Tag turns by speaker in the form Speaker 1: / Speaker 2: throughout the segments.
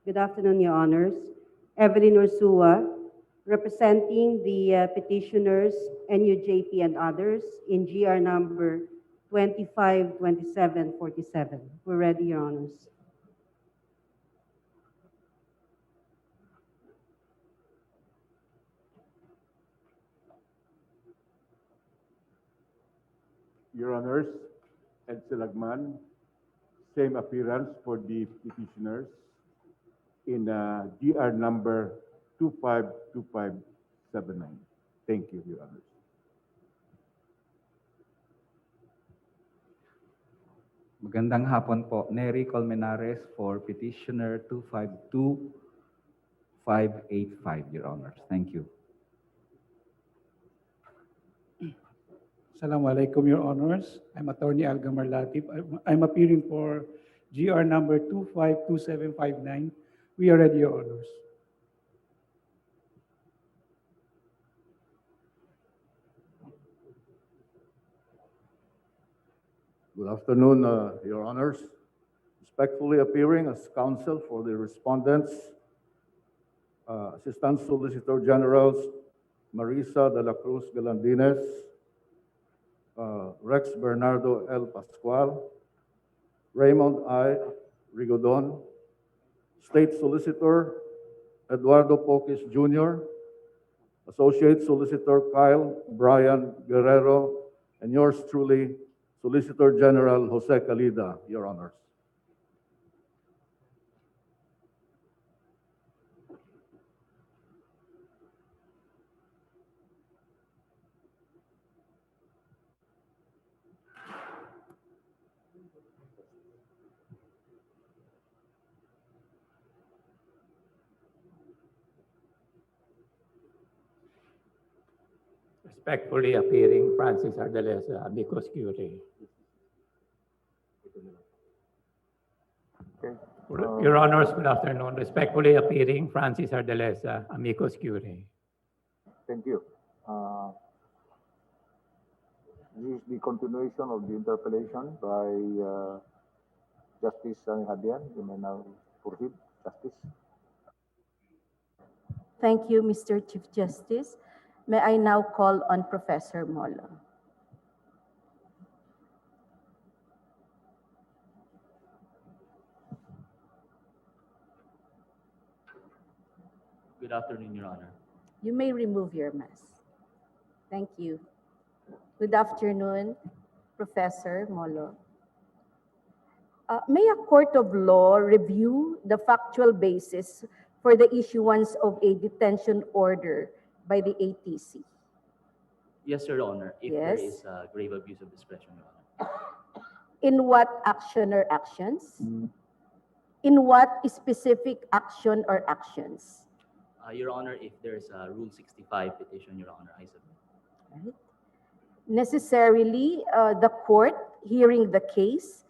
Speaker 1: Good afternoon, Your Honors. Evelyn Ursua, representing the petitioners, NUJP and others in GR number 252747. We're ready, Your Honors.
Speaker 2: Your Honors, Ed Silagman, same appearance for the petitioners in GR number 252579. Thank you, Your Honors.
Speaker 3: Magandang hapon po. Nery Colmenares for petitioner 252585, Your Honors. Thank you.
Speaker 4: Assalamualaikum, Your Honors. I'm Attorney Algamar Latif. I'm appearing for GR number 252759. We are ready, Your Honors.
Speaker 5: Good afternoon, Your Honors. Respectfully appearing as counsel for the respondents, Assistant Solicitor Generals Marisa de la Cruz Galandines, Rex Bernardo L. Pascual, Raymond I. Rigodon, State Solicitor Eduardo Poquis Jr., Associate Solicitor Kyle Brian Guerrero, and yours truly, Solicitor General Jose Calida, Your Honors.
Speaker 6: Respectfully appearing, Francis Ardalesa, amicus curiae.
Speaker 7: Okay.
Speaker 6: Your Honors, good afternoon. Respectfully appearing, Francis Ardalesa, amicus curiae.
Speaker 7: Thank you. This is the continuation of the interpellation by Justice Hadian. You may now proceed, Justice.
Speaker 8: Thank you, Mr. Chief Justice. May I now call on Professor Molo.
Speaker 9: Good afternoon, Your Honor.
Speaker 8: You may remove your mask. Thank you. Good afternoon, Professor Molo. May a court of law review the factual basis for the issuance of a detention order by the ATC?
Speaker 9: Yes, Your Honor, if
Speaker 8: Yes.
Speaker 9: there is a grave abuse of discretion, Your Honor.
Speaker 8: In what action or actions? In what specific action or actions?
Speaker 9: Your Honor, if there's a Rule 65 petition, Your Honor, I submit.
Speaker 8: Right. Necessarily, the court hearing the case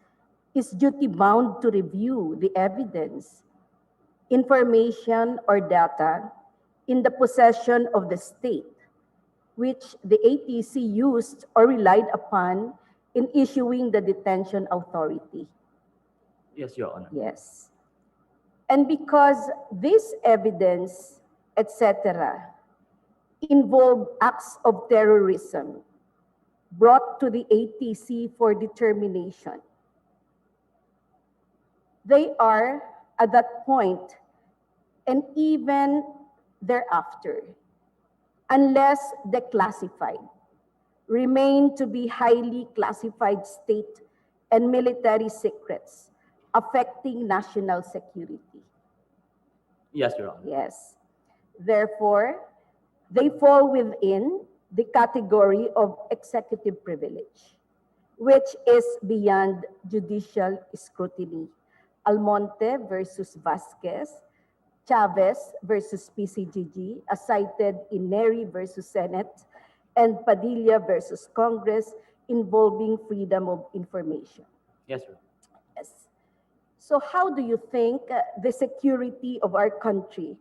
Speaker 8: is duty-bound to review the evidence, information, or data in the possession of the state, which the ATC used or relied upon in issuing the detention authority.
Speaker 9: Yes, Your Honor.
Speaker 8: Yes. And because this evidence, etc., involve acts of terrorism brought to the ATC for determination, they are, at that point, and even thereafter, unless declassified, remain to be highly classified state and military secrets affecting national security.
Speaker 9: Yes, Your Honor.
Speaker 8: Yes. Therefore, they fall within the category of executive privilege, which is beyond judicial scrutiny. Almonte versus Vasquez, Chavez versus PCGG, as cited in Nery versus Senate, and Padilla versus Congress, involving freedom of information.
Speaker 9: Yes, Your Honor.
Speaker 8: Yes. So how do you think the security of our country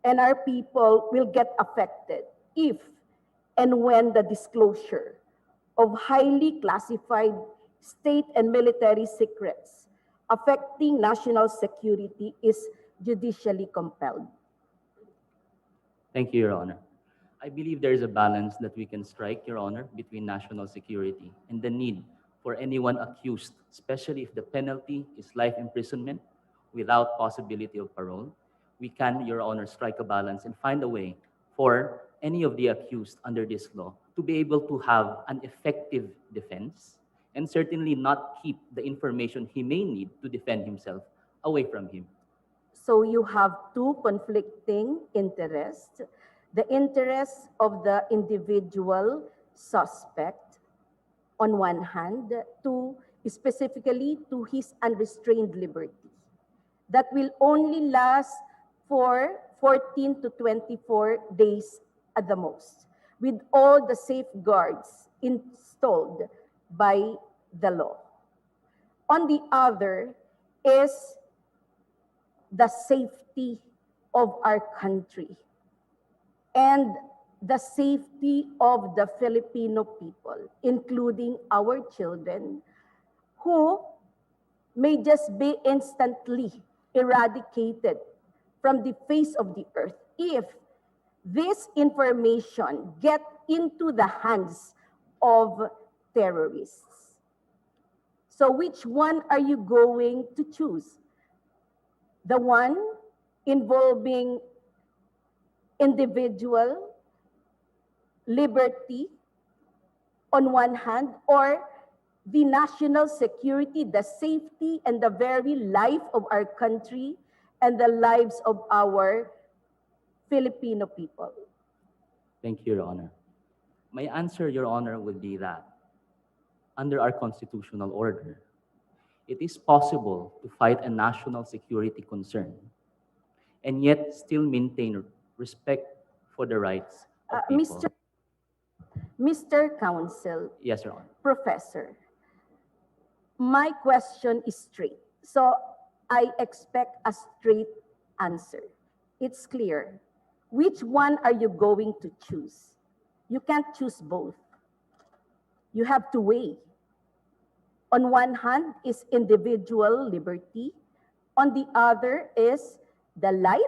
Speaker 8: and our people will get affected if and when the disclosure of highly classified state and military secrets affecting national security is judicially compelled?
Speaker 9: Thank you, Your Honor. I believe there is a balance that we can strike, Your Honor, between national security and the need for anyone accused, especially if the penalty is life imprisonment without possibility of parole. We can, Your Honor, strike a balance and find a way for any of the accused under this law to be able to have an effective defense and certainly not keep the information he may need to defend himself away from him.
Speaker 8: So you have two conflicting interests. The interest of the individual suspect on one hand, to specifically to his unrestrained liberty that will only last for 14 to 24 days at the most, with all the safeguards installed by the law. On the other is the safety of our country and the safety of the Filipino people, including our children, who may just be instantly eradicated from the face of the earth if this information get into the hands of terrorists. So which one are you going to choose? The one involving individual liberty on one hand, or the national security, the safety and the very life of our country and the lives of our Filipino people?
Speaker 9: Thank you, Your Honor. My answer, Your Honor, would be that under our constitutional order, it is possible to fight a national security concern and yet still maintain respect for the rights of people.
Speaker 8: Mr. Counsel,
Speaker 9: Yes, Your Honor.
Speaker 8: Professor, my question is straight. So I expect a straight answer. It's clear. Which one are you going to choose? You can't choose both. You have to weigh. On one hand is individual liberty. On the other is the life,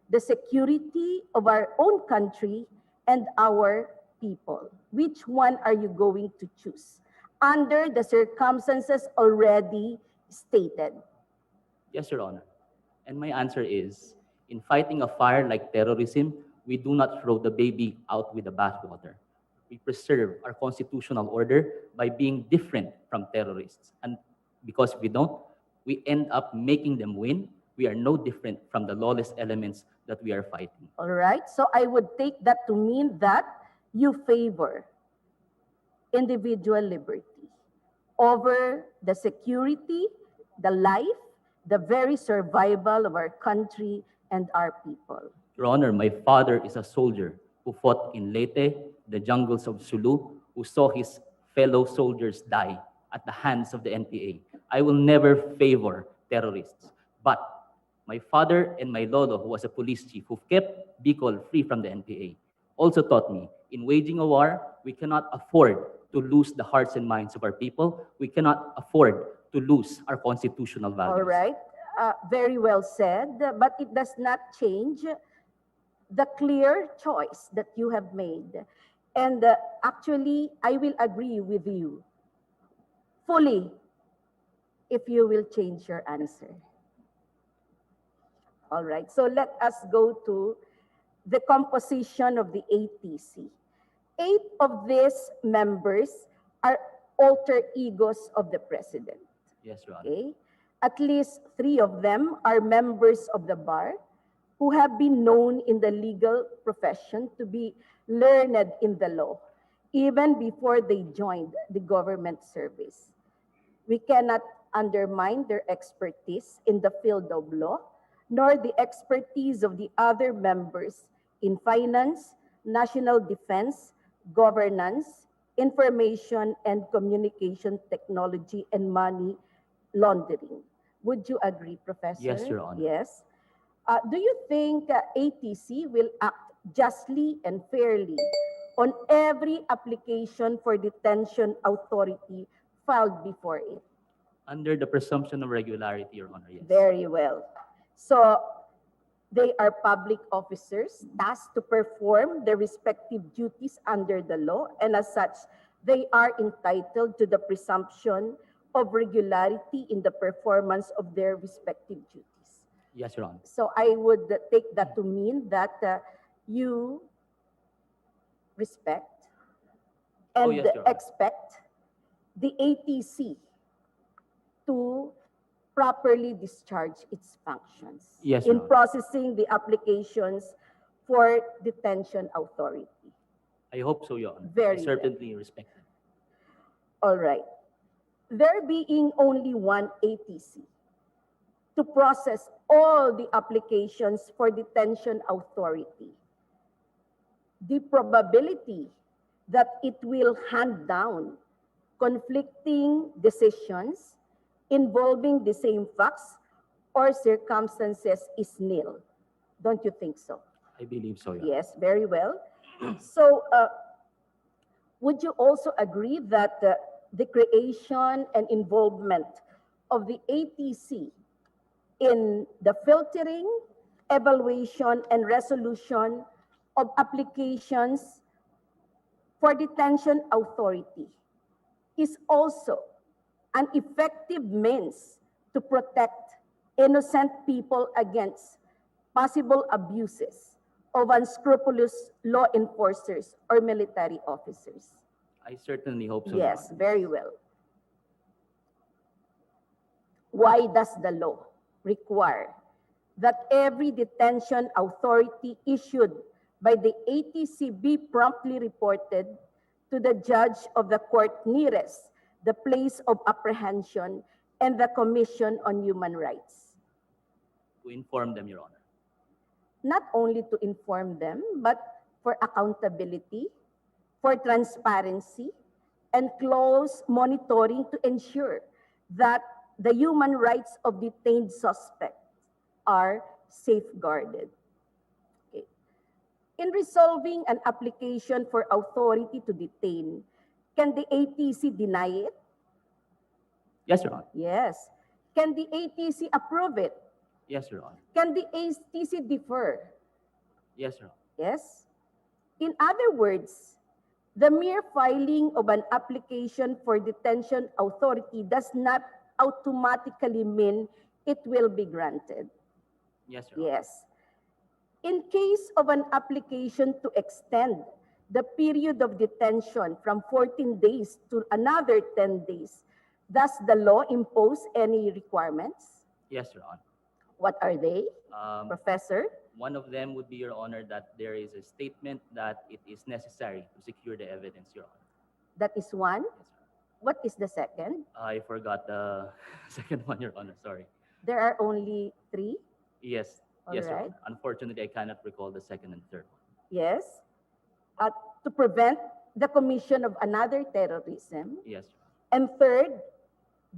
Speaker 8: the security of our own country and our people. Which one are you going to choose under the circumstances already stated?
Speaker 9: Yes, Your Honor. And my answer is, in fighting a fire like terrorism, we do not throw the baby out with the bathwater. We preserve our constitutional order by being different from terrorists. And because if we don't, we end up making them win. We are no different from the lawless elements that we are fighting.
Speaker 8: All right, so I would take that to mean that you favor individual liberty over the security, the life, the very survival of our country and our people.
Speaker 9: Your Honor, my father is a soldier who fought in Leyte, the jungles of Sulu, who saw his fellow soldiers die at the hands of the NPA. I will never favor terrorists. But my father and my lolo, who was a police chief, who kept Bicol free from the NPA, also taught me, in waging a war, we cannot afford to lose the hearts and minds of our people. We cannot afford to lose our constitutional values.
Speaker 8: All right, very well said, but it does not change the clear choice that you have made. And actually, I will agree with you fully if you will change your answer. All right, so let us go to the composition of the ATC. 8 of these members are alter egos of the president.
Speaker 9: Yes, Your Honor.
Speaker 8: Okay? At least 3 of them are members of the bar who have been known in the legal profession to be learned in the law, even before they joined the government service. We cannot undermine their expertise in the field of law, nor the expertise of the other members in finance, national defense, governance, information and communication technology, and money laundering. Would you agree, Professor?
Speaker 9: Yes, Your Honor.
Speaker 8: Yes. Do you think ATC will act justly and fairly on every application for detention authority filed before it?
Speaker 9: Under the presumption of regularity, Your Honor, yes.
Speaker 8: Very well. So They are public officers tasked to perform their respective duties under the law, and as such, they are entitled to the presumption of regularity in the performance of their respective duties.
Speaker 9: Yes, Your Honor.
Speaker 8: So I would take that to mean that you respect and
Speaker 9: Oh, yes, Your Honor.
Speaker 8: expect the ATC to properly discharge its functions
Speaker 9: Yes, Your
Speaker 8: in
Speaker 9: Honor.
Speaker 8: processing the applications for detention authority.
Speaker 9: I hope so, Your Honor.
Speaker 8: Very
Speaker 9: I certainly respect it.
Speaker 8: All right. There being only one ATC to process all the applications for detention authority, the probability that it will hand down conflicting decisions involving the same facts or circumstances is nil. Don't you think so?
Speaker 9: I believe so, Your Honor.
Speaker 8: Yes, very well. So, would you also agree that the creation and involvement of the ATC in the filtering, evaluation, and resolution of applications for detention authority is also an effective means to protect innocent people against possible abuses of unscrupulous law enforcers or military officers?
Speaker 9: I certainly hope so, Your
Speaker 8: Yes,
Speaker 9: Honor.
Speaker 8: very well. Why does the law require that every detention authority issued by the ATC be promptly reported to the judge of the court nearest the place of apprehension and the Commission on Human Rights?
Speaker 9: To inform them, Your Honor.
Speaker 8: Not only to inform them, but for accountability, for transparency, and close monitoring to ensure that the human rights of detained suspects are safeguarded. Okay. In resolving an application for authority to detain, can the ATC deny it?
Speaker 9: Yes, Your Honor.
Speaker 8: Yes. Can the ATC approve it?
Speaker 9: Yes, Your Honor.
Speaker 8: Can the ATC defer?
Speaker 9: Yes, Your Honor.
Speaker 8: Yes? In other words, the mere filing of an application for detention authority does not automatically mean it will be granted.
Speaker 9: Yes, Your Honor.
Speaker 8: Yes. In case of an application to extend the period of detention from 14 days to another 10 days, does the law impose any requirements?
Speaker 9: Yes, Your Honor.
Speaker 8: What are they, Professor?
Speaker 9: One of them would be, Your Honor, that there is a statement that it is necessary to secure the evidence, Your Honor.
Speaker 8: That is one.
Speaker 9: Yes, Your
Speaker 8: What is the second?
Speaker 9: Honor. I forgot the second one, Your Honor. Sorry.
Speaker 8: There are only three.
Speaker 9: Yes.
Speaker 8: All
Speaker 9: Yes, Your
Speaker 8: right.
Speaker 9: Honor. Unfortunately, I cannot recall the second and third one.
Speaker 8: Yes. To prevent the commission of another terrorism.
Speaker 9: Yes, Your Honor.
Speaker 8: And third,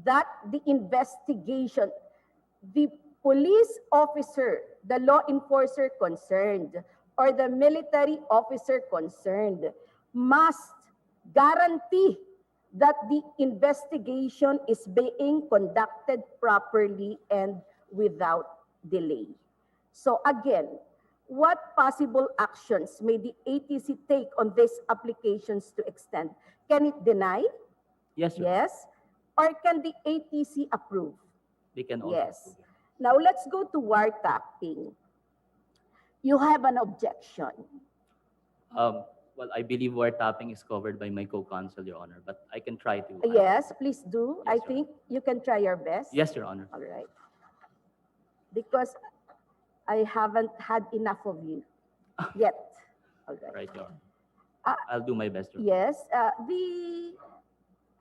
Speaker 8: that the investigation, the police officer, the law enforcer concerned, or the military officer concerned must guarantee that the investigation is being conducted properly and without delay. So again, what possible actions may the ATC take on these applications to extend? Can it deny?
Speaker 9: Yes, Your Honor.
Speaker 8: Yes. Or can the ATC approve?
Speaker 9: They can also.
Speaker 8: Yes.
Speaker 9: approve it.
Speaker 8: Now let's go to wiretapping. You have an objection.
Speaker 9: Well, I believe wiretapping is covered by my co-counsel, Your Honor, but I can try to.
Speaker 8: Yes, please do.
Speaker 9: Yes,
Speaker 8: I
Speaker 9: Your
Speaker 8: think you can try your best.
Speaker 9: Yes, Your Honor.
Speaker 8: All right. Because I haven't had enough of you yet. All right.
Speaker 9: Right, Your Honor. I'll do my best, Your Honor.
Speaker 8: Yes.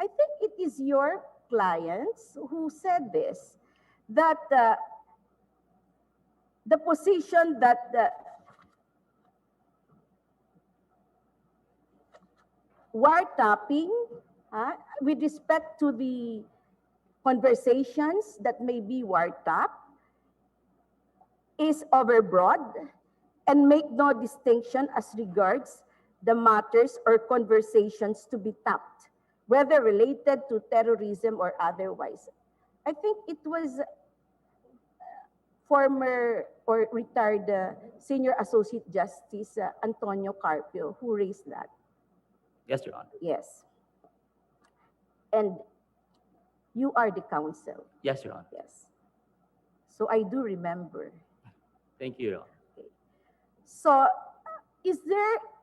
Speaker 8: I think it is your clients who said this, that the position that wiretapping, with respect to the conversations that may be wiretapped, is overbroad and make no distinction as regards the matters or conversations to be tapped, whether related to terrorism or otherwise. I think it was former or retired Senior Associate Justice Antonio Carpio, who raised that.
Speaker 9: Yes, Your Honor.
Speaker 8: Yes. And you are the counsel.
Speaker 9: Yes, Your Honor.
Speaker 8: Yes. So I do remember.
Speaker 9: Thank you, Your Honor.
Speaker 8: Okay. So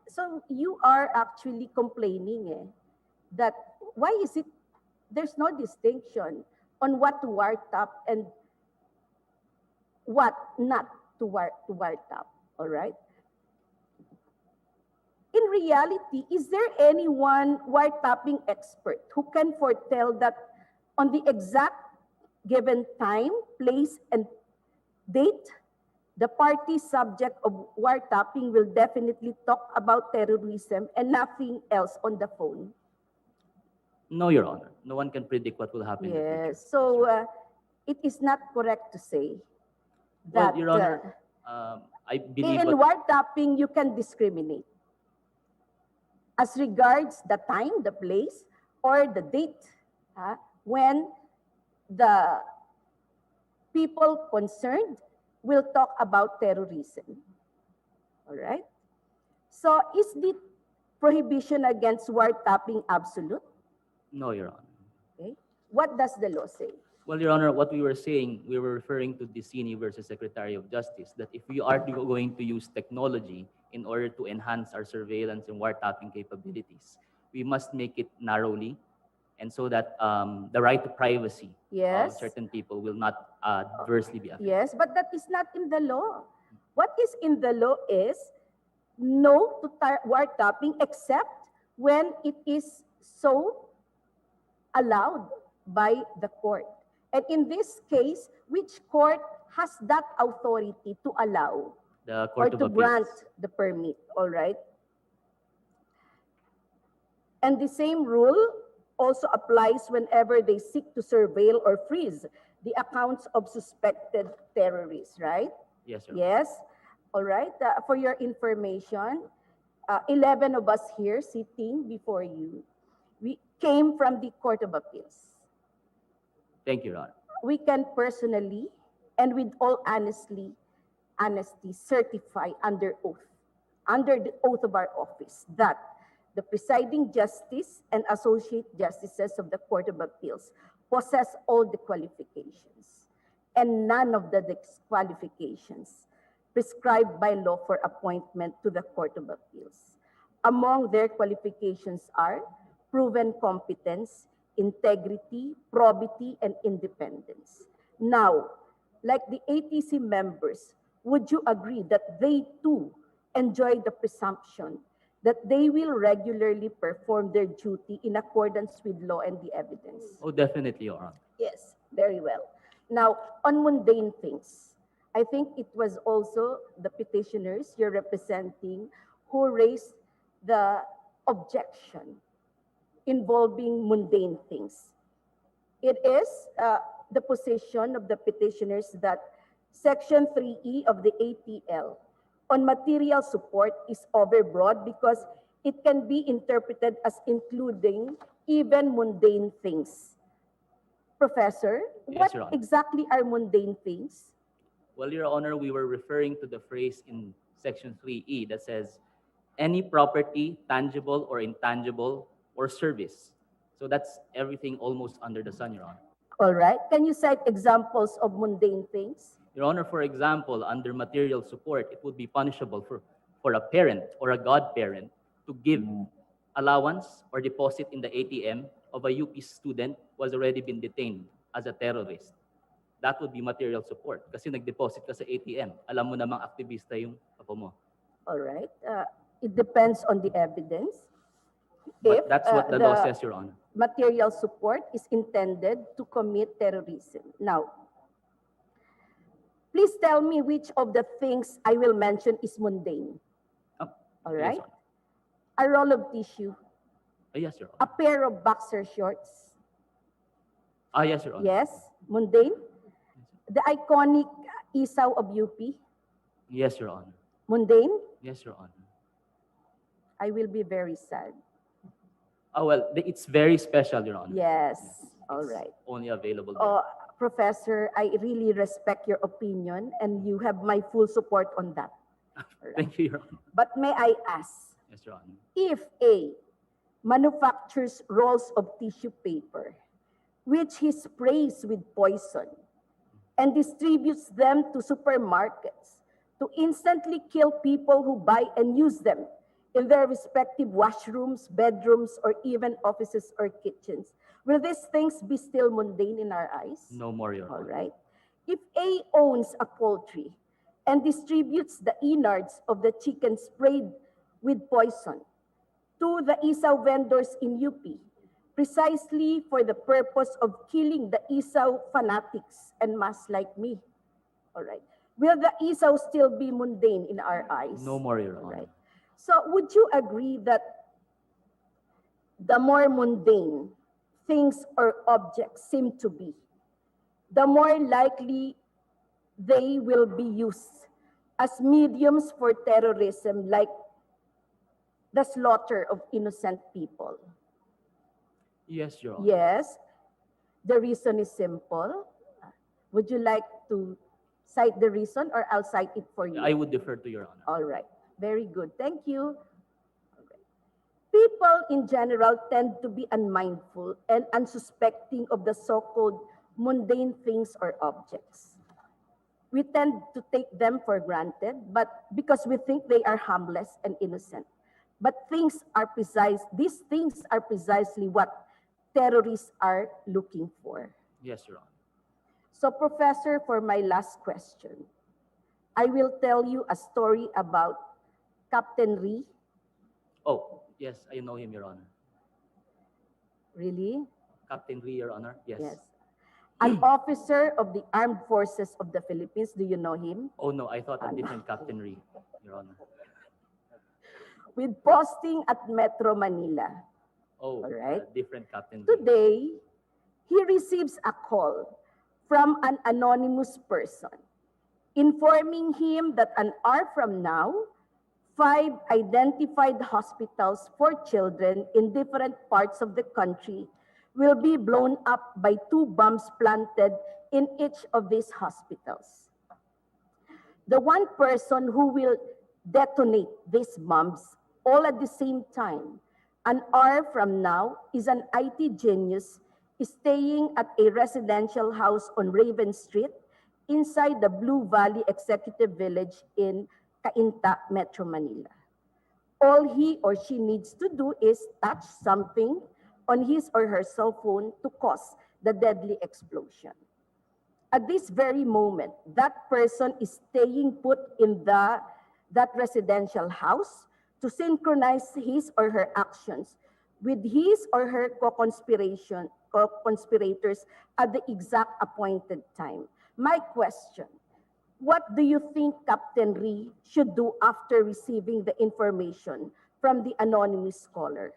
Speaker 8: so you are actually complaining that why is it there's no distinction on what to wiretap and what not to wiretap, all right? In reality, is there anyone wiretapping expert who can foretell that on the exact given time, place, and date, the party subject of wiretapping will definitely talk about terrorism and nothing else on the phone?
Speaker 9: No, Your Honor. No one can predict what will happen in the future.
Speaker 8: Yes. So it is not correct to say
Speaker 9: Well,
Speaker 8: that
Speaker 9: Your Honor, I believe
Speaker 8: in wiretapping you can discriminate as regards the time, the place, or the date when the people concerned will talk about terrorism. All right? So is the prohibition against wiretapping absolute?
Speaker 9: No, Your Honor.
Speaker 8: Okay. What does the law say?
Speaker 9: Well, Your Honor, what we were saying, we were referring to Dicini versus Secretary of Justice, that if we are going to use technology in order to enhance our surveillance and wiretapping capabilities, we must make it narrowly, and so that the right to privacy
Speaker 8: Yes.
Speaker 9: of certain people will not adversely be affected.
Speaker 8: Yes, but that is not in the law. What is in the law is no to wiretapping except when it is so allowed by the court. And in this case, which court has that authority to allow
Speaker 9: The
Speaker 8: or
Speaker 9: Court of
Speaker 8: to
Speaker 9: Appeals.
Speaker 8: grant the permit, all right? And the same rule also applies whenever they seek to surveil or freeze the accounts of suspected terrorists, right?
Speaker 9: Yes, Your Honor.
Speaker 8: Yes, all right. For your information, 11 of us here sitting before you, we came from the Court of Appeals.
Speaker 9: Thank you, Your Honor.
Speaker 8: We can personally and with all honesty certify under oath, under the oath of our office, that the presiding justice and associate justices of the Court of Appeals possess all the qualifications and none of the disqualifications prescribed by law for appointment to the Court of Appeals. Among their qualifications are proven competence, integrity, probity, and independence. Now, like the ATC members, would you agree that they too enjoy the presumption that they will regularly perform their duty in accordance with law and the evidence?
Speaker 9: Oh, definitely, Your Honor.
Speaker 8: Yes, very well. Now, on mundane things, I think it was also the petitioners you're representing who raised the objection involving mundane things. It is the position of the petitioners that Section 3E of the ATL on material support is overbroad because it can be interpreted as including even mundane things. Professor,
Speaker 9: Yes,
Speaker 8: what
Speaker 9: Your Honor.
Speaker 8: exactly are mundane things?
Speaker 9: Well, Your Honor, we were referring to the phrase in Section 3E that says, any property, tangible or intangible, or service. So that's everything almost under the sun, Your Honor.
Speaker 8: All right. Can you cite examples of mundane things?
Speaker 9: Your Honor, for example, under material support, it would be punishable for a parent or a godparent to give allowance or deposit in the ATM of a UP student who has already been detained as a terrorist. That would be material support kasi nag-deposit ka sa ATM. Alam mo namang aktivista yung apo mo.
Speaker 8: All right. It depends on the evidence.
Speaker 9: But that's what the law says, Your Honor.
Speaker 8: Material support is intended to commit terrorism. Now, please tell me which of the things I will mention is mundane.
Speaker 9: Oh,
Speaker 8: All
Speaker 9: yes,
Speaker 8: right?
Speaker 9: Your Honor.
Speaker 8: A roll of tissue,
Speaker 9: Yes, Your
Speaker 8: a
Speaker 9: Honor.
Speaker 8: pair of boxer shorts.
Speaker 9: Yes, Your Honor.
Speaker 8: Yes, mundane. The iconic isaw of UP,
Speaker 9: Yes, Your Honor.
Speaker 8: mundane.
Speaker 9: Yes, Your Honor.
Speaker 8: I will be very sad.
Speaker 9: Oh, well, it's very special, Your Honor.
Speaker 8: Yes, all
Speaker 9: It's
Speaker 8: right.
Speaker 9: only available there.
Speaker 8: Professor, I really respect your opinion and you have my full support on that. All right.
Speaker 9: Thank you, Your Honor.
Speaker 8: But may I ask,
Speaker 9: Yes, Your Honor.
Speaker 8: if A manufactures rolls of tissue paper, which he sprays with poison, and distributes them to supermarkets to instantly kill people who buy and use them in their respective washrooms, bedrooms, or even offices or kitchens, will these things be still mundane in our eyes?
Speaker 9: No more, Your
Speaker 8: All
Speaker 9: Honor.
Speaker 8: right. If A owns a poultry and distributes the innards of the chicken sprayed with poison to the isaw vendors in UP, precisely for the purpose of killing the isaw fanatics and mass like me, all right, will the isaw still be mundane in our eyes?
Speaker 9: No more, Your
Speaker 8: All
Speaker 9: Honor.
Speaker 8: right. So would you agree that the more mundane things or objects seem to be, the more likely they will be used as mediums for terrorism, like the slaughter of innocent people?
Speaker 9: Yes, Your Honor.
Speaker 8: Yes. The reason is simple. Would you like to cite the reason, or I'll cite it for you?
Speaker 9: I would defer to Your Honor.
Speaker 8: All right. Very good. Thank you. Okay. People in general tend to be unmindful and unsuspecting of the so-called mundane things or objects. We tend to take them for granted, but because we think they are harmless and innocent. But these things are precisely what terrorists are looking for.
Speaker 9: Yes, Your Honor.
Speaker 8: So, Professor, for my last question, I will tell you a story about Captain Ree.
Speaker 9: Oh, yes, I know him, Your Honor.
Speaker 8: Really?
Speaker 9: Captain Ree, Your Honor. Yes.
Speaker 8: Yes. An officer of the Armed Forces of the Philippines. Do you know him?
Speaker 9: Oh, no, I thought a different Captain Ree, Your Honor.
Speaker 8: With posting at Metro Manila.
Speaker 9: Oh,
Speaker 8: All right.
Speaker 9: a different Captain Ree.
Speaker 8: Today, he receives a call from an anonymous person informing him that an hour from now, 5 identified hospitals for children in different parts of the country will be blown up by 2 bombs planted in each of these hospitals. The one person who will detonate these bombs all at the same time, an hour from now, is an IT genius staying at a residential house on Raven Street inside the Blue Valley Executive Village in Cainta, Metro Manila. All he or she needs to do is touch something on his or her cell phone to cause the deadly explosion. At this very moment, that person is staying put in that residential house to synchronize his or her actions with his or her co-conspirators at the exact appointed time. My question, what do you think Captain Ree should do after receiving the information from the anonymous caller?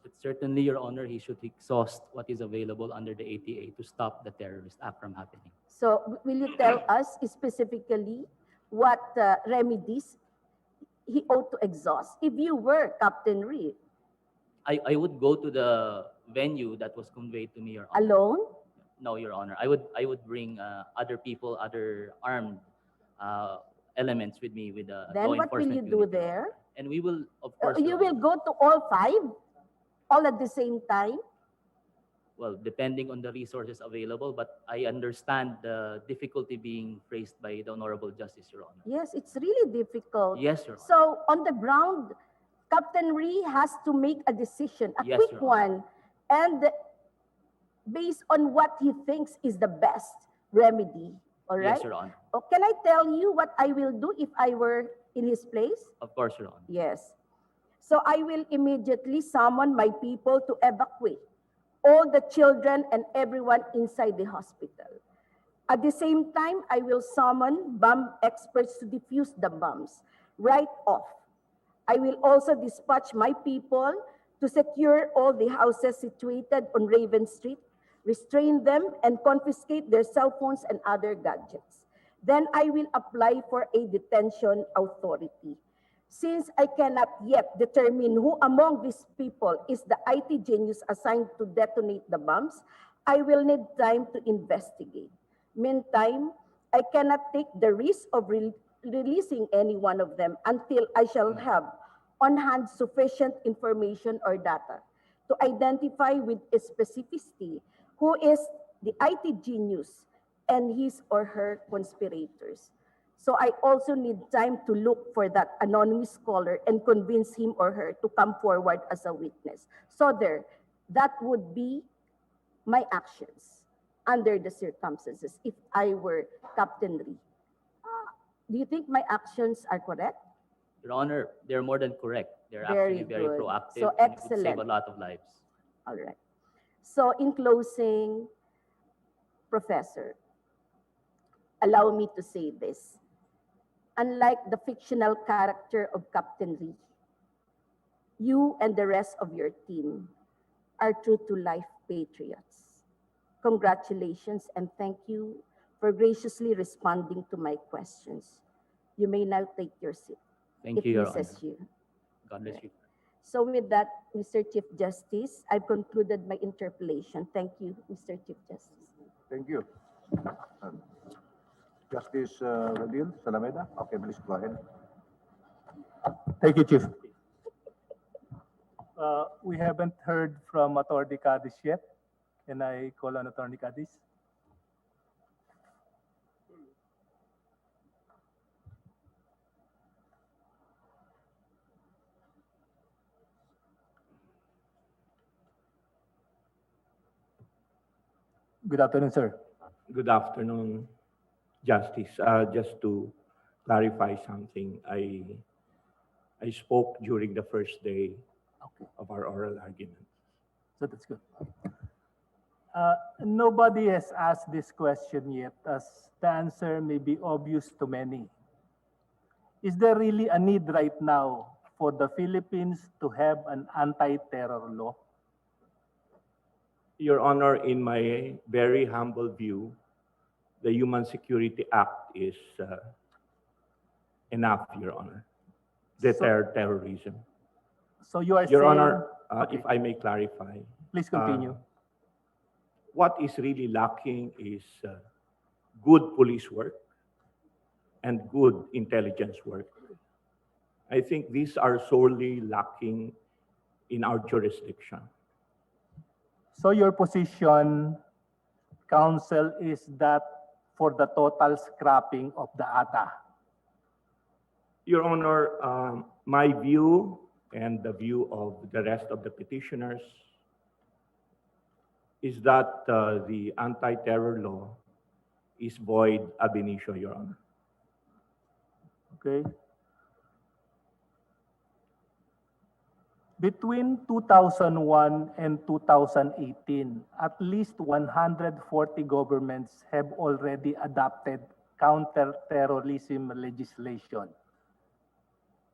Speaker 9: But certainly, Your Honor, he should exhaust what is available under the ATA to stop the terrorist act from happening.
Speaker 8: So will you tell us specifically what remedies he ought to exhaust if you were Captain Ree?
Speaker 9: I would go to the venue that was conveyed to me, Your Honor.
Speaker 8: Alone?
Speaker 9: No, Your Honor. I would bring other people, other armed elements with me, with the
Speaker 8: Then
Speaker 9: law
Speaker 8: what will
Speaker 9: enforcement
Speaker 8: you do
Speaker 9: unit, Your
Speaker 8: there?
Speaker 9: Honor. And we will, of course,
Speaker 8: You
Speaker 9: Your
Speaker 8: will
Speaker 9: Honor,
Speaker 8: go to all 5? All at the same time?
Speaker 9: well, depending on the resources available, but I understand the difficulty being faced by the Honorable Justice, Your Honor.
Speaker 8: Yes, it's really difficult.
Speaker 9: Yes, Your Honor.
Speaker 8: So on the ground, Captain Ree has to make a decision, a
Speaker 9: Yes,
Speaker 8: quick
Speaker 9: Your Honor.
Speaker 8: one, and based on what he thinks is the best remedy. All right?
Speaker 9: Yes, Your Honor.
Speaker 8: Oh, can I tell you what I will do if I were in his place?
Speaker 9: Of course, Your Honor.
Speaker 8: Yes. So I will immediately summon my people to evacuate all the children and everyone inside the hospital. At the same time, I will summon bomb experts to defuse the bombs right off. I will also dispatch my people to secure all the houses situated on Raven Street, restrain them, and confiscate their cell phones and other gadgets. Then I will apply for a detention authority. Since I cannot yet determine who among these people is the IT genius assigned to detonate the bombs, I will need time to investigate. Meantime, I cannot take the risk of releasing any one of them until I shall have on hand sufficient information or data to identify with specificity who is the IT genius and his or her conspirators. So I also need time to look for that anonymous caller and convince him or her to come forward as a witness. So that would be my actions under the circumstances if I were Captain Lee. Do you think my actions are correct?
Speaker 9: Your Honor, they're more than correct. They're
Speaker 8: Very
Speaker 9: actually very
Speaker 8: good.
Speaker 9: proactive
Speaker 8: So
Speaker 9: and it would save
Speaker 8: excellent.
Speaker 9: a lot of lives.
Speaker 8: All right. So in closing, Professor, allow me to say this. Unlike the fictional character of Captain Lee, you and the rest of your team are true-to-life patriots. Congratulations and thank you for graciously responding to my questions. You may now take your seat.
Speaker 9: Thank you, Your Honor.
Speaker 8: pleases you.
Speaker 9: God bless you.
Speaker 8: So with that, Mr. Chief Justice, I've concluded my interpellation. Thank you, Mr. Chief Justice.
Speaker 7: Thank you. Justice Rodil Salameda. Okay, please go ahead.
Speaker 10: Thank you, Chief. We haven't heard from Attorney Cadiz yet. Can I call on Attorney Cadiz? Good afternoon, sir.
Speaker 11: Good afternoon, Justice. Just to clarify something, I spoke during the first day of our oral argument.
Speaker 10: So that's good. Nobody has asked this question yet, as the answer may be obvious to many. Is there really a need right now for the Philippines to have an anti-terror law?
Speaker 11: Your Honor, in my very humble view, the Human Security Act is enough, Your Honor. Deter terrorism.
Speaker 10: So you are
Speaker 11: Your
Speaker 10: saying...
Speaker 11: Honor,
Speaker 10: Okay.
Speaker 11: if I may clarify.
Speaker 10: Please continue.
Speaker 11: What is really lacking is good police work and good intelligence work. I think these are sorely lacking in our jurisdiction.
Speaker 10: So your position, counsel, is that for the total scrapping of the ATA?
Speaker 11: Your Honor, my view and the view of the rest of the petitioners is that the anti-terror law is void ab initio, Your Honor.
Speaker 10: Okay. Between 2001 and 2018, at least 140 governments have already adopted counter-terrorism legislation.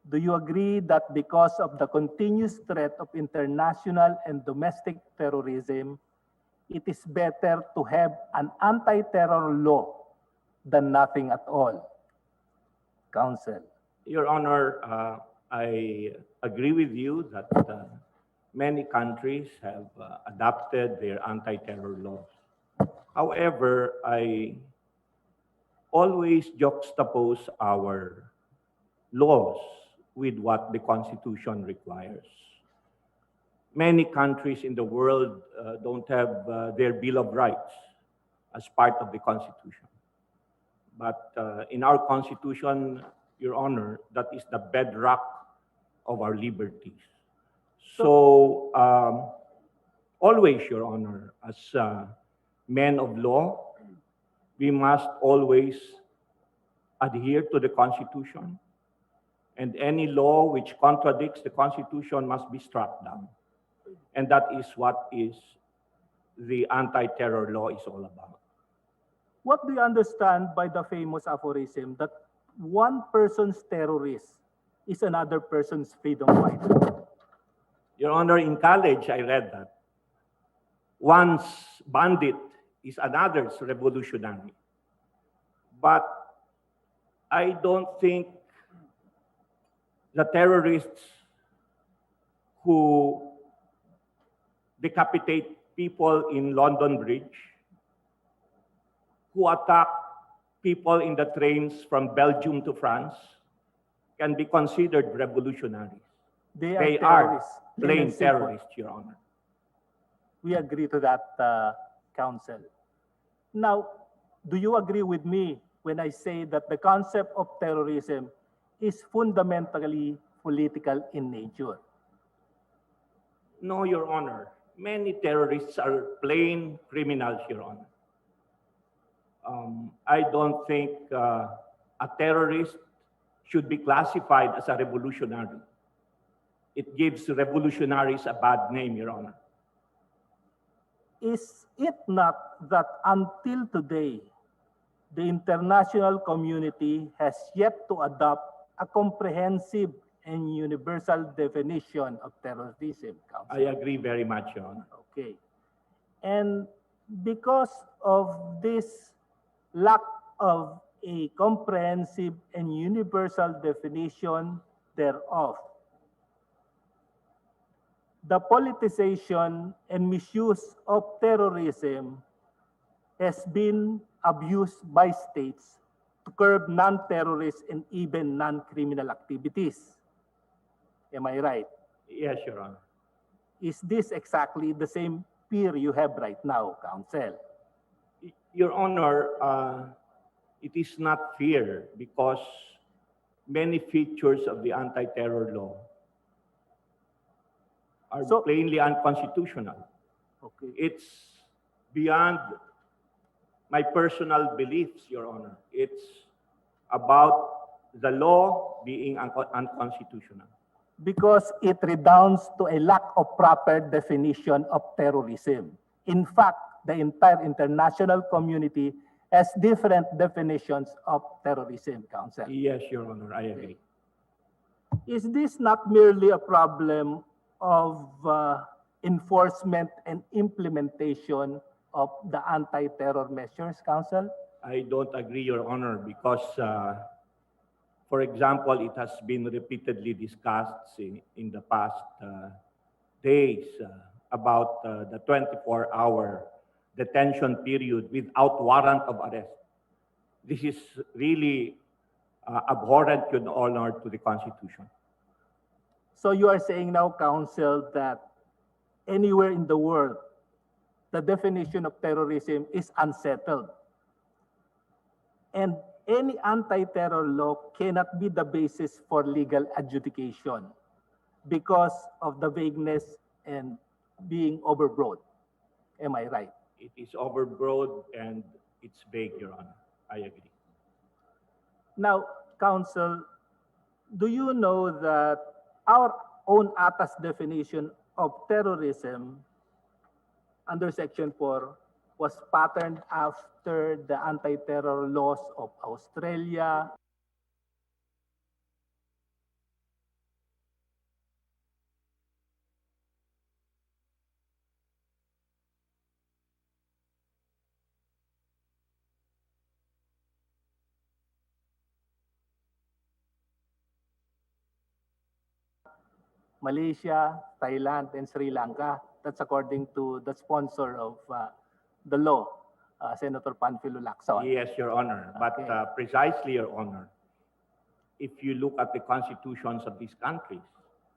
Speaker 10: Do you agree that because of the continuous threat of international and domestic terrorism, it is better to have an anti-terror law than nothing at all? Counsel.
Speaker 11: Your Honor, I agree with you that many countries have adopted their anti-terror laws. However, I always juxtapose our laws with what the Constitution requires. Many countries in the world don't have their Bill of Rights as part of the Constitution. But in our Constitution, Your Honor, that is the bedrock of our liberties. So always, Your Honor, as men of law, we must always adhere to the Constitution, and any law which contradicts the Constitution must be struck down. And that is what the anti-terror law is all about.
Speaker 10: What do you understand by the famous aphorism that one person's terrorist is another person's freedom fighter?
Speaker 11: Your Honor, in college, I read that. One's bandit is another's revolutionary. But I don't think the terrorists who decapitate people in London Bridge who attack people in the trains from Belgium to France can be considered revolutionaries.
Speaker 10: They
Speaker 11: They
Speaker 10: terrorists.
Speaker 11: are
Speaker 10: Plain
Speaker 11: plain
Speaker 10: and simple.
Speaker 11: terrorists, Your Honor.
Speaker 10: We agree to that, Counsel. Now, do you agree with me when I say that the concept of terrorism is fundamentally political in nature?
Speaker 11: No, Your Honor. Many terrorists are plain criminals, Your Honor. I don't think a terrorist should be classified as a revolutionary. It gives revolutionaries a bad name, Your Honor.
Speaker 10: Is it not that until today, the international community has yet to adopt a comprehensive and universal definition of terrorism, Counsel?
Speaker 11: I agree very much, Your Honor.
Speaker 10: Okay. And because of this lack of a comprehensive and universal definition thereof, the politicization and misuse of terrorism has been abused by states to curb non-terrorist and even non-criminal activities. Am I right?
Speaker 11: Yes, Your Honor.
Speaker 10: Is this exactly the same fear you have right now, Counsel?
Speaker 11: Your Honor, it is not fear because many features of the anti-terror law are plainly unconstitutional.
Speaker 10: Okay.
Speaker 11: It's beyond my personal beliefs, Your Honor. It's about the law being unconstitutional.
Speaker 10: Because it redounds to a lack of proper definition of terrorism. In fact, the entire international community has different definitions of terrorism, Counsel.
Speaker 11: Yes, Your Honor, I agree.
Speaker 10: Is this not merely a problem of enforcement and implementation of the anti-terror measures, Counsel?
Speaker 11: I don't agree, Your Honor, because, for example, it has been repeatedly discussed in the past days about the 24-hour detention period without warrant of arrest. This is really abhorrent, Your Honor, to the Constitution.
Speaker 10: So you are saying now, Counsel, that anywhere in the world, the definition of terrorism is unsettled. And any anti-terror law cannot be the basis for legal adjudication because of the vagueness and being overbroad. Am I right?
Speaker 11: It is overbroad and it's vague, Your Honor. I agree.
Speaker 10: Now, Counsel, do you know that our own ATA's definition of terrorism under Section 4 was patterned after the anti-terror laws of Australia, Malaysia, Thailand, and Sri Lanka. That's according to the sponsor of the law, Senator Panfilo Lacson.
Speaker 11: Yes, Your Honor. But
Speaker 10: Okay.
Speaker 11: precisely, Your Honor, if you look at the constitutions of these countries,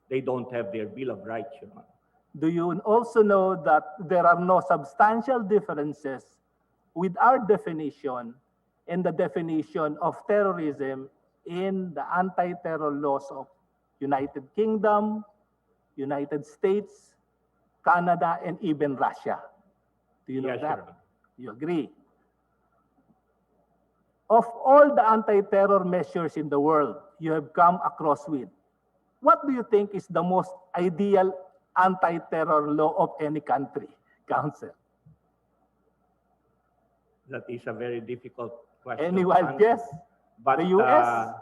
Speaker 11: they don't have their Bill of Rights, Your Honor.
Speaker 10: Do you also know that there are no substantial differences with our definition and the definition of terrorism in the anti-terror laws of United Kingdom, United States, Canada, and even Russia? Do you know
Speaker 11: Yes,
Speaker 10: that?
Speaker 11: Your Honor.
Speaker 10: You agree? Of all the anti-terror measures in the world you have come across with, what do you think is the most ideal anti-terror law of any country, Counsel?
Speaker 11: That is a very difficult question.
Speaker 10: Any
Speaker 11: to
Speaker 10: wild
Speaker 11: answer.
Speaker 10: guess?
Speaker 11: But,
Speaker 10: The US?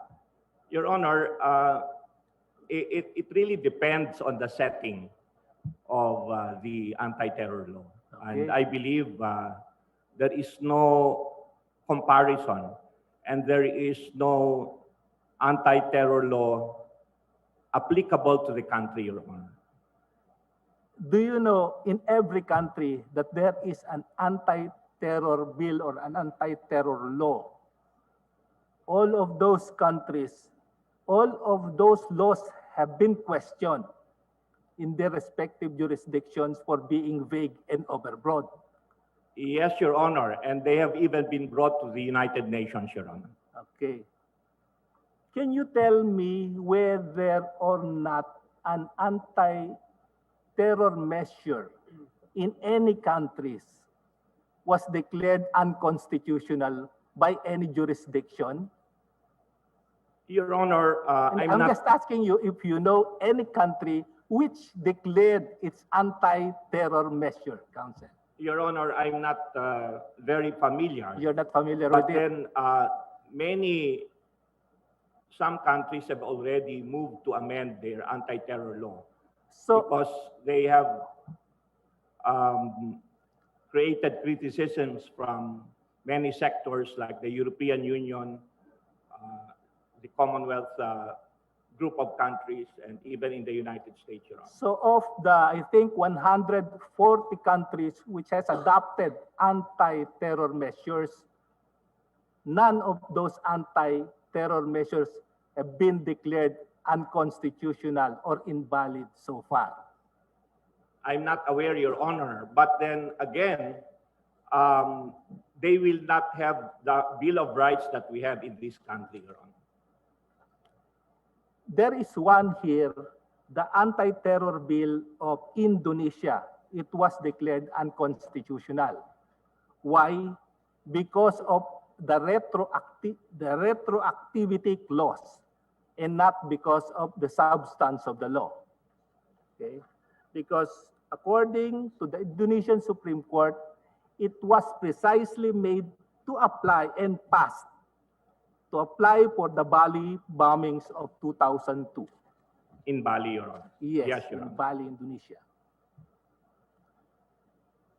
Speaker 11: Your Honor, it really depends on the setting of the anti-terror law.
Speaker 10: Okay.
Speaker 11: And I believe there is no comparison and there is no anti-terror law applicable to the country, Your Honor.
Speaker 10: do you know in every country that there is an anti-terror bill or an anti-terror law? All of those countries, all of those laws have been questioned in their respective jurisdictions for being vague and overbroad.
Speaker 11: Yes, Your Honor, and they have even been brought to the United Nations, Your Honor.
Speaker 10: Okay. Can you tell me whether or not an anti-terror measure in any countries was declared unconstitutional by any jurisdiction?
Speaker 11: Your Honor,
Speaker 10: And I'm just asking you if you know any country which declared its anti-terror measure, Counsel.
Speaker 11: Your Honor, I'm not very familiar.
Speaker 10: You're not familiar
Speaker 11: But
Speaker 10: with it?
Speaker 11: then some countries have already moved to amend their anti-terror law
Speaker 10: So,
Speaker 11: because they have created criticisms from many sectors like the European Union, the Commonwealth group of countries, and even in the United States, Your Honor.
Speaker 10: so of the, I think, 140 countries which has adopted anti-terror measures, none of those anti-terror measures have been declared unconstitutional or invalid so far.
Speaker 11: I'm not aware, Your Honor, but then again, they will not have the Bill of Rights that we have in this country, Your Honor.
Speaker 10: There is one here, the anti-terror bill of Indonesia. It was declared unconstitutional. Why? Because of the retroactivity clause and not because of the substance of the law. Okay? Because according to the Indonesian Supreme Court, it was precisely made to apply and passed to apply for the Bali bombings of 2002.
Speaker 11: In Bali, Your Honor.
Speaker 10: Yes,
Speaker 11: Your
Speaker 10: in
Speaker 11: Honor.
Speaker 10: Bali, Indonesia.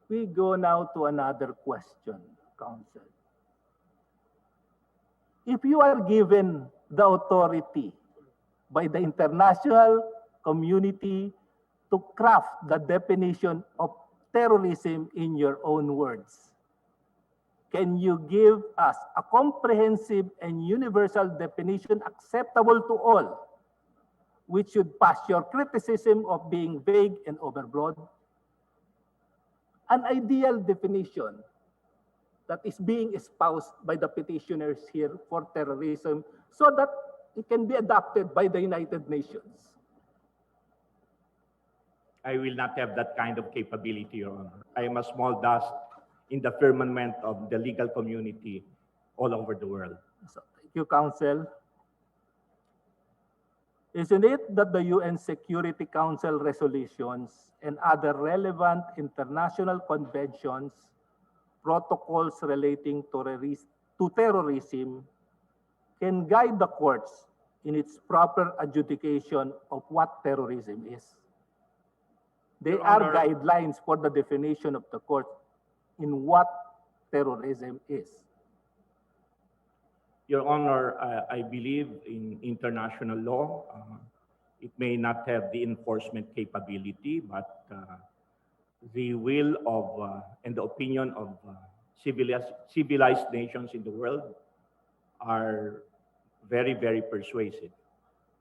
Speaker 10: We go now to another question, Counsel. If you are given the authority by the international community to craft the definition of terrorism in your own words, can you give us a comprehensive and universal definition acceptable to all, which should pass your criticism of being vague and overbroad? An ideal definition that is being espoused by the petitioners here for terrorism so that it can be adopted by the United Nations.
Speaker 11: I will not have that kind of capability, Your Honor. I am a small dust in the firmament of the legal community all over the world.
Speaker 10: So, thank you, Counsel. Isn't it that the UN Security Council resolutions and other relevant international conventions, protocols relating to terrorism can guide the courts in its proper adjudication of what terrorism is? They
Speaker 11: Your
Speaker 10: are
Speaker 11: Honor,
Speaker 10: guidelines for the definition of the court in what terrorism is.
Speaker 11: Your Honor, I believe in international law. It may not have the enforcement capability, but the will of and the opinion of civilized nations in the world are very, very persuasive.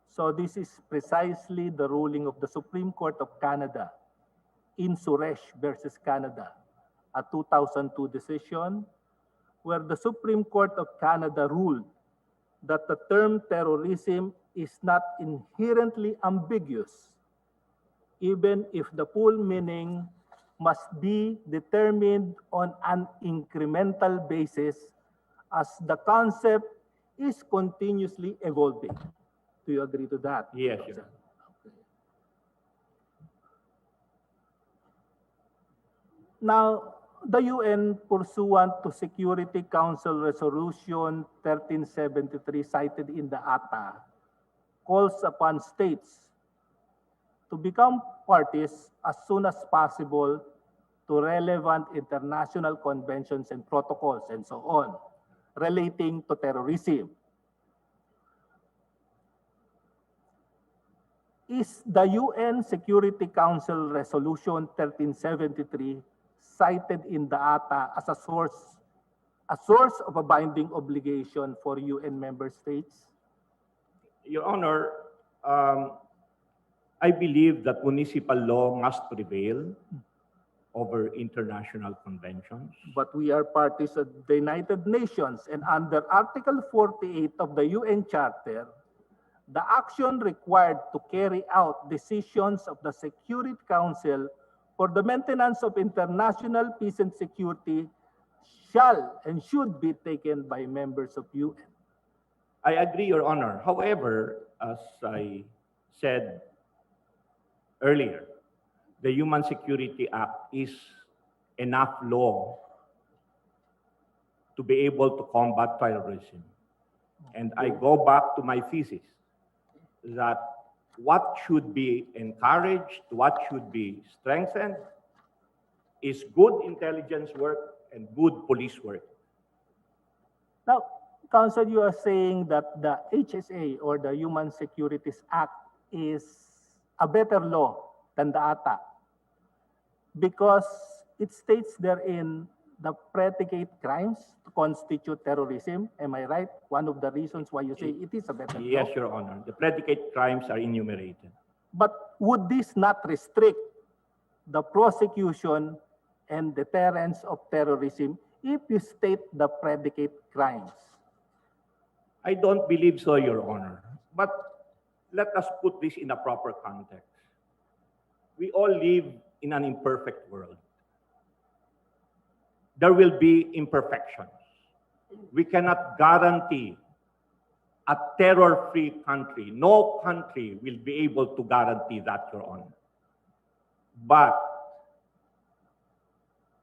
Speaker 10: So this is precisely the ruling of the Supreme Court of Canada in Suresh versus Canada, a 2002 decision where the Supreme Court of Canada ruled that the term terrorism is not inherently ambiguous, even if the full meaning must be determined on an incremental basis as the concept is continuously evolving. Do you agree to that?
Speaker 11: Yes, Your Honor.
Speaker 10: Now, the UN, pursuant to Security Council Resolution 1373 cited in the ATA, calls upon states to become parties as soon as possible to relevant international conventions and protocols and so on relating to terrorism. is the UN Security Council Resolution 1373 cited in the ATA as a source of a binding obligation for UN member states?
Speaker 11: Your Honor, I believe that municipal law must prevail over international conventions.
Speaker 10: But we are parties of the United Nations, and under Article 48 of the UN Charter, the action required to carry out decisions of the Security Council for the maintenance of international peace and security shall and should be taken by members of UN.
Speaker 11: I agree, Your Honor. However, as I said earlier, the Human Security Act is enough law to be able to combat terrorism. And I go back to my thesis that what should be encouraged, what should be strengthened is good intelligence work and good police work.
Speaker 10: Now, Counsel, you are saying that the HSA or the Human Securities Act is a better law than the ATA because it states therein the predicate crimes to constitute terrorism. Am I right? One of the reasons why you say it is a better law.
Speaker 11: Yes, Your Honor. The predicate crimes are enumerated.
Speaker 10: But would this not restrict the prosecution and deterrence of terrorism if you state the predicate crimes?
Speaker 11: I don't believe so, Your Honor. But let us put this in a proper context. We all live in an imperfect world. There will be imperfections. We cannot guarantee a terror-free country. No country will be able to guarantee that, Your Honor. But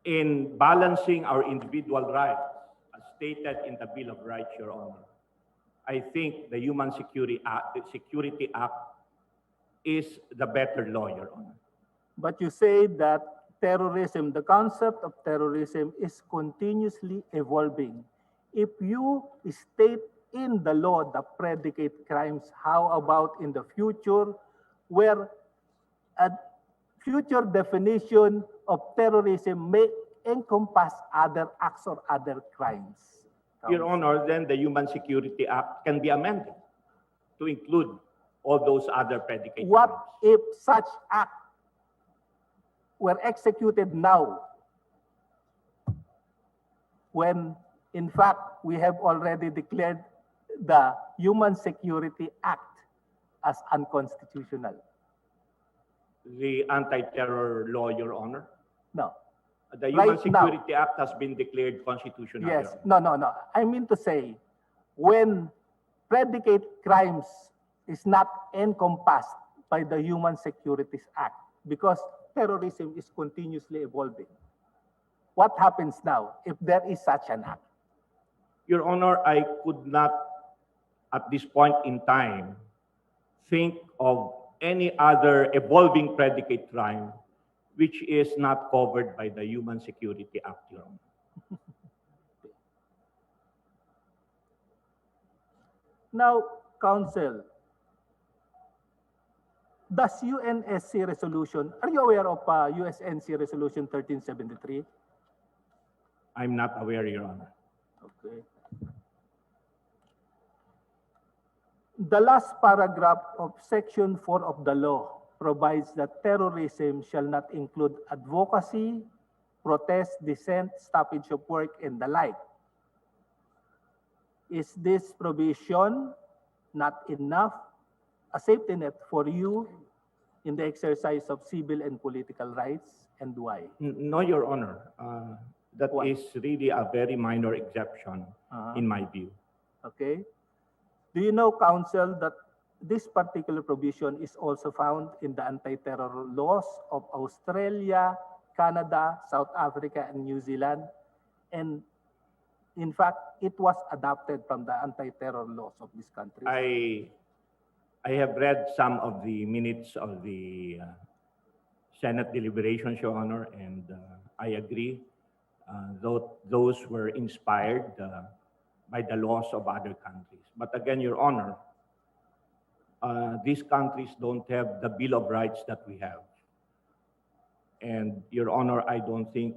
Speaker 11: in balancing our individual rights, as stated in the Bill of Rights, Your Honor, I think the Human Security Act is the better law, Your Honor.
Speaker 10: But you say that terrorism, the concept of terrorism is continuously evolving. If you state in the law the predicate crimes, how about in the future where a future definition of terrorism may encompass other acts or other crimes?
Speaker 11: Your Honor, then the Human Security Act can be amended to include all those other predicate
Speaker 10: What
Speaker 11: crimes.
Speaker 10: if such act were executed now when in fact we have already declared the Human Security Act as unconstitutional?
Speaker 11: The anti-terror law, Your Honor?
Speaker 10: No.
Speaker 11: The Human
Speaker 10: Right now.
Speaker 11: Security Act has been declared constitutional.
Speaker 10: Yes.
Speaker 11: Your Honor.
Speaker 10: No. I mean to say, when predicate crimes is not encompassed by the Human Securities Act, because terrorism is continuously evolving. What happens now if there is such an act?
Speaker 11: Your Honor, I could not, at this point in time, think of any other evolving predicate crime which is not covered by the Human Security Act, Your Honor.
Speaker 10: Now, Counsel, does UNSC resolution, are you aware of USNC resolution 1373?
Speaker 11: I'm not aware, Your Honor.
Speaker 10: Okay. The last paragraph of Section 4 of the law provides that terrorism shall not include advocacy, protest, dissent, stoppage of work, and the like. Is this provision not enough, a safety net for you in the exercise of civil and political rights, and why?
Speaker 11: No, Your Honor. That
Speaker 10: Why?
Speaker 11: is really a very minor exception in my view.
Speaker 10: Okay. Do you know, Counsel, that this particular provision is also found in the anti-terror laws of Australia, Canada, South Africa, and New Zealand? And in fact, it was adopted from the anti-terror laws of these countries.
Speaker 11: I have read some of the minutes of the Senate deliberations, Your Honor, and I agree. Those were inspired by the laws of other countries. But again, Your Honor, these countries don't have the Bill of Rights that we have. And, Your Honor, I don't think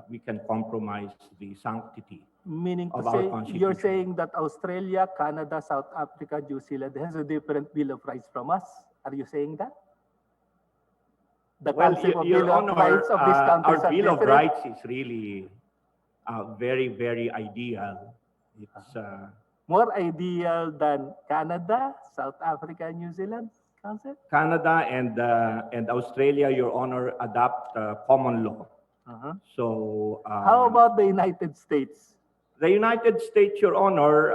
Speaker 11: we can compromise the sanctity.
Speaker 10: Meaning to
Speaker 11: Of our
Speaker 10: say,
Speaker 11: Constitution.
Speaker 10: you're saying that Australia, Canada, South Africa, New Zealand has a different Bill of Rights from us? Are you saying that? The
Speaker 11: Well,
Speaker 10: concept of
Speaker 11: Your
Speaker 10: Bill of
Speaker 11: Honor,
Speaker 10: Rights of these countries
Speaker 11: our
Speaker 10: are
Speaker 11: Bill of
Speaker 10: different?
Speaker 11: Rights is really very, very ideal. It's
Speaker 10: More ideal than Canada, South Africa, and New Zealand concept?
Speaker 11: Canada and Australia, Your Honor, adopt common law. So
Speaker 10: How about the United States?
Speaker 11: the United States, Your Honor,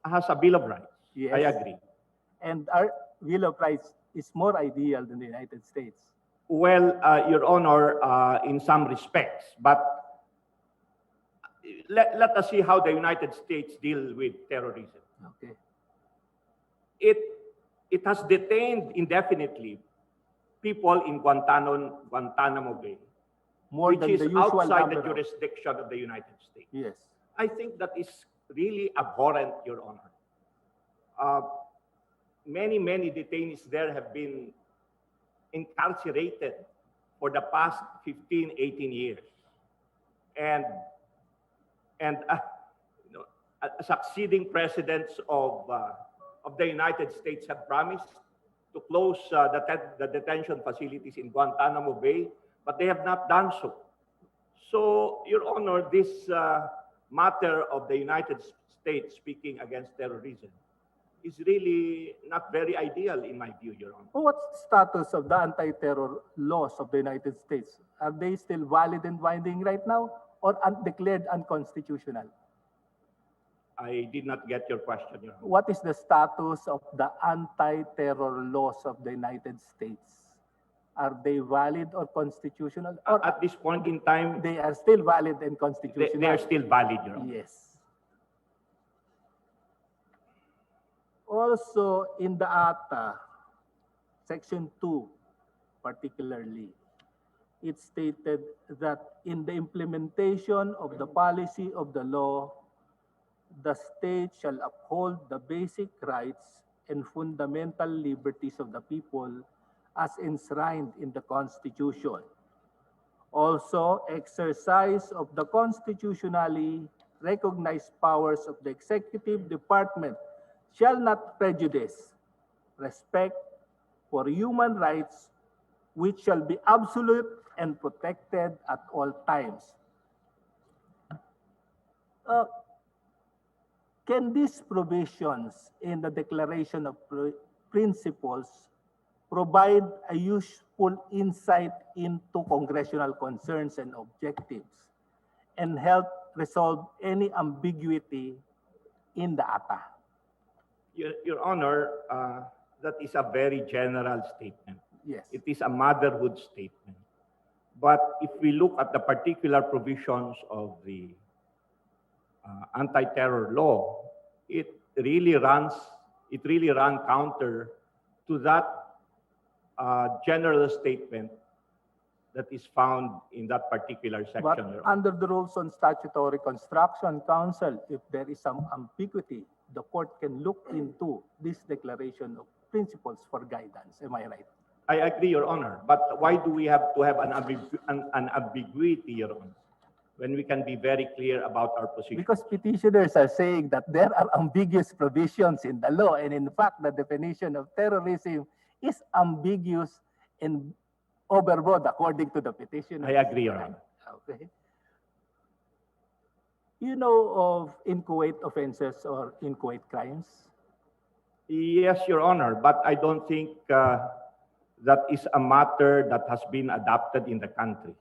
Speaker 11: has a Bill of Rights.
Speaker 10: Yes.
Speaker 11: I agree.
Speaker 10: And our Bill of Rights is more ideal than the United States.
Speaker 11: Well, Your Honor, in some respects, but let us see how the United States deal with terrorism.
Speaker 10: Okay.
Speaker 11: It has detained indefinitely people in Guantanamo Bay,
Speaker 10: More
Speaker 11: which
Speaker 10: than
Speaker 11: is
Speaker 10: the usual
Speaker 11: outside the
Speaker 10: number of-
Speaker 11: jurisdiction of the United States.
Speaker 10: Yes.
Speaker 11: I think that is really abhorrent, Your Honor. Many detainees there have been incarcerated for the past 15, 18 years. And succeeding presidents of the United States have promised to close the detention facilities in Guantanamo Bay, but they have not done so. So, Your Honor, this matter of the United States speaking against terrorism is really not very ideal in my view, Your Honor.
Speaker 10: What's the status of the anti-terror laws of the United States? Are they still valid and binding right now or declared unconstitutional?
Speaker 11: I did not get your question, Your Honor.
Speaker 10: What is the status of the anti-terror laws of the United States? Are they valid or constitutional? Or
Speaker 11: At this point in time,
Speaker 10: they are still valid and
Speaker 11: they
Speaker 10: constitutional?
Speaker 11: are still valid, Your Honor.
Speaker 10: Yes. Also, in the ATA, Section 2 particularly, it stated that in the implementation of the policy of the law, the state shall uphold the basic rights and fundamental liberties of the people as enshrined in the Constitution. Also, exercise of the constitutionally recognized powers of the executive department shall not prejudice respect for human rights, which shall be absolute and protected at all times. Can these provisions in the Declaration of Principles provide a useful insight into congressional concerns and objectives and help resolve any ambiguity in the ATA?
Speaker 11: Your Honor, that is a very general statement.
Speaker 10: Yes.
Speaker 11: It is a motherhood statement. But if we look at the particular provisions of the anti-terror law, it really runs counter to that general statement that is found in that particular section.
Speaker 10: But
Speaker 11: Your Honor.
Speaker 10: under the rules on statutory construction, counsel, if there is some ambiguity, the court can look into this Declaration of Principles for guidance. Am I right?
Speaker 11: I agree, Your Honor. But why do we have to have an ambiguity, Your Honor, when we can be very clear about our position?
Speaker 10: Because petitioners are saying that there are ambiguous provisions in the law, and in fact, the definition of terrorism is ambiguous and overbroad according to the petitioner.
Speaker 11: I agree, Your Honor.
Speaker 10: Okay. You know of Inquite offenses or Inquite crimes?
Speaker 11: Yes, Your Honor, but I don't think that is a matter that has been adopted in the country.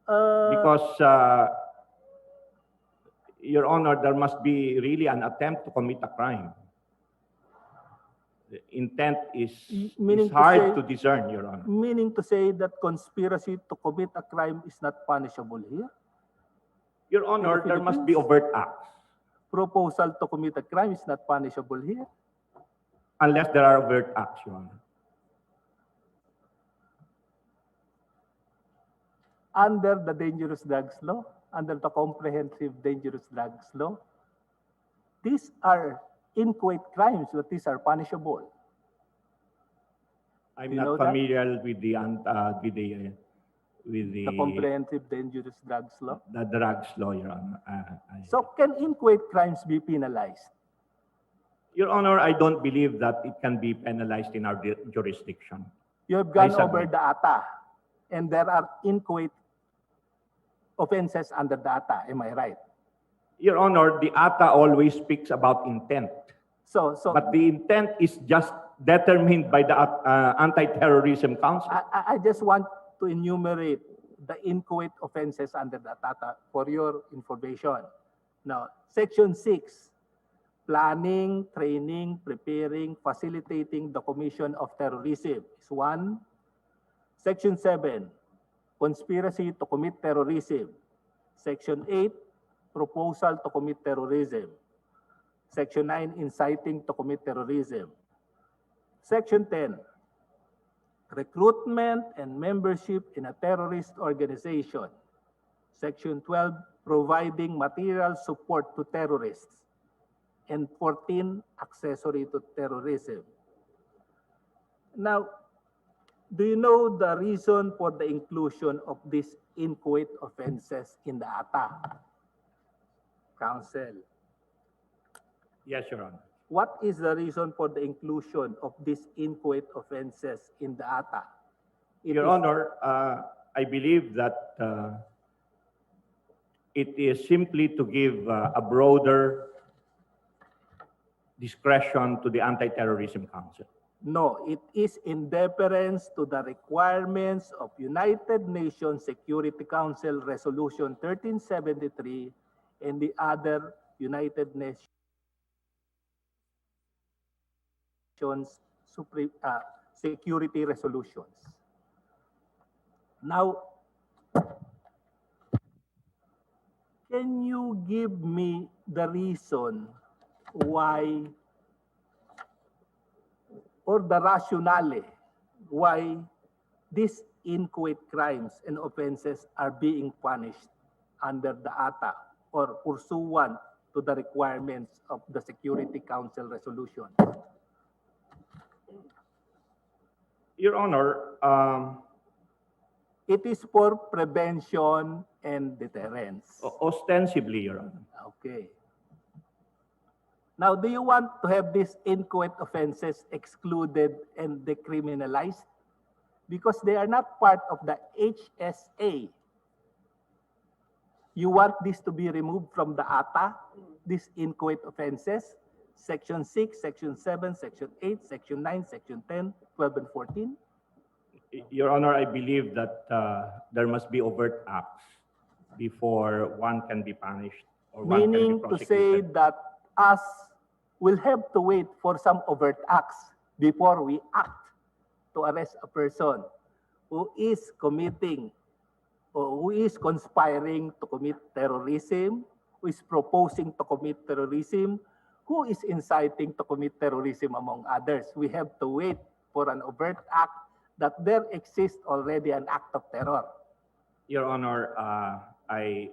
Speaker 11: Because, Your Honor, there must be really an attempt to commit a crime. The intent is hard to discern, Your Honor.
Speaker 10: Meaning to say that conspiracy to commit a crime is not punishable here?
Speaker 11: Your Honor, there must be overt acts.
Speaker 10: Proposal to commit a crime is not punishable here?
Speaker 11: Unless there are overt acts, Your Honor.
Speaker 10: Under the dangerous drugs law, under the comprehensive dangerous drugs law, these are Inquite crimes, but these are punishable.
Speaker 11: I'm
Speaker 10: Do you know
Speaker 11: not
Speaker 10: that?
Speaker 11: familiar with
Speaker 10: The Comprehensive Dangerous Drugs Law.
Speaker 11: the drugs law, Your Honor.
Speaker 10: So can inquite crimes be penalized?
Speaker 11: Your Honor, I don't believe that it can be penalized in our jurisdiction.
Speaker 10: You have gone
Speaker 11: I
Speaker 10: over
Speaker 11: submit.
Speaker 10: the ATA, and there are inquite offenses under the ATA. Am I right?
Speaker 11: Your Honor, the ATA always speaks about intent.
Speaker 10: So
Speaker 11: But the intent is just determined by the Anti-Terrorism Council.
Speaker 10: I just want to enumerate the inquite offenses under the ATA for your information. Now, Section 6, planning, training, preparing, facilitating the commission of terrorism is one. Section 7, conspiracy to commit terrorism. Section 8, proposal to commit terrorism. Section 9, inciting to commit terrorism. Section 10, recruitment and membership in a terrorist organization. Section 12, providing material support to terrorists. And 14, accessory to terrorism. Now, do you know the reason for the inclusion of these inquite offenses in the ATA? Counsel,
Speaker 11: Yes, Your Honor.
Speaker 10: what is the reason for the inclusion of these inquite offenses in the ATA?
Speaker 11: Your Honor, I believe that it is simply to give a broader discretion to the Anti-Terrorism Council.
Speaker 10: No, it is in deference to the requirements of United Nations Security Council Resolution 1373 and the other United Nations security resolutions. Now, can you give me the reason why or the rationale why these inquite crimes and offenses are being punished under the ATA or pursuant to the requirements of the Security Council resolution?
Speaker 11: Your Honor,
Speaker 10: It is for prevention and deterrence.
Speaker 11: ostensibly, Your Honor.
Speaker 10: Okay. Now, do you want to have these inquite offenses excluded and decriminalized? Because they are not part of the HSA. You want this to be removed from the ATA, these inquite offenses, Section 6, Section 7, Section 8, Section 9, Section 10, 12, and 14?
Speaker 11: Your Honor, I believe that there must be overt acts before one can be punished or one can be
Speaker 10: Meaning to say
Speaker 11: prosecuted.
Speaker 10: that us will have to wait for some overt acts before we act to arrest a person who is committing or who is conspiring to commit terrorism, who is proposing to commit terrorism, who is inciting to commit terrorism, among others. We have to wait for an overt act that there exists already an act of terror.
Speaker 11: Your Honor, I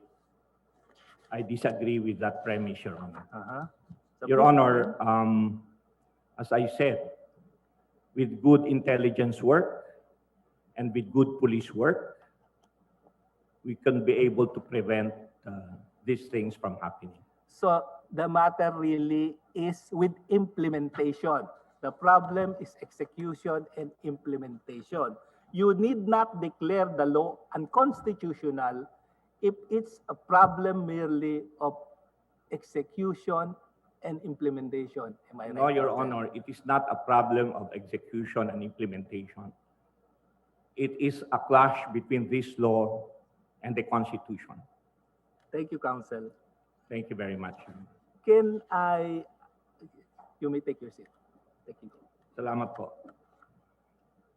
Speaker 11: disagree with that premise, Your Honor.
Speaker 10: So
Speaker 11: Your
Speaker 10: please
Speaker 11: Honor, as I said, with good intelligence work and with good police work, we can be able to prevent these things from happening.
Speaker 10: So the matter really is with implementation. The problem is execution and implementation. You need not declare the law unconstitutional if it's a problem merely of execution and implementation. Am I right?
Speaker 11: No, Your
Speaker 10: Counsel?
Speaker 11: Honor, it is not a problem of execution and implementation. It is a clash between this law and the Constitution.
Speaker 10: Thank you, Counsel.
Speaker 11: Thank you very much.
Speaker 10: Can I, you may take your seat. Thank you.
Speaker 11: Salamat po.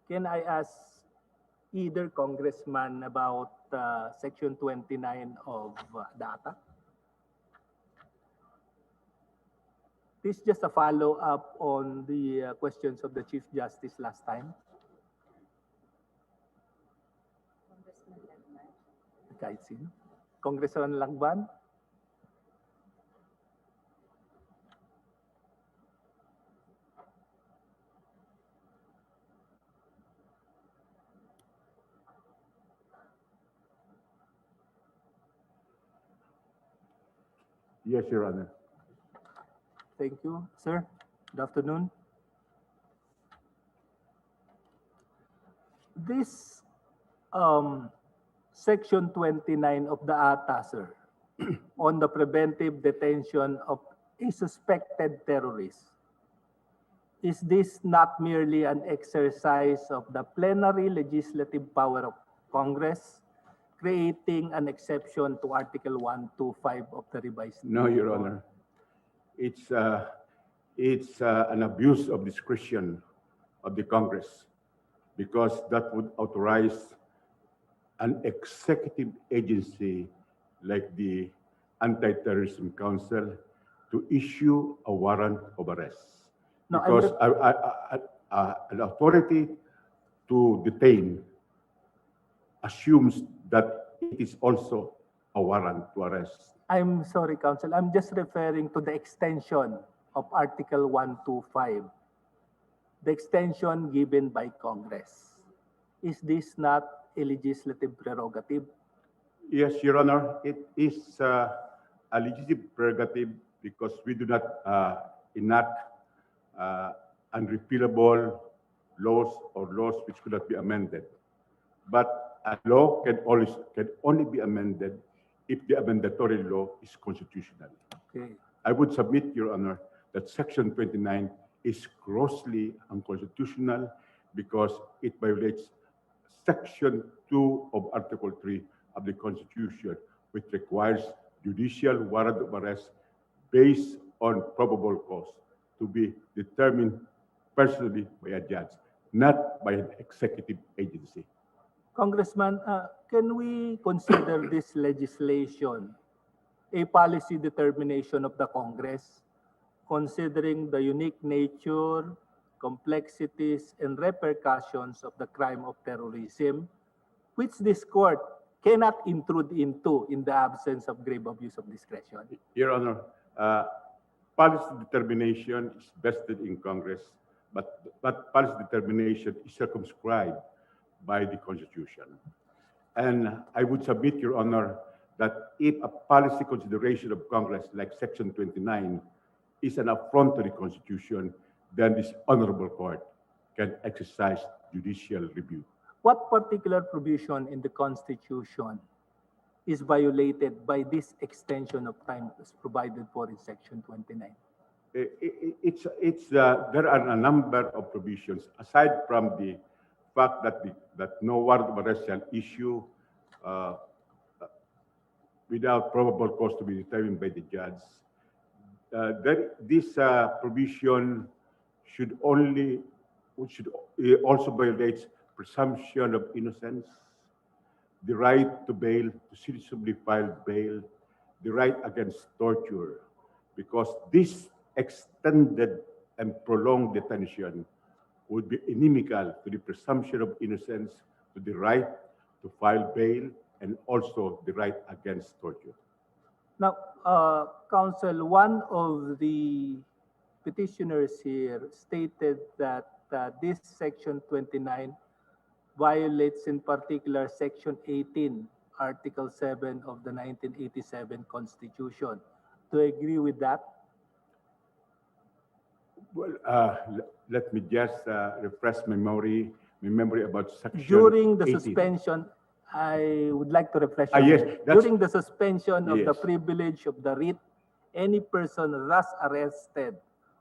Speaker 10: Can I ask either congressman about Section 29 of data? This is just a follow-up on the questions of the Chief Justice last time. Kahit sino. Congressman Langban?
Speaker 2: Yes, Your Honor.
Speaker 10: Thank you, sir. Good afternoon. This Section 29 of the ATA, sir, on the preventive detention of a suspected terrorist, is this not merely an exercise of the plenary legislative power of Congress, creating an exception to Article 125 of the revised?
Speaker 2: No, Your Honor. It's an abuse of discretion of the Congress because that would authorize an executive agency like the Anti-Terrorism Council to issue a warrant of arrest.
Speaker 10: No,
Speaker 2: Because an authority to detain assumes that it is also a warrant to arrest.
Speaker 10: I'm sorry, Counsel. I'm just referring to the extension of Article 125, the extension given by Congress. Is this not a legislative prerogative?
Speaker 2: Yes, Your Honor, it is a legislative prerogative because we do not enact unrepealable laws or laws which could not be amended. But a law can only be amended if the amendatory law is constitutional.
Speaker 10: Okay.
Speaker 2: I would submit, Your Honor, that Section 29 is grossly unconstitutional because it violates Section 2 of Article 3 of the Constitution, which requires judicial warrant of arrest based on probable cause to be determined personally by a judge, not by an executive agency.
Speaker 10: Congressman, can we consider this legislation a policy determination of the Congress, considering the unique nature, complexities, and repercussions of the crime of terrorism, which this court cannot intrude into in the absence of grave abuse of discretion?
Speaker 2: Your Honor, policy determination is vested in Congress, but policy determination is circumscribed by the Constitution. And I would submit, Your Honor, that if a policy consideration of Congress, like Section 29, is an affront to the Constitution, then this honorable court can exercise judicial review.
Speaker 10: What particular provision in the Constitution is violated by this extension of time as provided for in Section 29?
Speaker 2: There are a number of provisions, aside from the fact that no warrant of arrest shall issue without probable cause to be determined by the judge. This provision should also violate presumption of innocence, the right to bail, to citizenly file bail, the right against torture, because this extended and prolonged detention would be inimical to the presumption of innocence, to the right to file bail, and also the right against torture.
Speaker 10: Now, Counsel, one of the petitioners here stated that this Section 29 violates in particular Section 18, Article 7 of the 1987 Constitution. Do you agree with that?
Speaker 2: Well, let me just refresh my memory about Section
Speaker 10: During the
Speaker 2: 18.
Speaker 10: suspension, I would like to refresh you.
Speaker 2: Yes,
Speaker 10: During the suspension of the
Speaker 2: Yes.
Speaker 10: privilege of the writ, any person thus arrested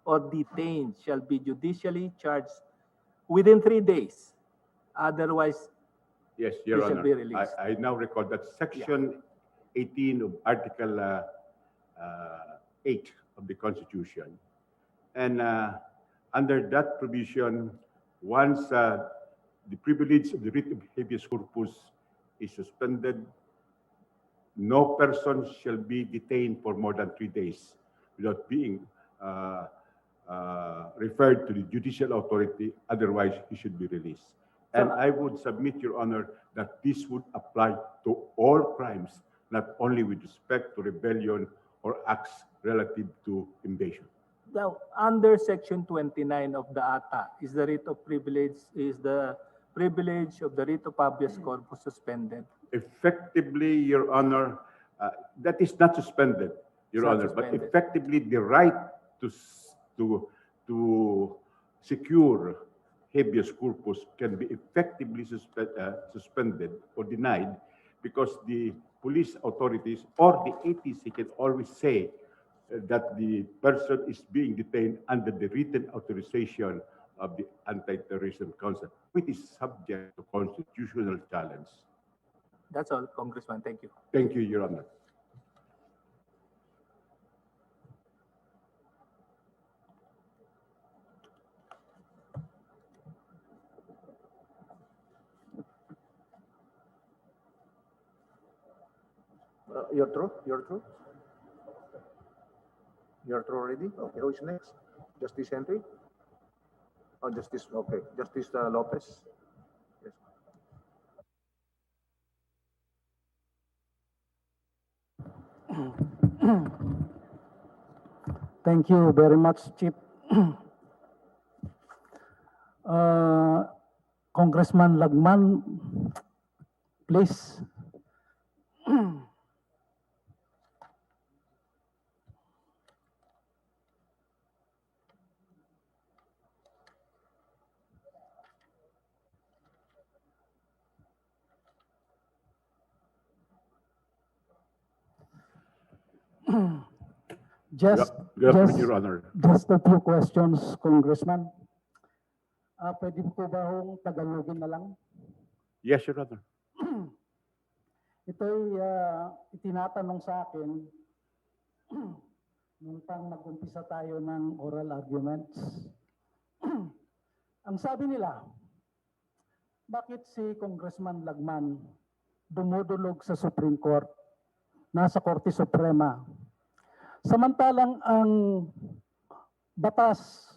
Speaker 10: or detained shall be judicially charged within 3 days. Otherwise,
Speaker 2: Yes, Your
Speaker 10: they shall
Speaker 2: Honor.
Speaker 10: be released.
Speaker 2: I now recall that Section 18 of Article 8 of the Constitution. And under that provision, once the privilege of the writ of habeas corpus is suspended, no person shall be detained for more than 3 days without being referred to the judicial authority. Otherwise, he should be released. And I would submit, Your Honor, that this would apply to all crimes, not only with respect to rebellion or acts relative to invasion.
Speaker 10: Now, under Section 29 of the ATA, is the privilege of the writ of habeas corpus suspended?
Speaker 2: Effectively, Your Honor, that is not suspended Your
Speaker 10: Not
Speaker 2: Honor, but
Speaker 10: suspended.
Speaker 2: effectively the right to secure habeas corpus can be effectively suspended or denied because the police authorities or the ATC can always say that the person is being detained under the written authorization of the Anti-Terrorism Council, which is subject to constitutional challenge.
Speaker 10: That's all, Congressman. Thank you.
Speaker 2: Thank you, Your Honor.
Speaker 7: You're through? You're through? You're through already? Okay, who is next? Justice Henry? Oh, Justice, okay. Justice Lopez? Yes.
Speaker 12: Thank you very much, Chief. Congressman Lagman, please. Just,
Speaker 2: Good afternoon,
Speaker 12: just,
Speaker 2: Your Honor.
Speaker 12: just a few questions, Congressman. Pwede po ba hong Tagalogin na lang?
Speaker 2: Yes, Your Honor.
Speaker 12: Ito'y itinatanong sa akin nung pang nag-umpisa tayo ng oral arguments. Ang sabi nila, bakit si Congressman Lagman dumudulog sa Supreme Court, nasa Korte Suprema, samantalang ang batas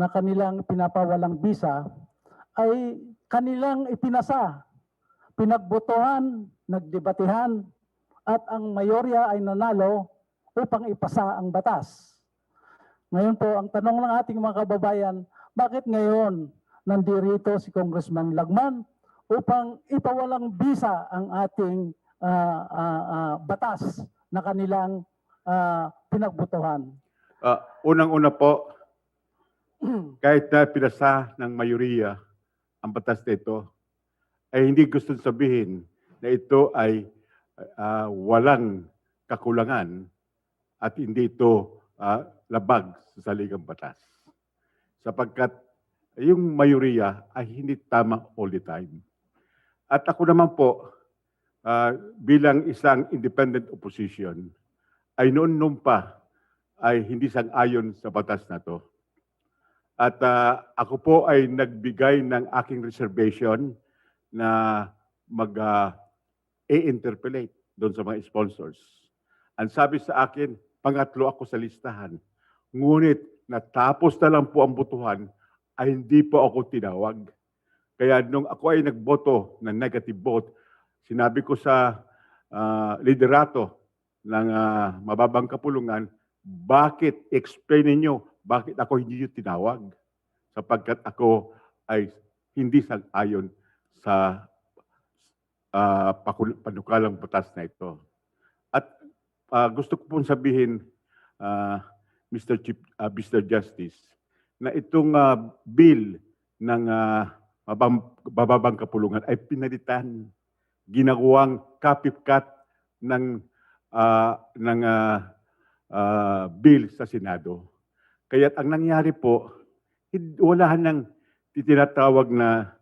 Speaker 12: na kanilang pinapawalang bisa ay kanilang ipinasa, pinagbotohan, nagdebatehan, at ang mayorya ay nanalo upang ipasa ang batas. Ngayon po, ang tanong ng ating mga kababayan, bakit ngayon nandirito si Congressman Lagman upang ipawalang bisa ang ating batas na kanilang pinagbotohan?
Speaker 2: Unang-una po, kahit na pinasa ng mayoriya ang batas nito, ay hindi gusto sabihin na ito ay walang kakulangan at hindi ito labag sa saligang batas. Sapagkat yung mayoriya ay hindi tama all the time. At ako naman po, bilang isang independent opposition, ay noon pa ay hindi sang-ayon sa batas na to. At ako po ay nagbigay ng aking reservation na mag-i-interpellate doon sa mga sponsors. Ang sabi sa akin, pangatlo ako sa listahan. Ngunit natapos na lang po ang botohan, ay hindi po ako tinawag. Kaya nung ako ay nagboto ng negative vote, sinabi ko sa liderato ng mababang kapulungan, bakit explain ninyo bakit ako hindi nyo tinawag? Sapagkat ako ay hindi sang-ayon sa panukalang batas na ito. At gusto ko pong sabihin, Mr. Justice, na itong bill ng mababang kapulungan ay pinalitan, ginawang copycat ng bill sa Senado. Kaya ang nangyari po, wala nang tinatawag na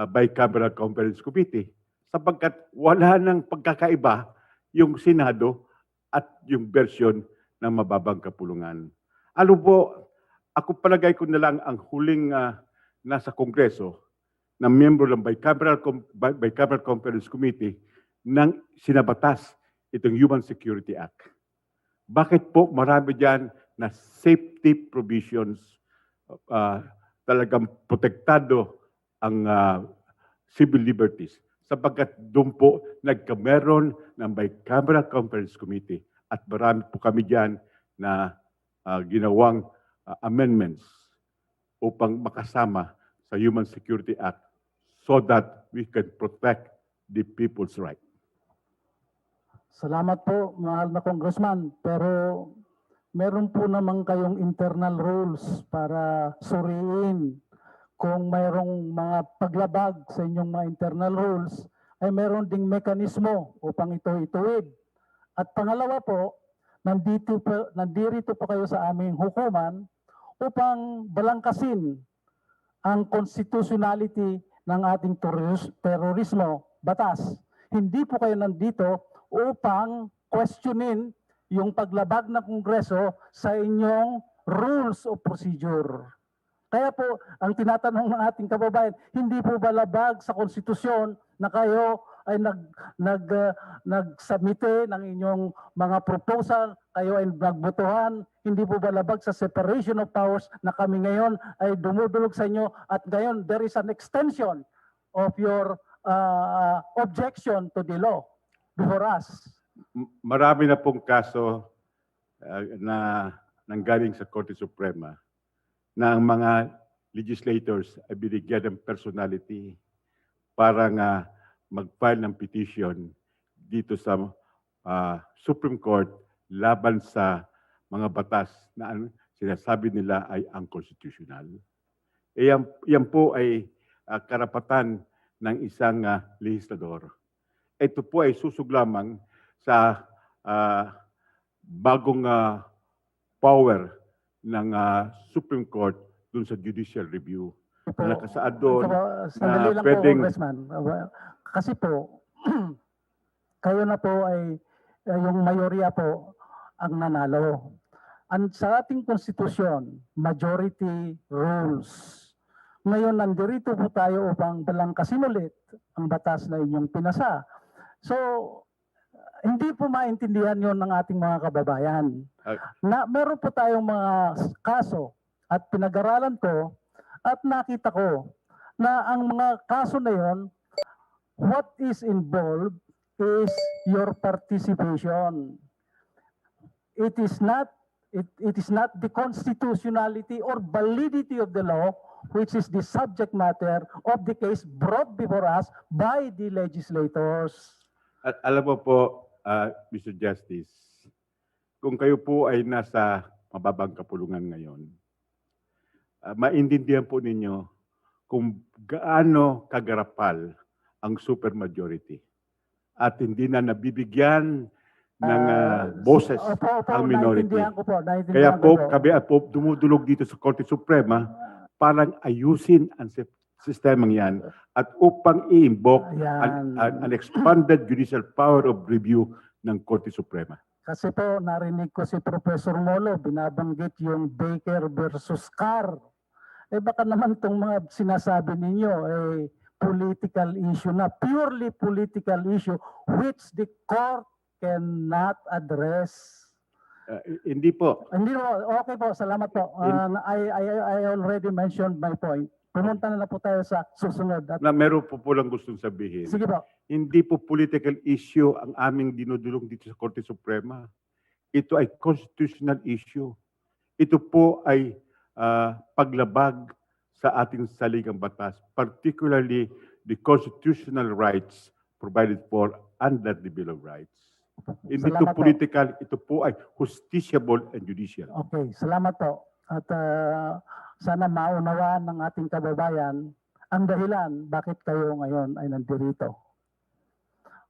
Speaker 2: bicameral conference committee sapagkat wala nang pagkakaiba yung Senado at yung version ng mababang kapulungan. Ano po, ako palagay ko na lang ang huling nasa Kongreso na miyembro ng bicameral conference committee nang sinabatas itong Human Security Act. Bakit po marami dyan na safety provisions, talagang protektado ang civil liberties sapagkat doon po nagkameron ng bicameral conference committee at marami po kami dyan na ginawang amendments upang makasama sa Human Security Act so that we can protect the people's right.
Speaker 12: Salamat po, mahal na Congressman. Pero meron po naman kayong internal rules para suriin kung mayroong mga paglabag sa inyong mga internal rules, ay meron ding mekanismo upang ito ituwid. At pangalawa po, nandito po kayo sa aming hukuman upang balangkasin ang constitutionality ng ating terorismo batas. Hindi po kayo nandito upang questionin yung paglabag ng Kongreso sa inyong rules of procedure. Kaya po, ang tinatanong ng ating kababayan, hindi po ba labag sa konstitusyon na kayo ay nagsubmite ng inyong mga proposal, kayo ay nagbotohan, hindi po ba labag sa separation of powers na kami ngayon ay dumudulog sa inyo at ngayon there is an extension of your objection to the law before us?
Speaker 2: Marami na pong kaso na nanggaling sa Korte Suprema na ang mga legislators ay binigyan ng personality para nga mag-file ng petition dito sa Supreme Court laban sa mga batas na sinasabi nila ay unconstitutional. Yan po ay karapatan ng isang legislador. Ito po ay susog lamang sa bagong power ng Supreme Court dun sa judicial review. Na nakasaad doon
Speaker 12: Sandali lang
Speaker 2: pwedeng...
Speaker 12: po, Congressman. Kasi po, kayo na po ay yung mayorya po ang nanalo. Sa ating konstitusyon, majority rules. Ngayon, nandirito po tayo upang balangkasin ulit ang batas na inyong pinasa. So, hindi po maintindihan yon ng ating mga kababayan. Na meron po tayong mga kaso at pinag-aralan ko at nakita ko na ang mga kaso na yon, what is involved is your participation. It is not the constitutionality or validity of the law which is the subject matter of the case brought before us by the legislators.
Speaker 2: Alam mo po, Mr. Justice, kung kayo po ay nasa mababang kapulungan ngayon, maintindihan po ninyo kung gaano kagarapal ang supermajority at hindi na nabibigyan ng boses ang minority. Kaya po, kami po dumudulog dito sa Korte Suprema parang ayusin ang sistemang yan at upang i-invoke an expanded judicial power of review ng Korte Suprema.
Speaker 12: Kasi po, narinig ko si Professor Molo, binabanggit yung Baker versus Carr. Eh baka naman itong mga sinasabi ninyo ay political issue na, purely political issue which the court cannot address.
Speaker 2: Hindi po.
Speaker 12: Hindi po. Okay po, salamat po. I already mentioned my point. Pumunta na po tayo sa susunod.
Speaker 2: Na meron po lang gustong sabihin.
Speaker 12: Sige po.
Speaker 2: Hindi po political issue ang aming dinudulong dito sa Korte Suprema. Ito ay constitutional issue. Ito po ay paglabag sa ating saligang batas, particularly the constitutional rights provided for under the Bill of Rights. Hindi ito political, ito po ay justiciable and judicial.
Speaker 12: Okay, salamat po. At sana maunawaan ng ating kababayan ang dahilan bakit kayo ngayon ay nandirito.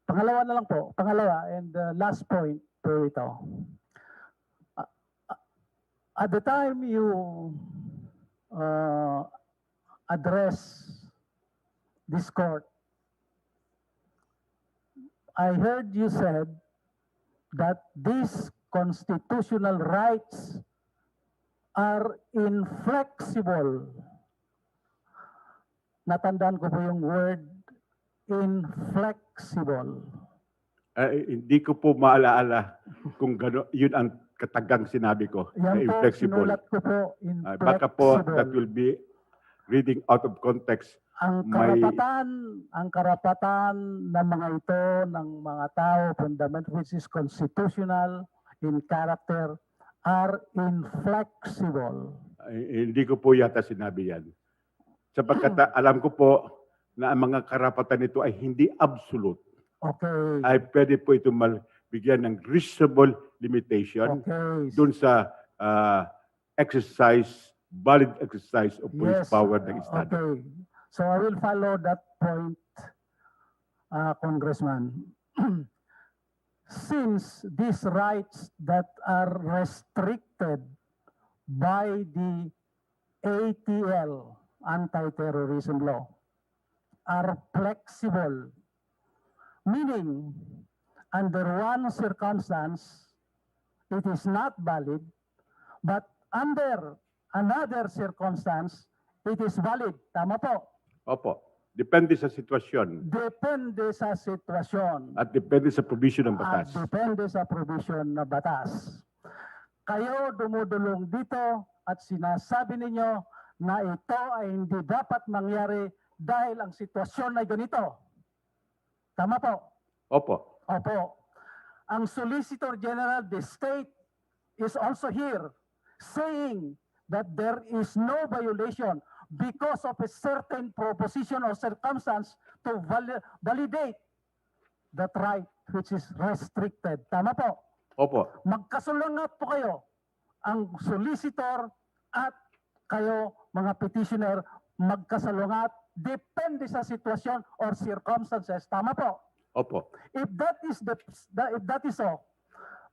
Speaker 12: Pangalawa na lang po, and last point po ito. At the time you address this court, I heard you said that these constitutional rights are inflexible. Natandaan ko po yung word inflexible.
Speaker 2: Hindi ko po maalaala kung yun ang katagang sinabi ko.
Speaker 12: Yan po,
Speaker 2: Inflexible.
Speaker 12: sinulat ko po, inflexible.
Speaker 2: Baka po that will be reading out of context.
Speaker 12: Ang karapatan ng mga ito, ng mga tao, fundamental which is constitutional in character, are inflexible.
Speaker 2: Hindi ko po yata sinabi yan. Sapagkat alam ko po na ang mga karapatan nito ay hindi absolute.
Speaker 12: Okay.
Speaker 2: Ay pwede po ito bigyan ng reasonable limitation
Speaker 12: Okay.
Speaker 2: dun sa valid exercise of police
Speaker 12: Yes.
Speaker 2: power ng Estado.
Speaker 12: Okay. So I will follow that point, Congressman. Since these rights that are restricted by the ATL, anti-terrorism law, are flexible, meaning under one circumstance, it is not valid, but under another circumstance, it is valid. Tama po?
Speaker 2: Opo. Depende sa sitwasyon
Speaker 12: Depende sa sitwasyon.
Speaker 2: at depende sa provision ng
Speaker 12: At
Speaker 2: batas.
Speaker 12: depende sa provision na batas. Kayo dumudulong dito at sinasabi ninyo na ito ay hindi dapat mangyari dahil ang sitwasyon ay ganito. Tama po?
Speaker 2: Opo.
Speaker 12: Opo. Ang Solicitor General of the State is also here saying that there is no violation because of a certain proposition or circumstance to validate that right which is restricted. Tama po?
Speaker 2: Opo.
Speaker 12: Magkasulungat po kayo, ang solicitor at kayo mga petitioner, magkasalungat depende sa sitwasyon or circumstances. Tama po?
Speaker 2: Opo.
Speaker 12: If that is so,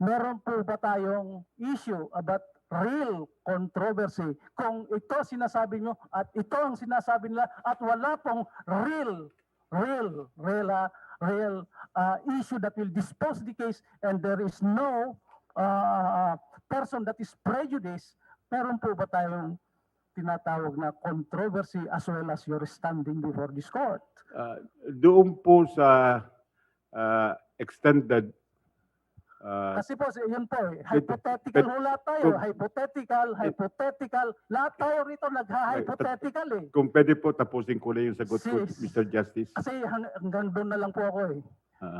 Speaker 12: meron po ba tayong issue about real controversy kung ito sinasabi nyo at ito ang sinasabi nila at wala pong real issue that will dispose the case and there is no person that is prejudiced, meron po ba tayong tinatawag na controversy as well as your standing before this court?
Speaker 2: Doon po sa extended
Speaker 12: Kasi po, yun po, hypothetical ho lahat tayo. Hypothetical. Lahat tayo rito nagha-hypothetical eh.
Speaker 2: kung pwede po tapusin ko na yung sagot ko,
Speaker 12: Sis.
Speaker 2: Mr. Justice.
Speaker 12: Kasi hanggang doon na lang po ako eh.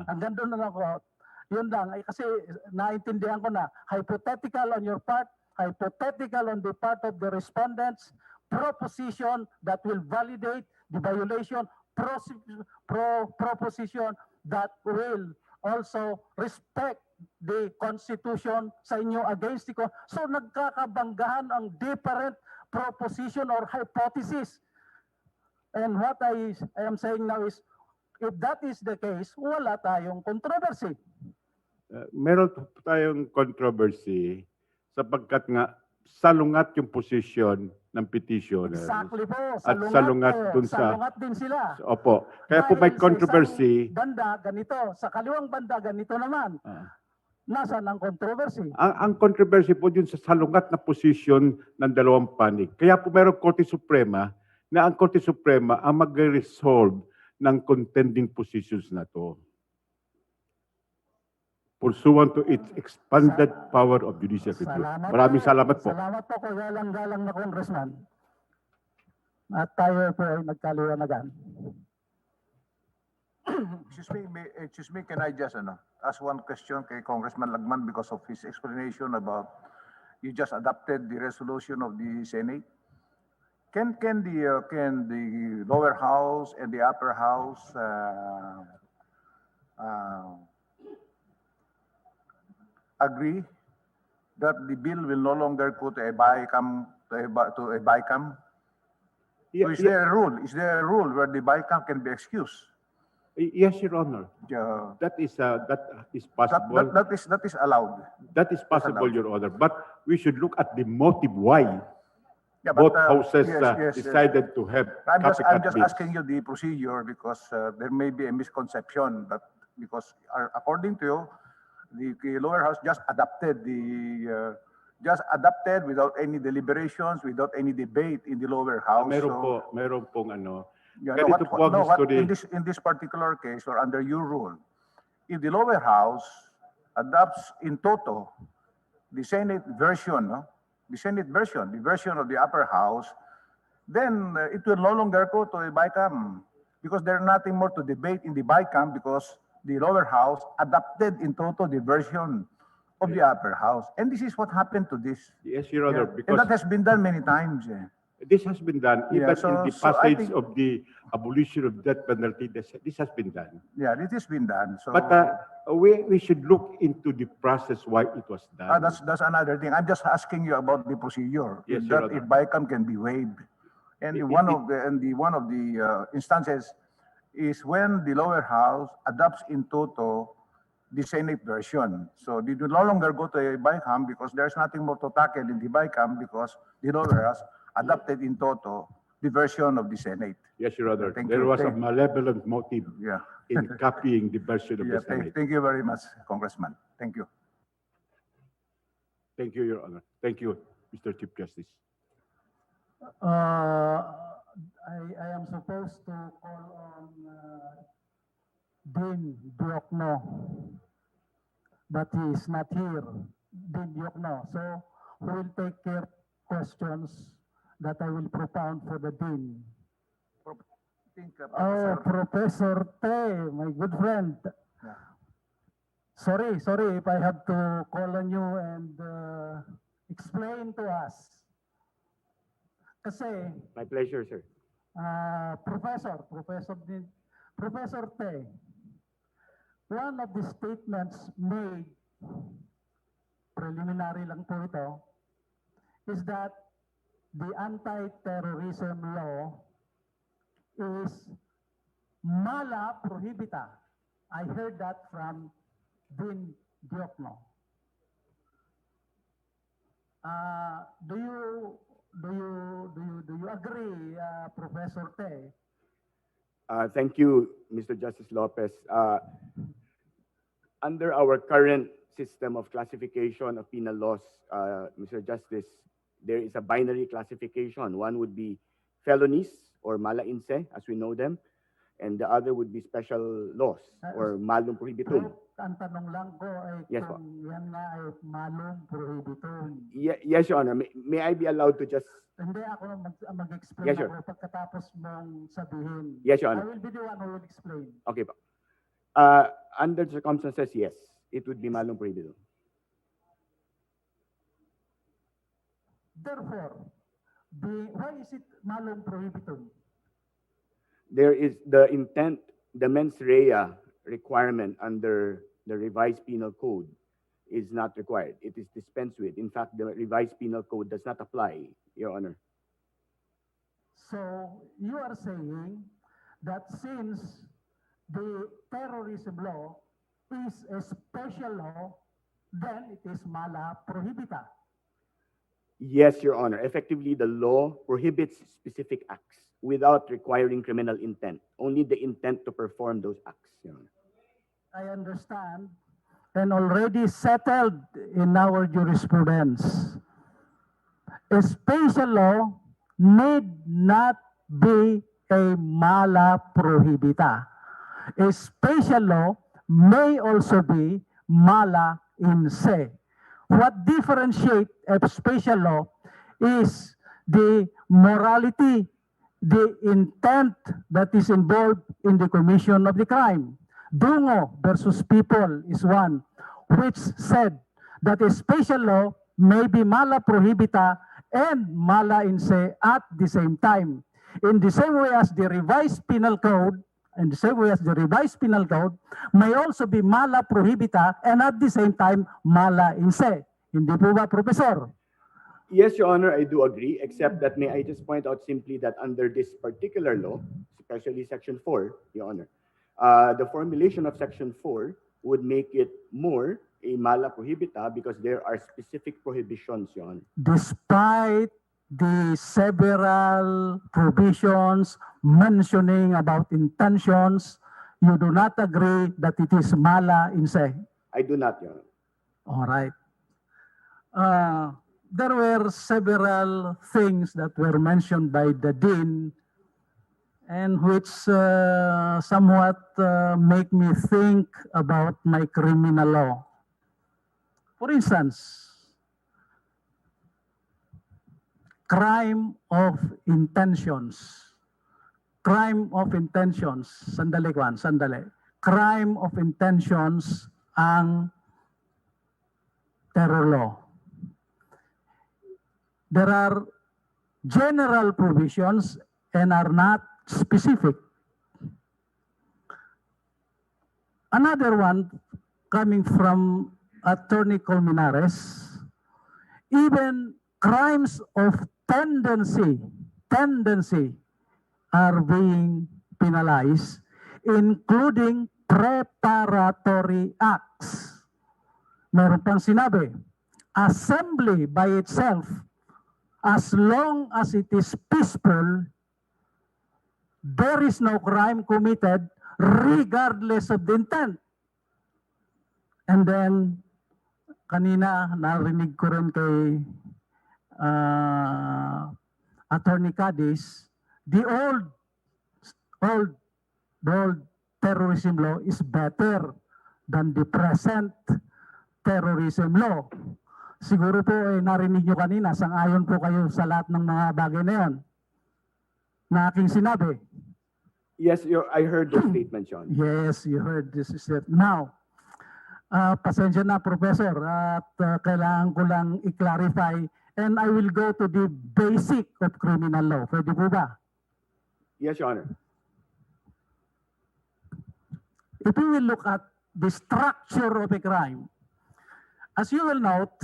Speaker 12: Hanggang doon na lang ako. Yun lang. Kasi naintindihan ko na hypothetical on your part, hypothetical on the part of the respondents, proposition that will validate the violation, proposition that will also respect the Constitution sa inyo against the So nagkakabanggahan ang different proposition or hypothesis. And what I am saying now is, if that is the case, wala tayong controversy.
Speaker 2: Meron po tayong controversy sapagkat nga salungat yung posisyon ng petitioner.
Speaker 12: Exactly po.
Speaker 2: At salungat
Speaker 12: po.
Speaker 2: dun sa...
Speaker 12: Salungat din sila.
Speaker 2: Opo. Kaya po may
Speaker 12: Dahil
Speaker 2: controversy.
Speaker 12: Sa isang banda ganito, sa kaliwang banda ganito naman. Nasaan ang controversy?
Speaker 2: Ang controversy po dun sa salungat na posisyon ng dalawang panig. Kaya po mayroong Korte Suprema na ang Korte Suprema ang mag-resolve ng contending positions na to. Pursuant to its expanded power of judicial review. Maraming salamat po.
Speaker 12: Salamat po, galang-galang na congressman. At tayo po ay nagkaliwanagan.
Speaker 7: Excuse me, can I just ask one question kay Congressman Lagman because of his explanation about you just adopted the resolution of the Senate? Can the lower house and the upper house agree that the bill will no longer go to a BICAM to a BICAM? So is there a rule? Is there a rule where the BICAM can be excused?
Speaker 2: Yes, Your Honor.
Speaker 7: Yeah.
Speaker 2: That is possible.
Speaker 7: That is allowed.
Speaker 2: That is possible, Your Honor. But we should look at the motive why
Speaker 7: Yeah,
Speaker 2: both
Speaker 7: but,
Speaker 2: houses
Speaker 7: yes.
Speaker 2: decided to have
Speaker 7: I'm
Speaker 2: copycat
Speaker 7: just
Speaker 2: bills.
Speaker 7: asking you the procedure because there may be a misconception that because according to you, the lower house just adopted without any deliberations, without any debate in the lower house.
Speaker 2: Meron pong
Speaker 7: Yeah,
Speaker 2: ganito po ang history.
Speaker 7: in this particular case or under your rule, if the lower house adopts in toto the Senate version, the version of the upper house, then it will no longer go to a BICAM because there's nothing more to debate in the BICAM because the lower house adopted in toto the version of the upper house. And this is what happened to this.
Speaker 2: Yes, Your Honor,
Speaker 7: Yeah.
Speaker 2: because
Speaker 7: And that has been done many times.
Speaker 2: This has been done
Speaker 7: Yeah,
Speaker 2: even in the
Speaker 7: so I
Speaker 2: passage
Speaker 7: think-
Speaker 2: of the abolition of death penalty. This has been done.
Speaker 7: Yeah, it has been done. So
Speaker 2: But we should look into the process why it was done.
Speaker 7: that's another thing. I'm just asking you about the procedure.
Speaker 2: Yes,
Speaker 7: If
Speaker 2: Your
Speaker 7: that if
Speaker 2: Honor.
Speaker 7: BICAM can be waived. And
Speaker 2: It-
Speaker 7: one
Speaker 2: it-
Speaker 7: of the instances is when the lower house adopts in toto the Senate version. So they do no longer go to a BICAM because there's nothing more to tackle in the BICAM because the lower house adopted in toto the version of the Senate.
Speaker 2: Yes, Your Honor.
Speaker 7: Thank
Speaker 2: There
Speaker 7: you.
Speaker 2: was a malevolent motive
Speaker 7: Yeah.
Speaker 2: in copying the version of
Speaker 7: Yeah,
Speaker 2: the Senate.
Speaker 7: thank you very much, Congressman. Thank you.
Speaker 2: Thank you, Your Honor. Thank you, Mr. Chief Justice.
Speaker 12: I am supposed to call on Dean Diokno, but he is not here, Dean Diokno. So who will take care questions that I will propound for the Dean? Oh, Professor Te, my good friend.
Speaker 7: Yeah.
Speaker 12: Sorry if I have to call on you and explain to us. Kasi,
Speaker 13: My pleasure, sir.
Speaker 12: Professor Te, one of the statements made, preliminary lang po ito, is that the anti-terrorism law is mala prohibita. I heard that from Dean Diokno. Do you agree, Professor Te?
Speaker 13: Thank you, Mr. Justice Lopez. Under our current system of classification of penal laws, Mr. Justice, there is a binary classification. One would be felonies or mala inse, as we know them, and the other would be special laws or malum prohibitum.
Speaker 12: Ang tanong lang ko ay
Speaker 13: Yes, po.
Speaker 12: kung yan nga ay malum prohibitum.
Speaker 13: Yes, Your Honor. May I be allowed to just...
Speaker 12: Hindi ako mag-explain
Speaker 13: Yes, sir.
Speaker 12: ako pagkatapos mong sabihin.
Speaker 13: Yes, Your
Speaker 12: I
Speaker 13: Honor.
Speaker 12: will be the one who will explain.
Speaker 13: Okay po. Under circumstances, yes, it would be malum prohibitum.
Speaker 12: Therefore, why is it malum prohibitum?
Speaker 13: There is the intent, the mens rea requirement under the revised penal code is not required. It is dispensed with. In fact, the revised penal code does not apply, Your Honor.
Speaker 12: So you are saying that since the terrorism law is a special law, then it is mala prohibita.
Speaker 13: Yes, Your Honor. Effectively, the law prohibits specific acts without requiring criminal intent. Only the intent to perform those acts, Your Honor.
Speaker 12: I understand, and already settled in our jurisprudence. A special law need not be a mala prohibita. A special law may also be mala in se. What differentiates a special law is the morality, the intent that is involved in the commission of the crime. Dungo versus People is one, which said that a special law may be mala prohibita and mala in se at the same time. In the same way as the revised penal code, may also be mala prohibita and at the same time mala in se. Hindi po ba, Professor?
Speaker 13: Yes, Your Honor, I do agree, except that may I just point out simply that under this particular law, especially Section 4, Your Honor, the formulation of Section 4 would make it more a mala prohibita because there are specific prohibitions, Your Honor.
Speaker 12: Despite the several provisions mentioning about intentions, you do not agree that it is mala in se?
Speaker 13: I do not, Your Honor.
Speaker 12: All right. There were several things that were mentioned by the Dean and which somewhat make me think about my criminal law. For instance, crime of intentions. Crime of intentions. Sandali, Kwan, sandali. Crime of intentions ang terror law. There are general provisions and are not specific. Another one coming from Attorney Colmenares, even crimes of tendency are being penalized, including preparatory acts. Meron pang sinabi, assembly by itself, as long as it is peaceful, there is no crime committed regardless of the intent. And then, kanina narinig ko rin kay Attorney Cadiz, the old terrorism law is better than the present terrorism law. Siguro po narinig nyo kanina, sang-ayon po kayo sa lahat ng mga bagay na yun na aking sinabi.
Speaker 13: Yes, I heard the statement, John.
Speaker 12: Yes, you heard this is it. Now, pasensya na, Professor, at kailangan ko lang i-clarify and I will go to the basic of criminal law. Pwede po ba?
Speaker 13: Yes, Your Honor.
Speaker 12: If we will look at the structure of a crime, as you will note,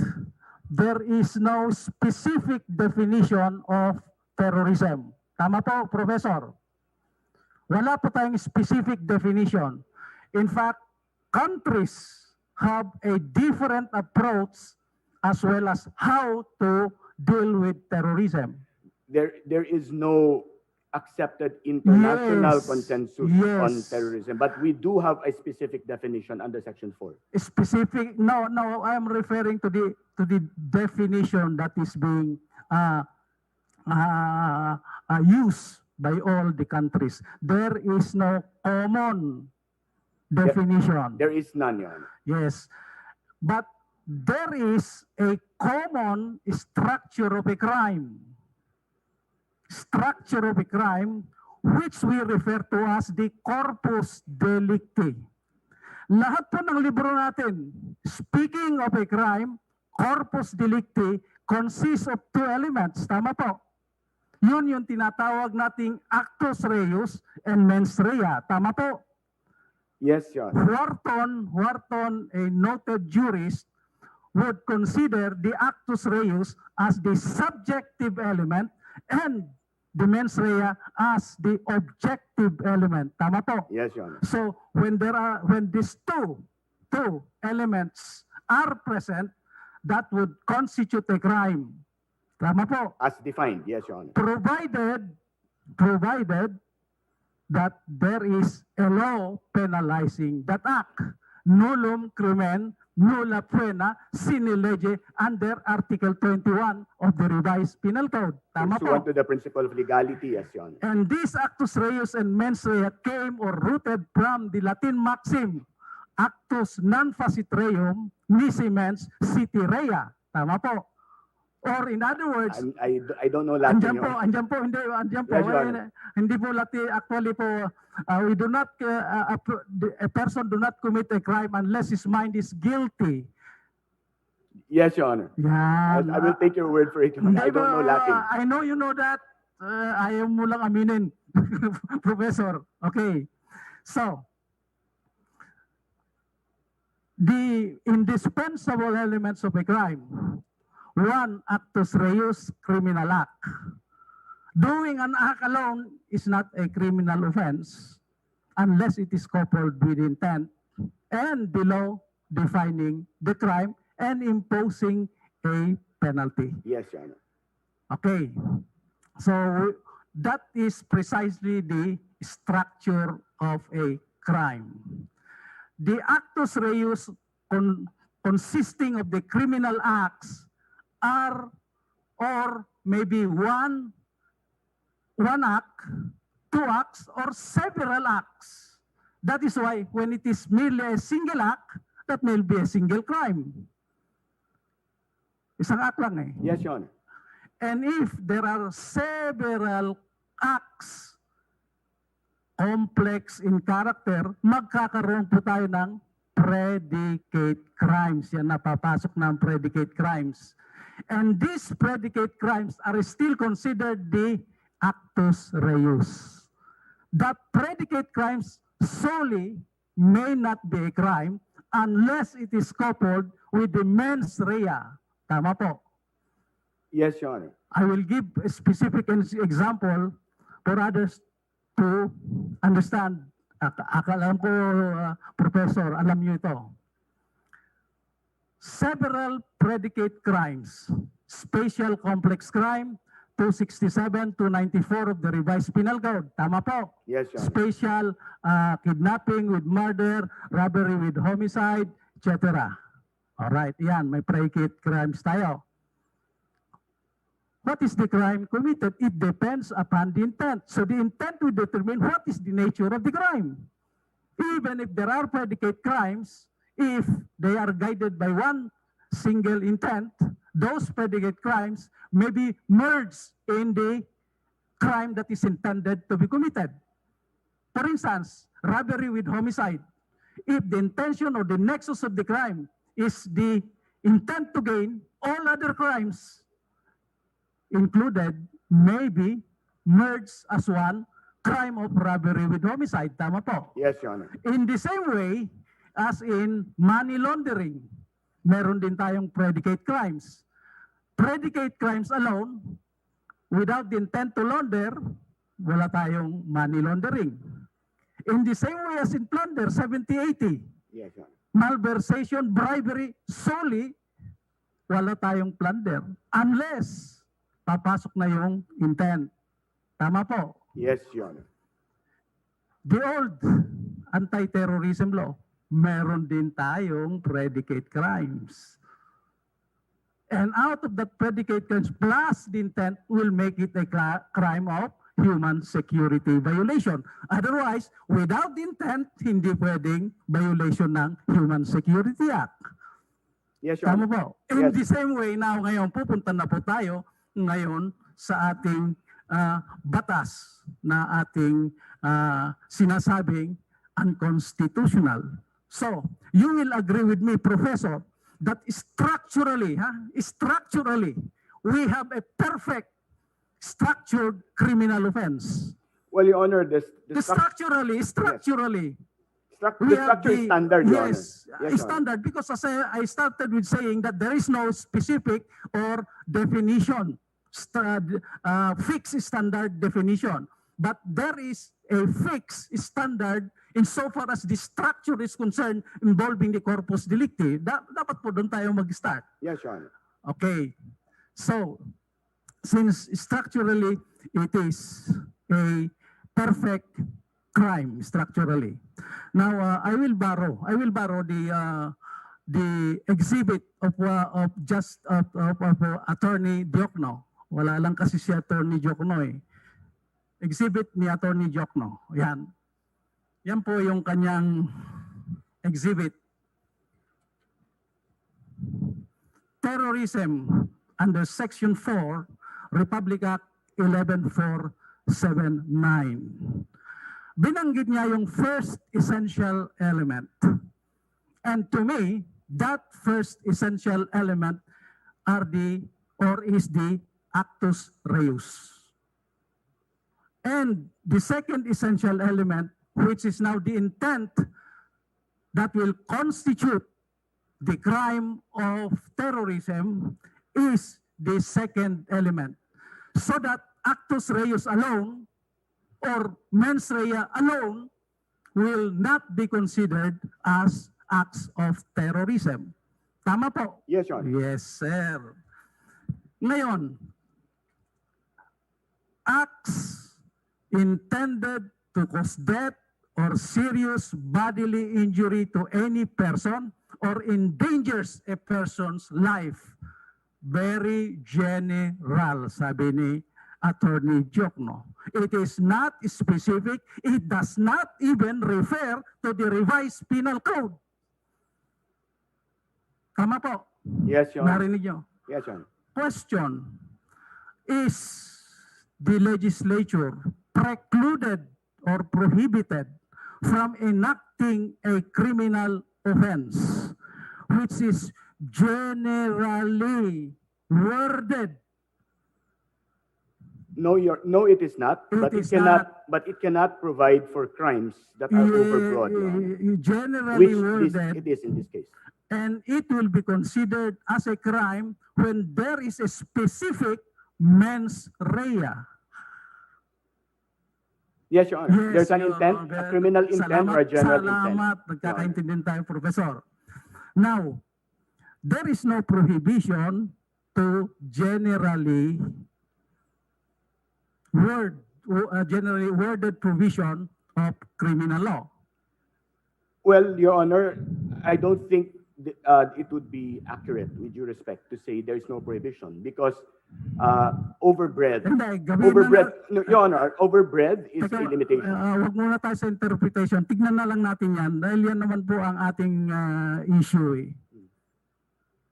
Speaker 12: there is no specific definition of terrorism. Tama po, Professor? Wala po tayong specific definition. In fact, countries have a different approach as well as how to deal with terrorism.
Speaker 13: There is no accepted international consensus on terrorism, but we do have a specific definition under Section 4.
Speaker 12: Specific? No, I am referring to the definition that is being used by all the countries. There is no common definition.
Speaker 13: There is none, Your Honor.
Speaker 12: Yes, but there is a common structure of a crime. Structure of a crime which we refer to as the corpus delicti. Lahat po ng libro natin, speaking of a crime, corpus delicti consists of two elements. Tama po? Yun yung tinatawag nating actus reus and mens rea. Tama po?
Speaker 13: Yes, Your Honor.
Speaker 12: Wharton, a noted jurist, would consider the actus reus as the subjective element and the mens rea as the objective element. Tama po?
Speaker 13: Yes, Your Honor.
Speaker 12: So when these two elements are present, that would constitute a crime. Tama po?
Speaker 13: As defined, yes, Your Honor.
Speaker 12: Provided that there is a law penalizing that act. Nullum crimen, nulla pena, sine lege under Article 21 of the Revised Penal Code. Tama po?
Speaker 13: Pursuant to the principle of legality, yes, Your Honor.
Speaker 12: And this actus reus and mens rea came or rooted from the Latin maxim, actus non facit reum, nisi mens siti rea. Tama po? Or in other words,
Speaker 13: I don't know Latin, Your Honor.
Speaker 12: andyan po,
Speaker 13: Yes, Your Honor.
Speaker 12: hindi po Latin, actually po, we do not, a person do not commit a crime unless his mind is guilty.
Speaker 13: Yes, Your Honor.
Speaker 12: Yan.
Speaker 13: I will take your word for it, Your Honor. I don't know Latin.
Speaker 12: I know you know that. Ayaw mo lang aminin, Professor. Okay. So, the indispensable elements of a crime. One, actus reus, criminal act. Doing an act alone is not a criminal offense unless it is coupled with intent and the law defining the crime and imposing a penalty.
Speaker 13: Yes, Your Honor.
Speaker 12: Okay. So that is precisely the structure of a crime. The actus reus consisting of the criminal acts are or maybe one act, two acts, or several acts. That is why when it is merely a single act, that may be a single crime. Isang act lang eh.
Speaker 13: Yes, Your Honor.
Speaker 12: And if there are several acts, complex in character, magkakaroon po tayo ng predicate crimes. Yan napapasok ng predicate crimes. And these predicate crimes are still considered the actus reus. That predicate crimes solely may not be a crime unless it is coupled with the mens rea. Tama po.
Speaker 13: Yes, Your Honor.
Speaker 12: I will give a specific example for others to understand. Akala ko, Professor, alam niyo ito. Several predicate crimes, spatial complex crime, 267 to 94 of the revised penal code. Tama po.
Speaker 13: Yes, Your Honor.
Speaker 12: Spatial kidnapping with murder, robbery with homicide, etc. Alright, yan, may predicate crimes tayo. What is the crime committed? It depends upon the intent. So the intent will determine what is the nature of the crime. Even if there are predicate crimes, if they are guided by one single intent, those predicate crimes may be merged in the crime that is intended to be committed. For instance, robbery with homicide. If the intention or the nexus of the crime is the intent to gain, all other crimes included may be merged as one crime of robbery with homicide. Tama po?
Speaker 13: Yes, Your Honor.
Speaker 12: In the same way as in money laundering, meron din tayong predicate crimes. Predicate crimes alone, without the intent to launder, wala tayong money laundering. In the same way as in plunder, 70-80,
Speaker 13: Yes, Your Honor.
Speaker 12: malversation, bribery, solely, wala tayong plunder. Unless, papasok na yung intent. Tama po.
Speaker 13: Yes, Your Honor.
Speaker 12: The old anti-terrorism law, meron din tayong predicate crimes. And out of that predicate crimes plus the intent will make it a crime of human security violation. Otherwise, without the intent, hindi pwedeng violation ng Human Security Act.
Speaker 13: Yes, Your
Speaker 12: Tama
Speaker 13: Honor.
Speaker 12: po. In
Speaker 13: Yes.
Speaker 12: the same way, now ngayon, pupunta na po tayo ngayon sa ating batas na ating sinasabing unconstitutional. So, you will agree with me, Professor, that structurally, we have a perfect structured criminal offense.
Speaker 13: Well, Your Honor,
Speaker 12: Structurally,
Speaker 13: the structure is standard, Your Honor.
Speaker 12: yes,
Speaker 13: Yes, Your Honor.
Speaker 12: standard, because as I started with saying that there is no specific or definition, fixed standard definition, but there is a fixed standard insofar as the structure is concerned involving the corpus delicti. Dapat po doon tayo mag-start.
Speaker 13: Yes, Your Honor.
Speaker 12: Okay. So, since structurally it is a perfect crime structurally. Now, I will borrow the exhibit of Attorney Diokno. Wala lang kasi si Attorney Diokno eh. Exhibit ni Attorney Diokno. Yan. Yan po yung kanyang exhibit. Terrorism under Section 4, Republic Act 11479. Binanggit niya yung first essential element. And to me, that first essential element is the actus reus. And the second essential element, which is now the intent that will constitute the crime of terrorism, is the second element. So that actus reus alone or mens rea alone will not be considered as acts of terrorism. Tama po?
Speaker 13: Yes, Your Honor.
Speaker 12: Yes, sir. Ngayon, acts intended to cause death or serious bodily injury to any person or endangers a person's life. Very general, sabi ni Attorney Diokno. It is not specific. It does not even refer to the revised penal code. Tama po?
Speaker 13: Yes, Your Honor.
Speaker 12: Narinig nyo?
Speaker 13: Yes, Your Honor.
Speaker 12: Question, is the legislature precluded or prohibited from enacting a criminal offense which is generally worded.
Speaker 13: No, no, it is not.
Speaker 12: It
Speaker 13: But it
Speaker 12: is not.
Speaker 13: cannot. But it cannot provide for crimes that are overbroad, Your Honor.
Speaker 12: Generally
Speaker 13: Which
Speaker 12: worded,
Speaker 13: it is in this case.
Speaker 12: and it will be considered as a crime when there is a specific mens rea.
Speaker 13: Yes, Your Honor.
Speaker 12: Yes,
Speaker 13: There's an
Speaker 12: Your
Speaker 13: intent,
Speaker 12: Honor.
Speaker 13: a criminal intent or a general intent.
Speaker 12: Salamat, nagkakaintindihan tayo, Professor. Now, there is no prohibition to generally worded provision of criminal law.
Speaker 13: Well, Your Honor, I don't think it would be accurate, with due respect, to say there is no prohibition because overbread, no, Your Honor, overbread is a limitation.
Speaker 12: Wag muna tayo sa interpretation. Tignan na lang natin yan dahil yan naman po ang ating issue.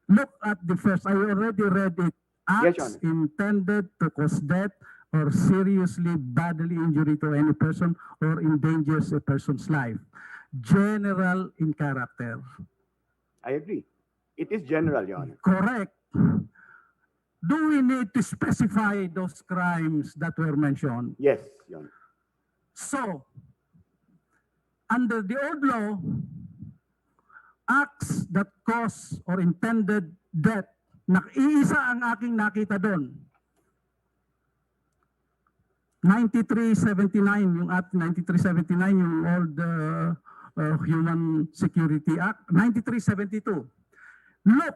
Speaker 12: Look at the first. I already read it.
Speaker 13: Yes, Your
Speaker 12: Acts
Speaker 13: Honor.
Speaker 12: intended to cause death or seriously bodily injury to any person or endangers a person's life. General in character.
Speaker 13: I agree. It is general, Your Honor.
Speaker 12: Correct. Do we need to specify those crimes that were mentioned?
Speaker 13: Yes, Your Honor.
Speaker 12: So, under the old law, acts that cause or intended death, iisa ang aking nakita doon. 9379, yung Act 9379, yung old Human Security Act, 9372. Look,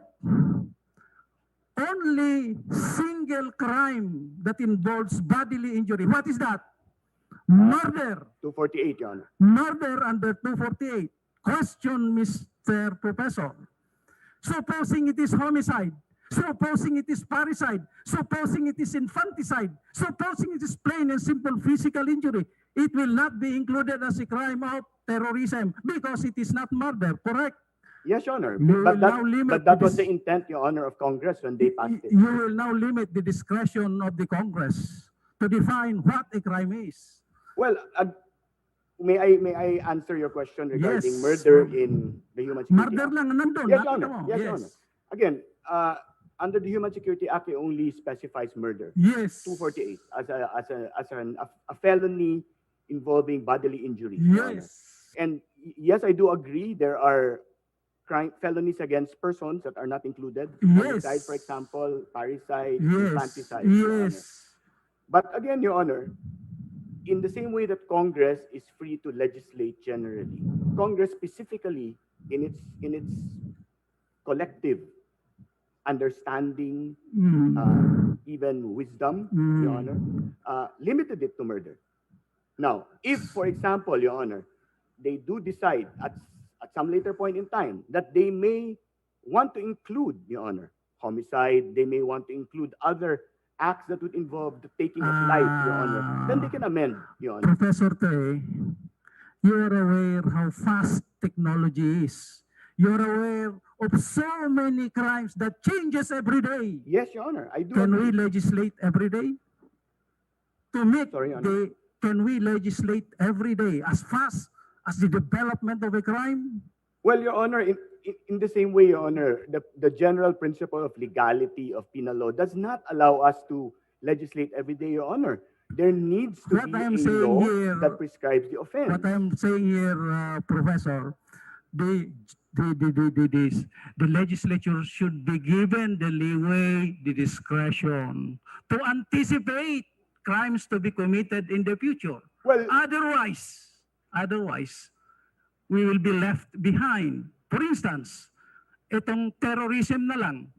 Speaker 12: only single crime that involves bodily injury. What is that? Murder.
Speaker 13: 248, Your Honor.
Speaker 12: Murder under 248. Question, Mr. Professor. Supposing it is homicide, supposing it is parricide, supposing it is infanticide, supposing it is plain and simple physical injury, it will not be included as a crime of terrorism because it is not murder, correct?
Speaker 13: Yes, Your Honor.
Speaker 12: You
Speaker 13: But
Speaker 12: will now limit
Speaker 13: that was
Speaker 12: this-
Speaker 13: the intent, Your Honor, of Congress when they passed it.
Speaker 12: You will now limit the discretion of the Congress to define what a crime is.
Speaker 13: Well, may I answer your question regarding
Speaker 12: Yes.
Speaker 13: murder in the Human Security
Speaker 12: Murder
Speaker 13: Act?
Speaker 12: lang nandun.
Speaker 13: Yes, Your
Speaker 12: nakita
Speaker 13: Honor.
Speaker 12: mo.
Speaker 13: Yes, Your Honor. Again, under the Human Security Act, it only specifies murder.
Speaker 12: Yes.
Speaker 13: 248 as a felony involving bodily injury. Your Honor.
Speaker 12: Yes.
Speaker 13: And yes, I do agree there are felonies against persons that are not included.
Speaker 12: Yes.
Speaker 13: Homicide, for example, parricide,
Speaker 12: Yes.
Speaker 13: infanticide. Your Honor.
Speaker 12: Yes.
Speaker 13: But again, Your Honor, in the same way that Congress is free to legislate generally, Congress specifically in its collective understanding, even wisdom, Your Honor, limited it to murder. Now, if, for example, Your Honor, they do decide at some later point in time that they may want to include, Your Honor, homicide, they may want to include other acts that would involve the taking of life, Your Honor, then they can amend, Your Honor.
Speaker 12: Professor Tay, you are aware how fast technology is. You're aware of so many crimes that changes every day.
Speaker 13: Yes, Your Honor, I do.
Speaker 12: Can
Speaker 13: agree.
Speaker 12: we legislate every day? To meet
Speaker 13: Sorry, Your Honor.
Speaker 12: can we legislate every day as fast as the development of a crime?
Speaker 13: Well, Your Honor, in the same way, Your Honor, the general principle of legality of penal law does not allow us to legislate every day, Your Honor. There needs to
Speaker 12: What
Speaker 13: be
Speaker 12: I am
Speaker 13: a
Speaker 12: saying
Speaker 13: law
Speaker 12: here-
Speaker 13: that prescribes the offense.
Speaker 12: What I'm saying here, Professor, the legislature should be given the leeway, the discretion to anticipate crimes to be committed in the future.
Speaker 13: Well,
Speaker 12: Otherwise, we will be left behind. For instance, itong terrorism na lang.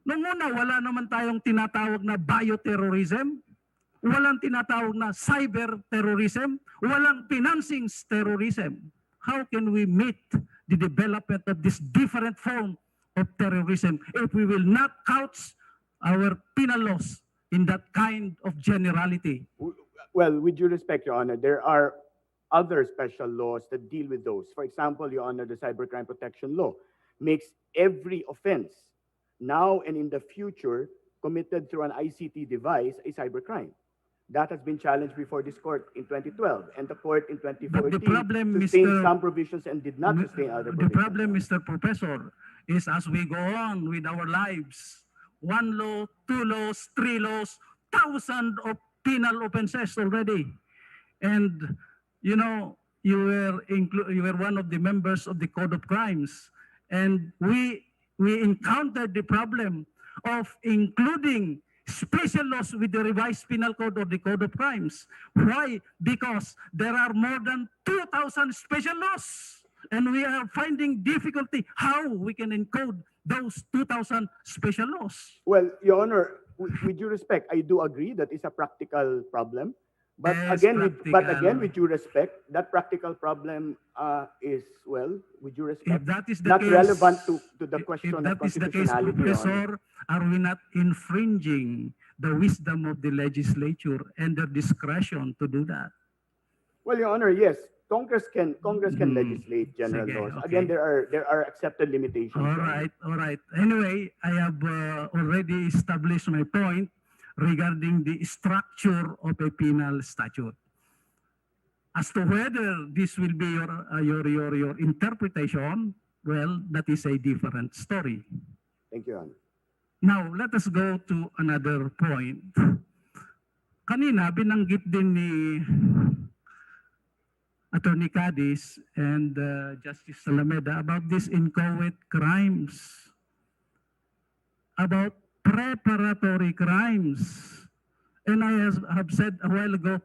Speaker 12: Noong una, wala naman tayong tinatawag na bioterrorism, walang tinatawag na cyber terrorism, walang financing terrorism. How can we meet the development of this different form of terrorism if we will not couch our penal laws in that kind of generality?
Speaker 13: well, with due respect, Your Honor, there are other special laws that deal with those. For example, Your Honor, the Cybercrime Protection Law makes every offense now and in the future committed through an ICT device a cybercrime. That has been challenged before this court in 2012, and the court in 2014
Speaker 12: problem,
Speaker 13: sustained
Speaker 12: Mr.
Speaker 13: some provisions and did not sustain other
Speaker 12: The
Speaker 13: provisions.
Speaker 12: problem, Mr. Professor, is as we go on with our lives, one law, two laws, three laws, thousands of penal offenses already. And you know, you were one of the members of the Code of Crimes, and we encountered the problem of including special laws with the revised penal code or the Code of Crimes. Why? Because there are more than 2,000 special laws, and we are finding difficulty how we can encode those 2,000 special laws.
Speaker 13: Well, Your Honor, with due respect, I do agree that it's a practical problem. But
Speaker 12: Yes,
Speaker 13: again, with
Speaker 12: practical.
Speaker 13: due respect, that practical problem is, well, with due respect,
Speaker 12: If that is the
Speaker 13: not
Speaker 12: case,
Speaker 13: relevant to the question
Speaker 12: if
Speaker 13: of
Speaker 12: that is the case,
Speaker 13: constitutionality, Your Honor.
Speaker 12: Professor, are we not infringing the wisdom of the legislature and their discretion to do that?
Speaker 13: Well, Your Honor, yes, Congress can legislate general
Speaker 12: Sige,
Speaker 13: laws.
Speaker 12: okay.
Speaker 13: Again, there are accepted limitations.
Speaker 12: All
Speaker 13: Your Honor.
Speaker 12: right, all right. Anyway, I have already established my point regarding the structure of a penal statute. As to whether this will be your interpretation, well, that is a different story.
Speaker 13: Thank you, Your Honor.
Speaker 12: Now, let us go to another point. Kanina, binanggit din ni Attorney Cadiz and Justice Alameda about these inchoate crimes, about preparatory crimes. And I have said a while ago,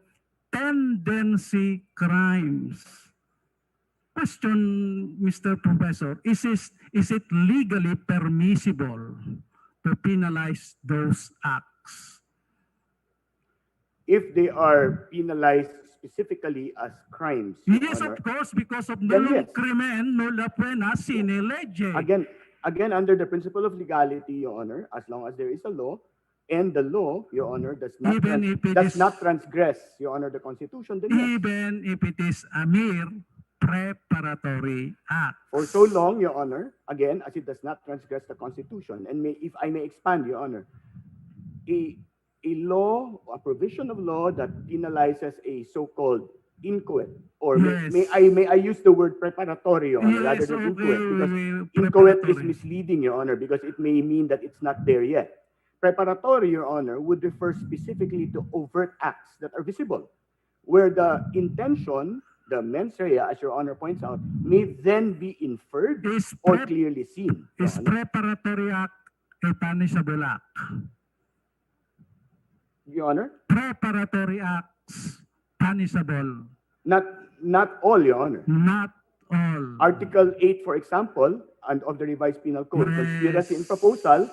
Speaker 12: tendency crimes. Question, Mr. Professor, is it legally permissible to penalize those acts?
Speaker 13: If they are penalized specifically as crimes, Your
Speaker 12: Yes,
Speaker 13: Honor,
Speaker 12: of course, because of
Speaker 13: Then
Speaker 12: nullum
Speaker 13: yes.
Speaker 12: crimen, nulla pena sine lege.
Speaker 13: Again, under the principle of legality, Your Honor, as long as there is a law, and the law, Your Honor, does not
Speaker 12: Even if it
Speaker 13: does
Speaker 12: is-
Speaker 13: not transgress, Your Honor, the Constitution, then yes.
Speaker 12: Even if it is a mere preparatory act.
Speaker 13: For so long, Your Honor, again, as it does not transgress the Constitution, and if I may expand, Your Honor, a law, a provision of law that penalizes a so-called inquit, or
Speaker 12: Yes.
Speaker 13: may I use the word preparatory, Your Honor, rather
Speaker 12: Yes,
Speaker 13: than
Speaker 12: okay,
Speaker 13: inquit, because inquit is
Speaker 12: preparatory.
Speaker 13: misleading, Your Honor, because it may mean that it's not there yet. Preparatory, Your Honor, would refer specifically to overt acts that are visible, where the intention, the mens rea, as Your Honor points out, may then be inferred
Speaker 12: Is
Speaker 13: or
Speaker 12: prep-
Speaker 13: clearly seen. Your
Speaker 12: Is
Speaker 13: Honor.
Speaker 12: preparatory act a punishable act?
Speaker 13: Your Honor,
Speaker 12: Preparatory acts punishable,
Speaker 13: not all, Your Honor.
Speaker 12: not all.
Speaker 13: Article 8, for example, and of the revised penal code, conspiracy and
Speaker 12: Yes.
Speaker 13: proposal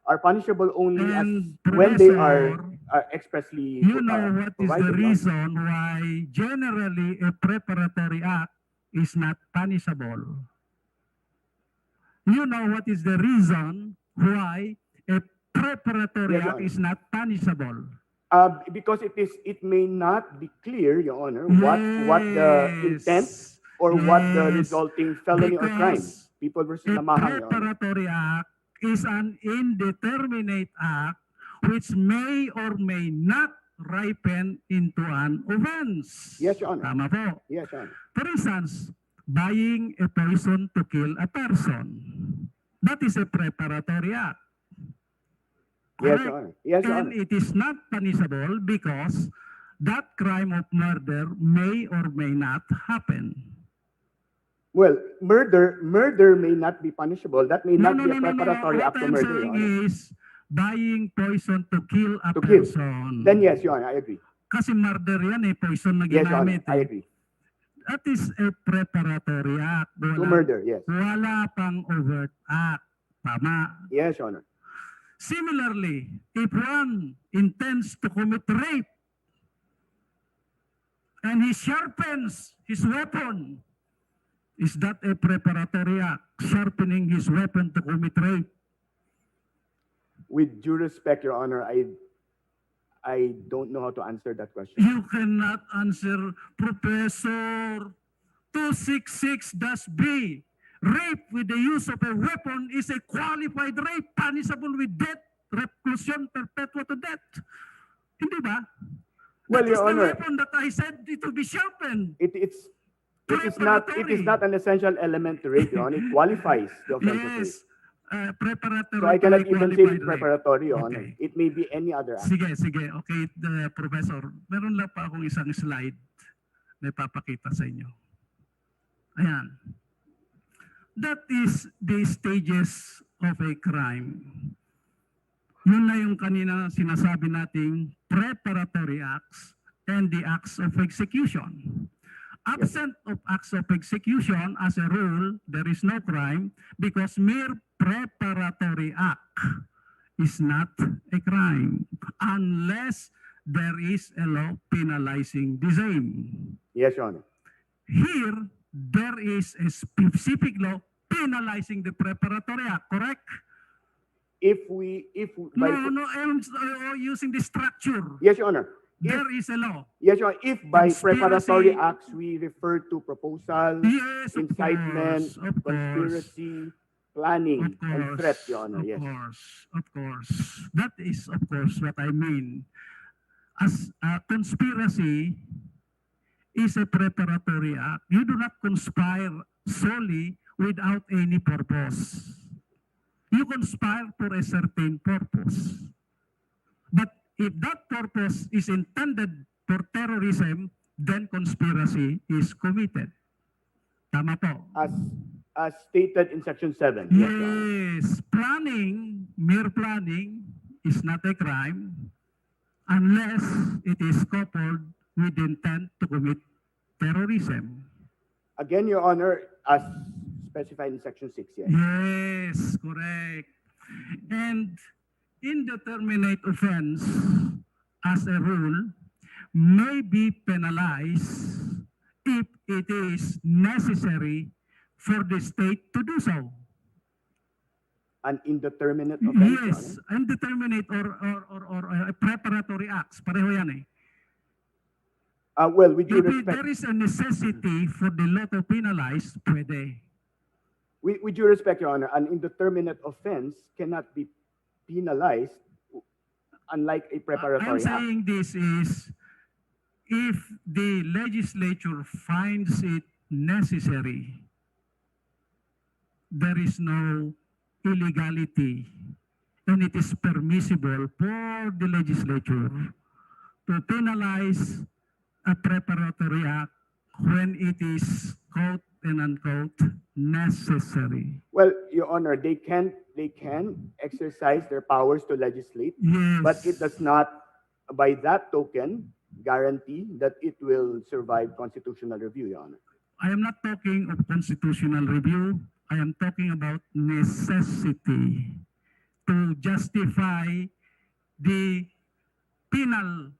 Speaker 13: are punishable only
Speaker 12: And
Speaker 13: when they are
Speaker 12: Professor,
Speaker 13: expressly
Speaker 12: you know what is the
Speaker 13: provided, Your Honor.
Speaker 12: reason why generally a preparatory act is not punishable? You know what is the reason why a preparatory
Speaker 13: Yes, Your
Speaker 12: act
Speaker 13: Honor.
Speaker 12: is not punishable?
Speaker 13: Because it may not be clear, Your Honor, what the intent
Speaker 12: Yes.
Speaker 13: or what the
Speaker 12: Yes.
Speaker 13: resulting felony or crime.
Speaker 12: Because
Speaker 13: People versus
Speaker 12: a
Speaker 13: Namahan, Your Honor.
Speaker 12: preparatory act is an indeterminate act which may or may not ripen into an offense.
Speaker 13: Yes, Your Honor.
Speaker 12: Tama po.
Speaker 13: Yes, Your Honor.
Speaker 12: For instance, buying a poison to kill a person. That is a preparatory act.
Speaker 13: Yes,
Speaker 12: Correct?
Speaker 13: Your Honor. Yes, Your
Speaker 12: And
Speaker 13: Honor.
Speaker 12: it is not punishable because that crime of murder may or may not happen.
Speaker 13: Well, murder may not be punishable. That may not be a preparatory
Speaker 12: What
Speaker 13: act to
Speaker 12: I'm
Speaker 13: murder, Your
Speaker 12: saying
Speaker 13: Honor.
Speaker 12: is buying poison to kill a
Speaker 13: To kill.
Speaker 12: person.
Speaker 13: Then yes, Your Honor, I agree.
Speaker 12: Kasi murder yan eh, poison na
Speaker 13: Yes, Your Honor,
Speaker 12: ginamit
Speaker 13: I
Speaker 12: eh.
Speaker 13: agree.
Speaker 12: That is a preparatory act.
Speaker 13: To murder, yes.
Speaker 12: Wala pang overt act. Tama.
Speaker 13: Yes, Your Honor.
Speaker 12: Similarly, if one intends to commit rape and he sharpens his weapon, is that a preparatory act? Sharpening his weapon to commit rape?
Speaker 13: With due respect, Your Honor, I don't know how to answer that question.
Speaker 12: You cannot answer, Professor. 266-B. Rape with the use of a weapon is a qualified rape punishable with death, reclusion perpetua to death. Hindi ba?
Speaker 13: Well,
Speaker 12: That is
Speaker 13: Your
Speaker 12: the
Speaker 13: Honor,
Speaker 12: weapon that I said it will be sharpened.
Speaker 13: it is not an essential element to rape, Your Honor. It qualifies the offense of rape.
Speaker 12: Yes. preparatory
Speaker 13: So I
Speaker 12: to
Speaker 13: cannot
Speaker 12: a
Speaker 13: even say
Speaker 12: qualified rape.
Speaker 13: preparatory, Your Honor.
Speaker 12: Okay.
Speaker 13: It may be any other act.
Speaker 12: Sige. Okay, Professor. Meron lang pa akong isang slide na ipapakita sa inyo. Ayan. That is the stages of a crime. Yun na yung kanina sinasabi nating preparatory acts and the acts of execution. Absent of acts of execution, as a rule, there is no crime because mere preparatory act is not a crime unless there is a law penalizing the same.
Speaker 13: Yes, Your Honor.
Speaker 12: Here, there is a specific law penalizing the preparatory act, correct?
Speaker 13: By
Speaker 12: I'm using the structure.
Speaker 13: Yes, Your Honor.
Speaker 12: There is a law.
Speaker 13: Yes, Your Honor. If by
Speaker 12: Conspiracy.
Speaker 13: preparatory acts we refer to proposal,
Speaker 12: Yes, of
Speaker 13: incitement,
Speaker 12: course, of
Speaker 13: conspiracy, planning, and threat, Your Honor. Yes.
Speaker 12: Of course. That is, of course, what I mean. As a conspiracy is a preparatory act. You do not conspire solely without any purpose. You conspire for a certain purpose. But if that purpose is intended for terrorism, then conspiracy is committed. Tama po.
Speaker 13: As stated in Section 7.
Speaker 12: Yes, mere planning is not a crime unless it is coupled with intent to commit terrorism.
Speaker 13: Again, Your Honor, as specified in Section 6. Yes.
Speaker 12: Yes, correct. And indeterminate offense, as a rule, may be penalized if it is necessary for the state to do so.
Speaker 13: An indeterminate offense?
Speaker 12: Yes, indeterminate or preparatory acts. Pareho yan eh.
Speaker 13: Well, with due
Speaker 12: If
Speaker 13: respect,
Speaker 12: there is a necessity for the law to penalize, pwede.
Speaker 13: with due respect, Your Honor, an indeterminate offense cannot be penalized unlike a preparatory
Speaker 12: I'm
Speaker 13: act.
Speaker 12: saying this is, if the legislature finds it necessary, there is no illegality, and it is permissible for the legislature to penalize a preparatory act when it is, quote and unquote, necessary.
Speaker 13: Well, Your Honor, they can exercise their powers to legislate,
Speaker 12: Yes.
Speaker 13: but it does not, by that token, guarantee that it will survive constitutional review, Your Honor.
Speaker 12: I am not talking of constitutional review. I am talking about necessity to justify the penal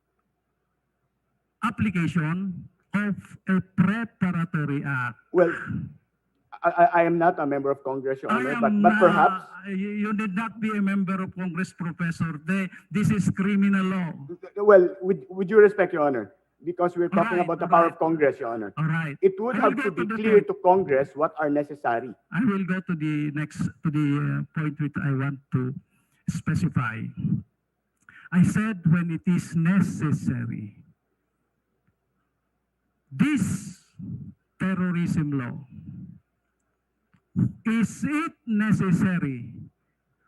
Speaker 12: application of a preparatory act.
Speaker 13: Well, I am not a member of Congress, Your Honor, but perhaps...
Speaker 12: You need not be a member of Congress, Professor. This is criminal law.
Speaker 13: Well, with due respect, Your Honor, because we're talking about the power of Congress, Your Honor.
Speaker 12: All right.
Speaker 13: It would have to be clear to Congress what are necessary.
Speaker 12: I will go to the point which I want to specify. I said when it is necessary. This terrorism law, is it necessary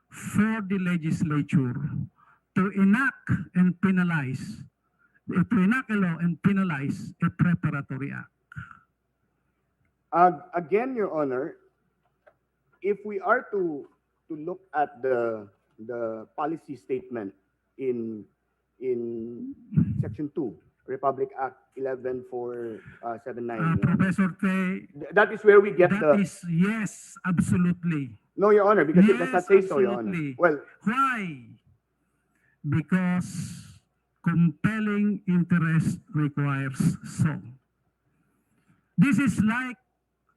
Speaker 12: for the legislature to enact and penalize, to enact a law and penalize a preparatory act?
Speaker 13: Again, Your Honor, if we are to look at the policy statement in Section 2, Republic Act 11479.
Speaker 12: Professor Tay,
Speaker 13: That is where we get
Speaker 12: yes, absolutely.
Speaker 13: No, Your Honor, because it does
Speaker 12: Yes,
Speaker 13: not say so, Your Honor.
Speaker 12: absolutely.
Speaker 13: Well,
Speaker 12: Why? Because compelling interest requires so. This is like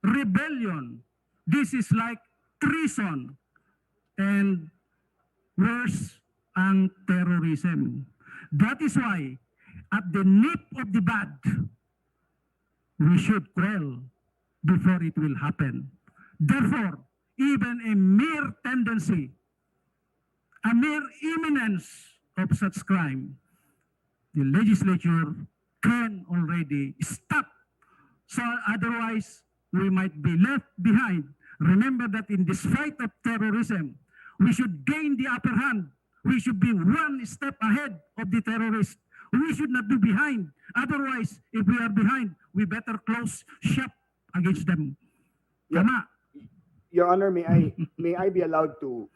Speaker 12: rebellion. This is like treason. And worse, ang terrorism. That is why, at the nip of the bud, we should quell before it will happen. Therefore, even a mere tendency, a mere imminence of such crime, the legislature can already stop. So otherwise, we might be left behind Remember that in this fight of terrorism, we should gain the upper hand. We should be one step ahead of the terrorists. We should not be behind. Otherwise, if we are behind, we better close shop against them.
Speaker 13: Yeah.
Speaker 12: Tama.
Speaker 13: Your Honor, may I be allowed to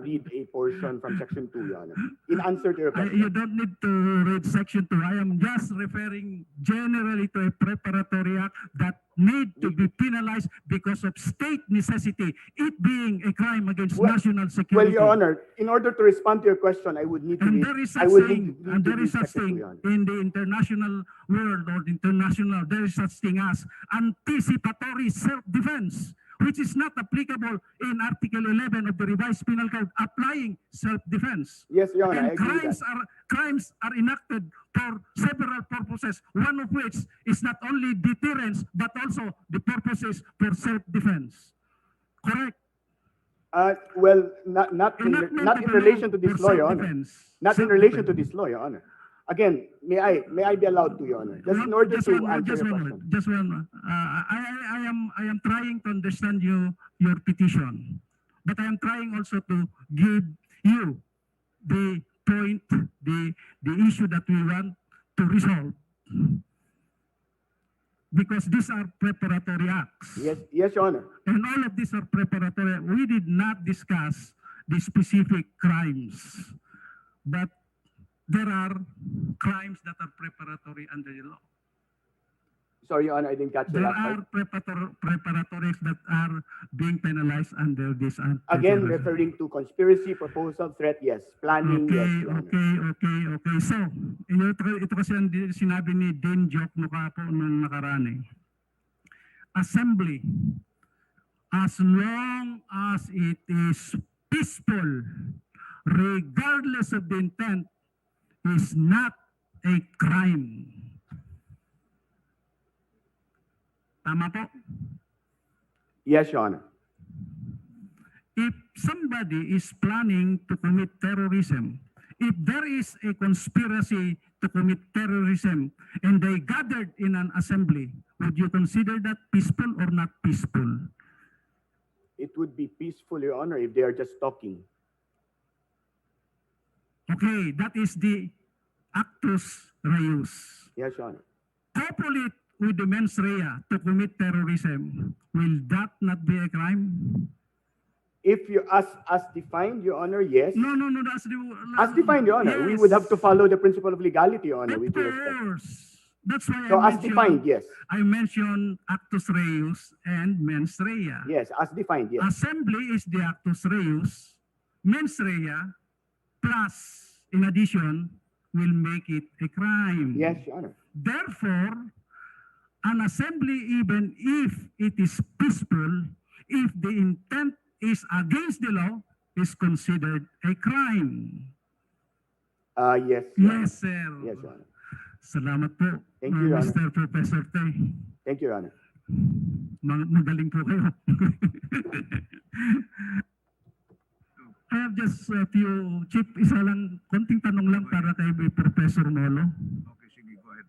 Speaker 13: read a portion from Section 2, Your Honor, in answer to your question?
Speaker 12: You don't need to read Section 2. I am just referring generally to a preparatory act that need to be penalized because of state necessity, it being a crime against national security.
Speaker 13: Well, Your Honor, in order to respond to your question, I would need to
Speaker 12: And
Speaker 13: read.
Speaker 12: there is
Speaker 13: I
Speaker 12: such
Speaker 13: would
Speaker 12: thing,
Speaker 13: need
Speaker 12: and
Speaker 13: to
Speaker 12: there is
Speaker 13: read
Speaker 12: such
Speaker 13: Section 2,
Speaker 12: thing
Speaker 13: Your Honor.
Speaker 12: in the international world or international, there is such thing as anticipatory self-defense, which is not applicable in Article 11 of the Revised Penal Code, applying self-defense.
Speaker 13: Yes, Your Honor, I
Speaker 12: And
Speaker 13: agree with that.
Speaker 12: crimes are enacted for several purposes, one of which is not only deterrence, but also the purposes for self-defense. Correct?
Speaker 13: Well, not in
Speaker 12: Enactment of the
Speaker 13: relation
Speaker 12: law
Speaker 13: to this
Speaker 12: for
Speaker 13: law, Your Honor.
Speaker 12: self-defense.
Speaker 13: Not in relation to this law, Your Honor. Again, may I be allowed to, Your Honor? Just in order to answer your question.
Speaker 12: Just one. I am trying to understand your petition, but I am trying also to give you the point, the issue that we want to resolve, because these are preparatory acts.
Speaker 13: Yes, Your Honor.
Speaker 12: And all of these are preparatory. We did not discuss the specific crimes, but there are crimes that are preparatory under the law.
Speaker 13: Sorry, Your Honor, I didn't catch the
Speaker 12: There
Speaker 13: last
Speaker 12: are
Speaker 13: part.
Speaker 12: preparatories that are being penalized under this.
Speaker 13: Again, referring to conspiracy, proposal, threat, yes. Planning, yes, Your Honor.
Speaker 12: Okay. So, ito kasi ang sinabi ni Dean Joke Nukapo nung nakaraan eh. Assembly, as long as it is peaceful, regardless of the intent, is not a crime. Tama po?
Speaker 13: Yes, Your Honor.
Speaker 12: If somebody is planning to commit terrorism, if there is a conspiracy to commit terrorism and they gathered in an assembly, would you consider that peaceful or not peaceful?
Speaker 13: It would be peaceful, Your Honor, if they are just talking.
Speaker 12: Okay, that is the actus reus.
Speaker 13: Yes, Your Honor.
Speaker 12: Couple it with the mens rea to commit terrorism. Will that not be a crime?
Speaker 13: If you as defined, Your Honor, yes.
Speaker 12: No,
Speaker 13: As defined, Your Honor, we would have to follow the principle of legality, Your Honor,
Speaker 12: Of
Speaker 13: with due respect.
Speaker 12: course. That's why
Speaker 13: So
Speaker 12: I
Speaker 13: as defined, yes.
Speaker 12: I mentioned actus reus and mens rea.
Speaker 13: Yes, as defined, yes.
Speaker 12: Assembly is the actus reus. Mens rea plus, in addition, will make it a crime.
Speaker 13: Yes, Your Honor.
Speaker 12: Therefore, an assembly, even if it is peaceful, if the intent is against the law, is considered a crime.
Speaker 13: Yes. Your Honor.
Speaker 12: Yes, sir.
Speaker 13: Yes, Your Honor.
Speaker 12: Salamat po,
Speaker 13: Thank you, Your Honor.
Speaker 12: Mr. Professor Tay.
Speaker 13: Thank you, Your Honor.
Speaker 12: Magaling po kayo. I have just a few, Chief, isa lang, konting tanong lang para kay Professor Molo.
Speaker 7: Okay, sige, go ahead.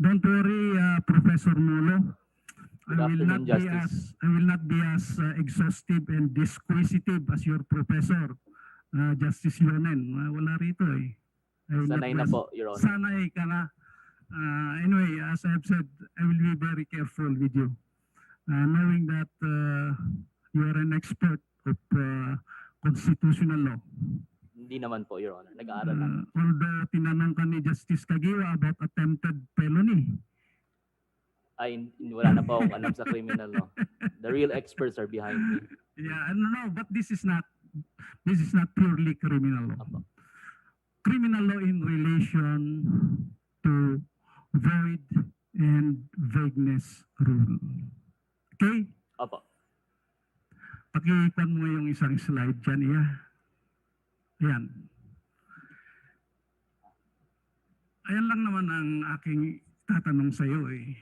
Speaker 12: Don't worry, Professor Molo.
Speaker 9: Good afternoon, Justice.
Speaker 12: I will not be as exhaustive and disquisitive as your professor, Justice Lonen. Wala rito eh. I will not
Speaker 9: Sanay
Speaker 12: be
Speaker 9: na
Speaker 12: as-
Speaker 9: po, Your Honor.
Speaker 12: Sanay ka na. Anyway, as I have said, I will be very careful with you. Knowing that you are an expert of constitutional law.
Speaker 9: Hindi naman po, Your Honor. Nag-aaral lang.
Speaker 12: Although tinanong ka ni Justice Kagiwa about attempted felony.
Speaker 9: Ay, wala na po akong alam sa criminal law. The real experts are behind me.
Speaker 12: Yeah, I don't know, but this is not purely criminal law.
Speaker 9: Apo.
Speaker 12: Criminal law in relation to void and vagueness rule. Okay?
Speaker 9: Opo.
Speaker 12: Pakipan mo yung isang slide dyan, iya. Ayan. Ayan lang naman ang aking tatanong sa iyo eh.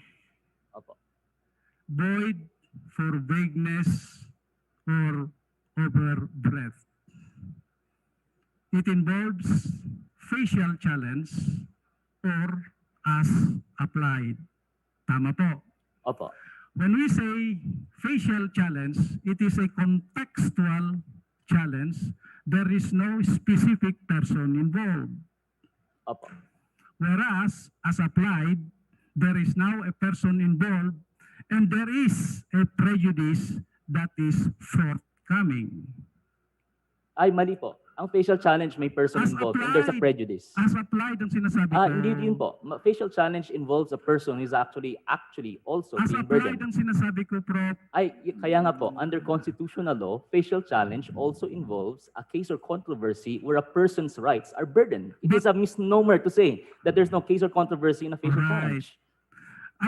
Speaker 9: Opo.
Speaker 12: Void for vagueness or over breadth. It involves
Speaker 4: facial challenge or as applied. Tama po.
Speaker 9: Opo.
Speaker 4: When we say facial challenge, it is a contextual challenge. There is no specific person involved.
Speaker 9: Opo.
Speaker 4: Whereas, as applied, there is now a person involved and there is a prejudice that is forthcoming.
Speaker 9: Ay, mali po. Ang facial challenge may person
Speaker 4: As
Speaker 9: involved and there's a
Speaker 4: applied.
Speaker 9: prejudice.
Speaker 4: As applied ang sinasabi ko.
Speaker 9: Hindi yun po. Facial challenge involves a person who is actually also
Speaker 4: As
Speaker 9: being
Speaker 4: applied
Speaker 9: burdened.
Speaker 4: ang sinasabi ko, Prof.
Speaker 9: Kaya nga po, under constitutional law, facial challenge also involves a case or controversy where a person's rights are burdened. It is a misnomer to say that there's no case or controversy in a facial challenge.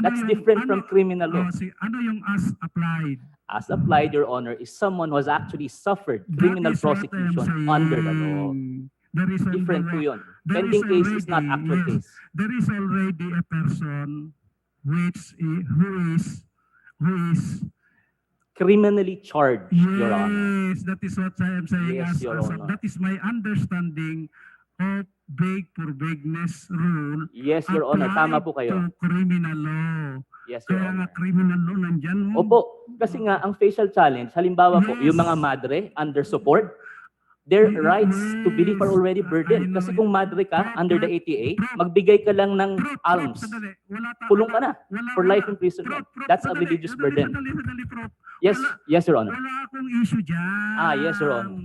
Speaker 9: That's different from criminal law.
Speaker 4: Ano yung as applied?
Speaker 9: As applied, Your Honor, is someone who has actually suffered criminal
Speaker 4: That is what I'm
Speaker 9: prosecution
Speaker 4: saying.
Speaker 9: under the law.
Speaker 4: There is
Speaker 9: Different po
Speaker 4: already-
Speaker 9: yun.
Speaker 4: there
Speaker 9: Pending case is not
Speaker 4: already-
Speaker 9: actual
Speaker 4: yes,
Speaker 9: case.
Speaker 4: There is already a person who is
Speaker 9: Criminally charged, Your Honor.
Speaker 4: yes, that is what I am saying.
Speaker 9: Yes, Your Honor.
Speaker 4: That is my understanding of vague for vagueness rule.
Speaker 9: Yes, Your Honor. Tama po
Speaker 4: applied
Speaker 9: kayo.
Speaker 4: to criminal law.
Speaker 9: Yes, Your
Speaker 4: Kaya nga
Speaker 9: Honor.
Speaker 4: criminal law nandyan.
Speaker 9: Opo, kasi nga ang facial challenge, halimbawa po,
Speaker 4: Yes.
Speaker 9: yung mga madre under support, their rights to belief are already burdened. Kasi kung madre ka under the ATA, magbigay ka lang ng alms. Kulong ka na for life imprisonment. That's a religious burden.
Speaker 4: Prof.
Speaker 9: Yes, yes, Your Honor.
Speaker 4: Wala akong issue dyan.
Speaker 9: Yes, Your Honor.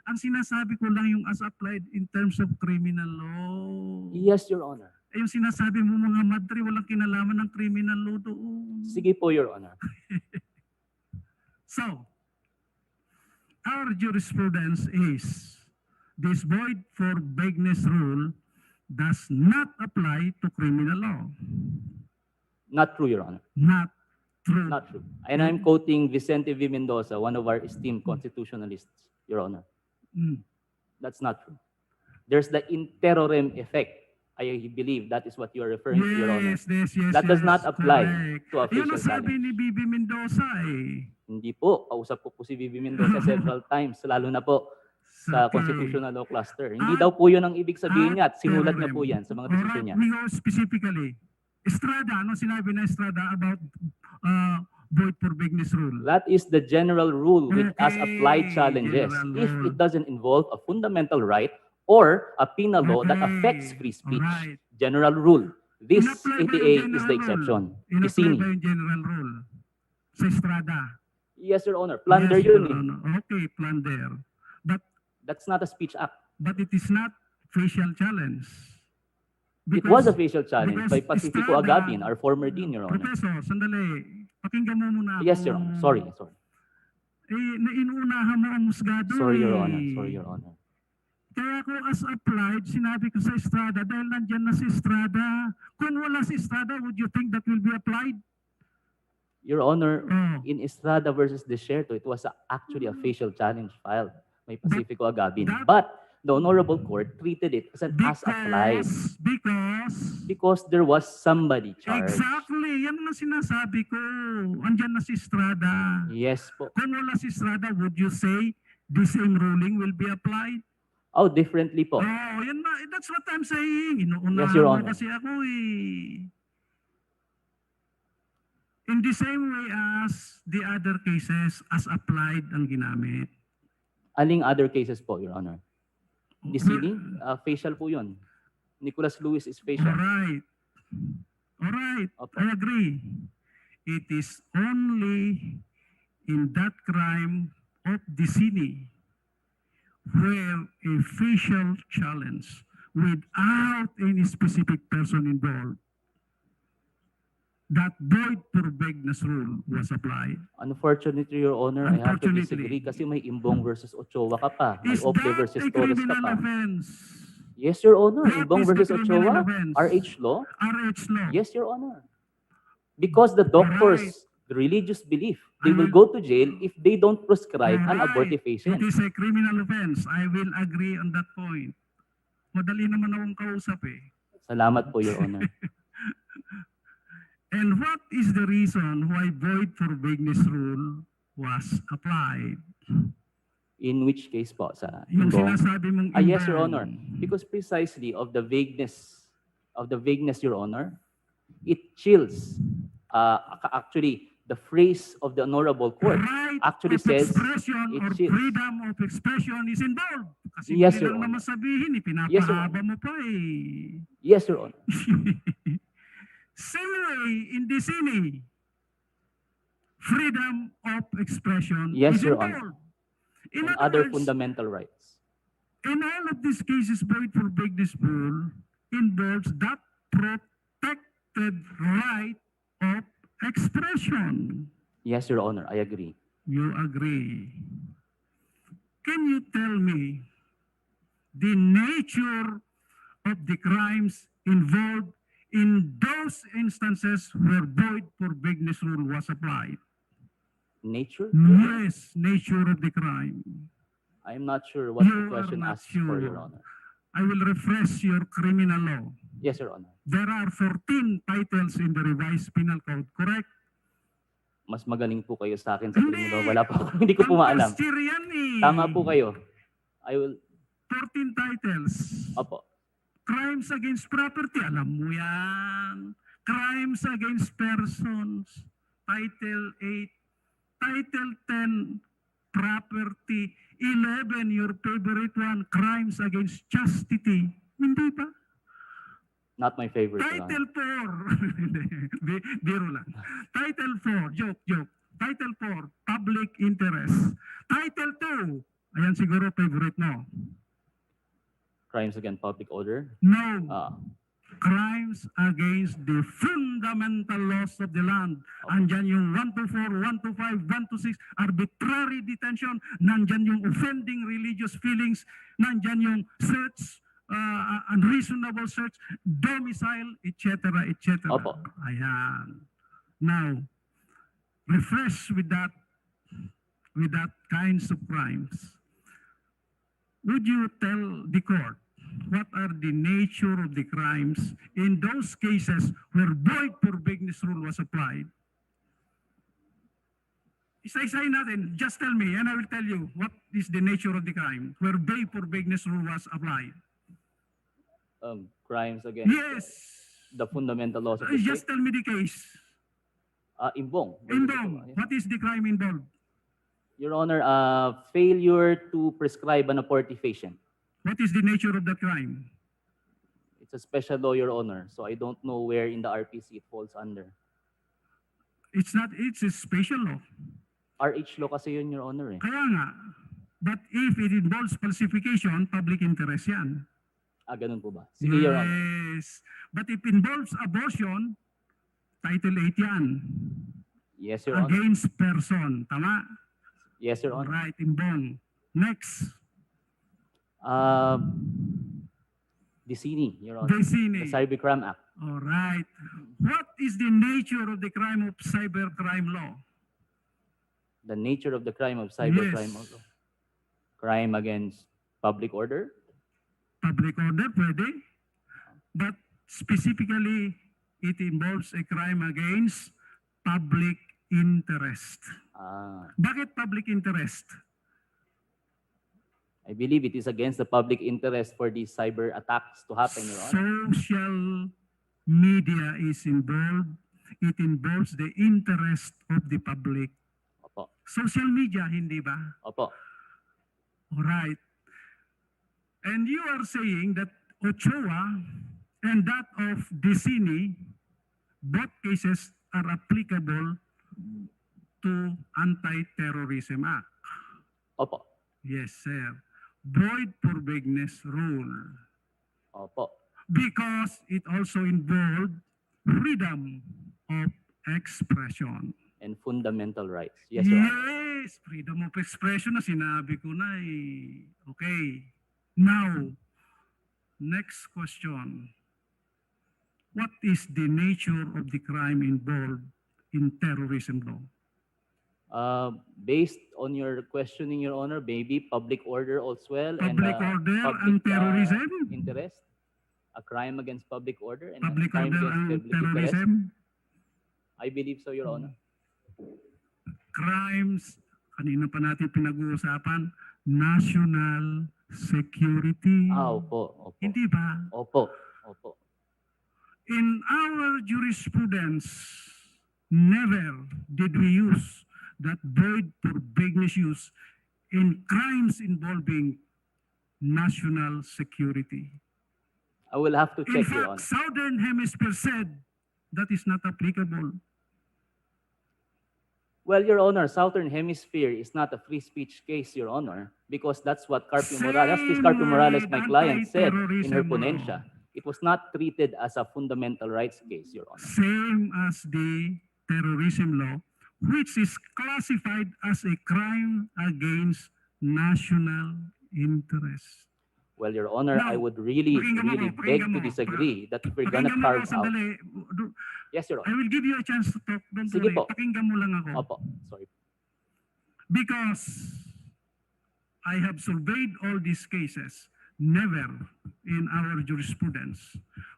Speaker 4: Ang sinasabi ko lang yung as applied in terms of criminal law.
Speaker 9: Yes, Your Honor.
Speaker 4: Yung sinasabi mo mga madre, walang kinalaman ng criminal law doon.
Speaker 9: Sige po, Your Honor.
Speaker 4: So, our jurisprudence is this void for vagueness rule does not apply to criminal law.
Speaker 9: Not true, Your Honor.
Speaker 4: Not true.
Speaker 9: Not true. And I'm quoting Vicente V. Mendoza, one of our esteemed constitutionalists, Your Honor. That's not true. There's the in terrorem effect. I believe that is what you are referring to, Your Honor.
Speaker 4: Yes, yes, yes.
Speaker 9: That does
Speaker 4: yes,
Speaker 9: not apply
Speaker 4: correct.
Speaker 9: to a
Speaker 4: Yun
Speaker 9: facial
Speaker 4: ang sabi
Speaker 9: challenge.
Speaker 4: ni Bibi Mendoza eh.
Speaker 9: Hindi po. Kausap ko po si Vivi Mendoza several times, lalo na po sa
Speaker 4: Okay.
Speaker 9: constitutional law cluster. Hindi daw po yun ang ibig sabihin niya at sinulat niya po yan sa mga desisyon niya.
Speaker 4: We go specifically. Estrada, ano sinabi na Estrada about void for vagueness rule?
Speaker 9: That is the general rule with as applied
Speaker 4: Okay,
Speaker 9: challenges.
Speaker 4: general
Speaker 9: If
Speaker 4: rule.
Speaker 9: it doesn't involve a fundamental right or a penal law that affects free speech.
Speaker 4: Alright.
Speaker 9: General rule. This
Speaker 4: In-apply ba
Speaker 9: ATA
Speaker 4: yung
Speaker 9: is the
Speaker 4: general
Speaker 9: exception.
Speaker 4: rule? In-apply
Speaker 9: Isini.
Speaker 4: ba yung general rule sa Estrada?
Speaker 9: Yes, Your Honor. Plunder
Speaker 4: Yes,
Speaker 9: yun
Speaker 4: Your
Speaker 9: eh.
Speaker 4: Honor. Okay, plunder.
Speaker 9: That's not a speech act.
Speaker 4: But it is not facial challenge.
Speaker 9: It was a facial challenge by
Speaker 4: because
Speaker 9: Pacifico
Speaker 4: Estrada-
Speaker 9: Agapin, our former dean, Your Honor.
Speaker 4: Professor, sandali. Pakinggan mo muna ako.
Speaker 9: Yes, Your Honor. Sorry.
Speaker 4: Inuunahan mo ang musgado
Speaker 9: Sorry, Your
Speaker 4: eh.
Speaker 9: Honor. Sorry, Your Honor.
Speaker 4: Kaya ako as applied, sinabi ko sa Estrada, dahil nandyan na si Estrada. Kung wala si Estrada, would you think that will be applied?
Speaker 9: Your Honor,
Speaker 4: Oh.
Speaker 9: in Estrada versus Desierto, it was actually a facial challenge filed by Pacifico Agapin. But the Honorable Court treated it as an as applied because there was somebody charged.
Speaker 4: Exactly. Yan ang sinasabi ko. Andyan na si Estrada.
Speaker 9: Yes po.
Speaker 4: Kung wala si Estrada, would you say the same ruling will be applied?
Speaker 9: Oh, differently po.
Speaker 4: Oh, yan na. That's what I'm saying. Inuunahan
Speaker 9: Yes, Your
Speaker 4: mo
Speaker 9: Honor.
Speaker 4: kasi ako eh. In the same way as the other cases, as applied ang ginamit.
Speaker 9: Aling other cases po, Your Honor? Disini, facial po yun. Nicholas Lewis is facial.
Speaker 4: Alright. Alright. I agree. It is only in that crime of Disini where a facial challenge without any specific person involved, that void for vagueness rule was applied.
Speaker 9: Unfortunately, Your Honor, I have to
Speaker 4: Unfortunately.
Speaker 9: disagree kasi may Imbong versus Ochoa ka pa. May
Speaker 4: Is
Speaker 9: Ople
Speaker 4: that
Speaker 9: versus
Speaker 4: a
Speaker 9: Torres ka
Speaker 4: criminal
Speaker 9: pa.
Speaker 4: offense?
Speaker 9: Yes, Your Honor.
Speaker 4: That
Speaker 9: Imbong
Speaker 4: is a
Speaker 9: versus
Speaker 4: criminal
Speaker 9: Ochoa,
Speaker 4: offense.
Speaker 9: RH law.
Speaker 4: RH law.
Speaker 9: Yes, Your Honor. Because the doctors, the religious belief, they will go to jail if they don't prescribe an abortive
Speaker 4: It
Speaker 9: patient.
Speaker 4: is a criminal offense. I will agree on that point. Madali naman akong kausap eh.
Speaker 9: Salamat po, Your Honor.
Speaker 4: And what is the reason why void for vagueness rule was applied?
Speaker 9: In which case po, sa
Speaker 4: Yung
Speaker 9: Imbong?
Speaker 4: sinasabi mong
Speaker 9: Yes, Your
Speaker 4: involved.
Speaker 9: Honor. Because precisely of the vagueness, Your Honor, it chills. Actually, the phrase of the Honorable Court
Speaker 4: Right
Speaker 9: actually
Speaker 4: of
Speaker 9: says
Speaker 4: expression
Speaker 9: it
Speaker 4: or
Speaker 9: chills.
Speaker 4: freedom of expression is involved. Kasi
Speaker 9: Yes,
Speaker 4: hindi
Speaker 9: Your
Speaker 4: lang
Speaker 9: Honor.
Speaker 4: naman sabihin,
Speaker 9: Yes, Your
Speaker 4: pinapahaba mo pa eh.
Speaker 9: Yes, Your Honor.
Speaker 4: Same way in the cine, freedom of expression
Speaker 9: Yes,
Speaker 4: is
Speaker 9: Your Honor.
Speaker 4: involved. In
Speaker 9: And
Speaker 4: other
Speaker 9: other
Speaker 4: words,
Speaker 9: fundamental rights.
Speaker 4: in all of these cases, void for vagueness rule involves that protected right of expression.
Speaker 9: Yes, Your Honor, I agree.
Speaker 4: You agree. Can you tell me the nature of the crimes involved in those instances where void for vagueness rule was applied?
Speaker 9: Nature?
Speaker 4: Yes, nature of the crime.
Speaker 9: I'm not sure what the
Speaker 4: You are
Speaker 9: question
Speaker 4: not
Speaker 9: asks for, Your
Speaker 4: sure.
Speaker 9: Honor.
Speaker 4: I will refresh your criminal law.
Speaker 9: Yes, Your Honor.
Speaker 4: There are 14 titles in the revised penal code, correct?
Speaker 9: Mas magaling po kayo sa akin sa
Speaker 4: Hindi.
Speaker 9: criminal. Wala po ako, hindi ko po
Speaker 4: Ang
Speaker 9: maalam.
Speaker 4: first year yan eh.
Speaker 9: Tama po kayo. I will,
Speaker 4: 14 titles.
Speaker 9: opo.
Speaker 4: Crimes against property, alam mo yan. Crimes against persons, Title 8. Title 10, property. 11, your favorite one, crimes against chastity. Hindi ba?
Speaker 9: Not my favorite, Your Honor.
Speaker 4: Title 4, biro lang. Title 4, joke. Title 4, public interest. Title 2, ayan siguro favorite mo.
Speaker 9: Crimes against public order.
Speaker 4: No.
Speaker 9: Ah,
Speaker 4: Crimes against the fundamental laws of the land. Andyan yung 124, 125, 126, arbitrary detention. Nandyan yung offending religious feelings. Nandyan yung search, unreasonable search, domicile, etc., etc.
Speaker 9: Opo.
Speaker 4: Ayan. Now, refresh with that kinds of crimes. Would you tell the court what are the nature of the crimes in those cases where void for vagueness rule was applied? Isa-isahin natin. Just tell me and I will tell you what is the nature of the crime where void for vagueness rule was applied.
Speaker 9: crimes against
Speaker 4: Yes.
Speaker 9: the fundamental laws of the
Speaker 4: Just
Speaker 9: state.
Speaker 4: tell me the case.
Speaker 9: Imbong.
Speaker 4: Indong, what is the crime involved?
Speaker 9: Your Honor, failure to prescribe an abortifacient.
Speaker 4: What is the nature of that crime?
Speaker 9: It's a special law, Your Honor, so I don't know where in the RPC it falls under.
Speaker 4: It's not, it's a special law.
Speaker 9: RH law kasi yun, Your Honor.
Speaker 4: Kaya nga, but if it involves falsification, public interest yan.
Speaker 9: Ganun po ba? Sige, Your Honor.
Speaker 4: Yes. But if involves abortion, Title 8 yan.
Speaker 9: Yes, Your Honor.
Speaker 4: Against person. Tama?
Speaker 9: Yes, Your Honor.
Speaker 4: Right, involved. Next.
Speaker 9: Dicini, Your Honor.
Speaker 4: Dicini.
Speaker 9: The Cybercrime Act.
Speaker 4: All right. What is the nature of the crime of cybercrime law?
Speaker 9: The nature of the crime of cybercrime
Speaker 4: Yes.
Speaker 9: also. Crime against public order.
Speaker 4: Public order, pwede. But specifically, it involves a crime against public interest. Bakit public interest?
Speaker 9: I believe it is against the public interest for these cyber attacks to happen, Your Honor.
Speaker 4: Social media is involved. It involves the interest of the public.
Speaker 9: Opo.
Speaker 4: Social media, hindi ba?
Speaker 9: Opo.
Speaker 4: Alright. And you are saying that Ochoa and that of Dicini, both cases are applicable to Anti-Terrorism Act.
Speaker 9: Opo.
Speaker 4: Yes, sir. Void for vagueness rule.
Speaker 9: Opo.
Speaker 4: Because it also involved freedom of expression.
Speaker 9: And fundamental rights. Yes, Your Honor.
Speaker 4: Yes, freedom of expression na sinabi ko na eh. Okay. Now, next question. What is the nature of the crime involved in terrorism law?
Speaker 9: Based on your questioning, Your Honor, maybe public order as well.
Speaker 4: Public order and
Speaker 9: public,
Speaker 4: terrorism?
Speaker 9: interest. A crime against public order and
Speaker 4: Public
Speaker 9: a crime
Speaker 4: order
Speaker 9: against
Speaker 4: and
Speaker 9: public interest.
Speaker 4: terrorism?
Speaker 9: I believe so, Your Honor.
Speaker 4: Crimes kanina pa natin pinag-uusapan, national security.
Speaker 9: Opo.
Speaker 4: Hindi ba?
Speaker 9: Opo.
Speaker 4: In our jurisprudence, never did we use that void for vagueness use in crimes involving national security.
Speaker 9: I will have to
Speaker 4: In
Speaker 9: check, Your
Speaker 4: fact,
Speaker 9: Honor.
Speaker 4: Southern Hemisphere said that is not applicable.
Speaker 9: Well, Your Honor, Southern Hemisphere is not a free speech case, Your Honor, because that's what Justice Carpio Morales, my client, said in her
Speaker 4: Anti-terrorism
Speaker 9: ponencia.
Speaker 4: law.
Speaker 9: It was not treated as a fundamental rights case, Your Honor.
Speaker 4: Same as the terrorism law, which is classified as a crime against national interest.
Speaker 9: Well, Your Honor,
Speaker 4: Now,
Speaker 9: I would really beg to disagree that if we're gonna
Speaker 4: Pakinggan mo
Speaker 9: carve
Speaker 4: ako
Speaker 9: out...
Speaker 4: sandali.
Speaker 9: Yes, Your
Speaker 4: I
Speaker 9: Honor.
Speaker 4: will give you a chance to talk. Don't
Speaker 9: Sige
Speaker 4: worry.
Speaker 9: po.
Speaker 4: Pakinggan mo lang ako.
Speaker 9: Opo, sorry.
Speaker 4: Because I have surveyed all these cases, never in our jurisprudence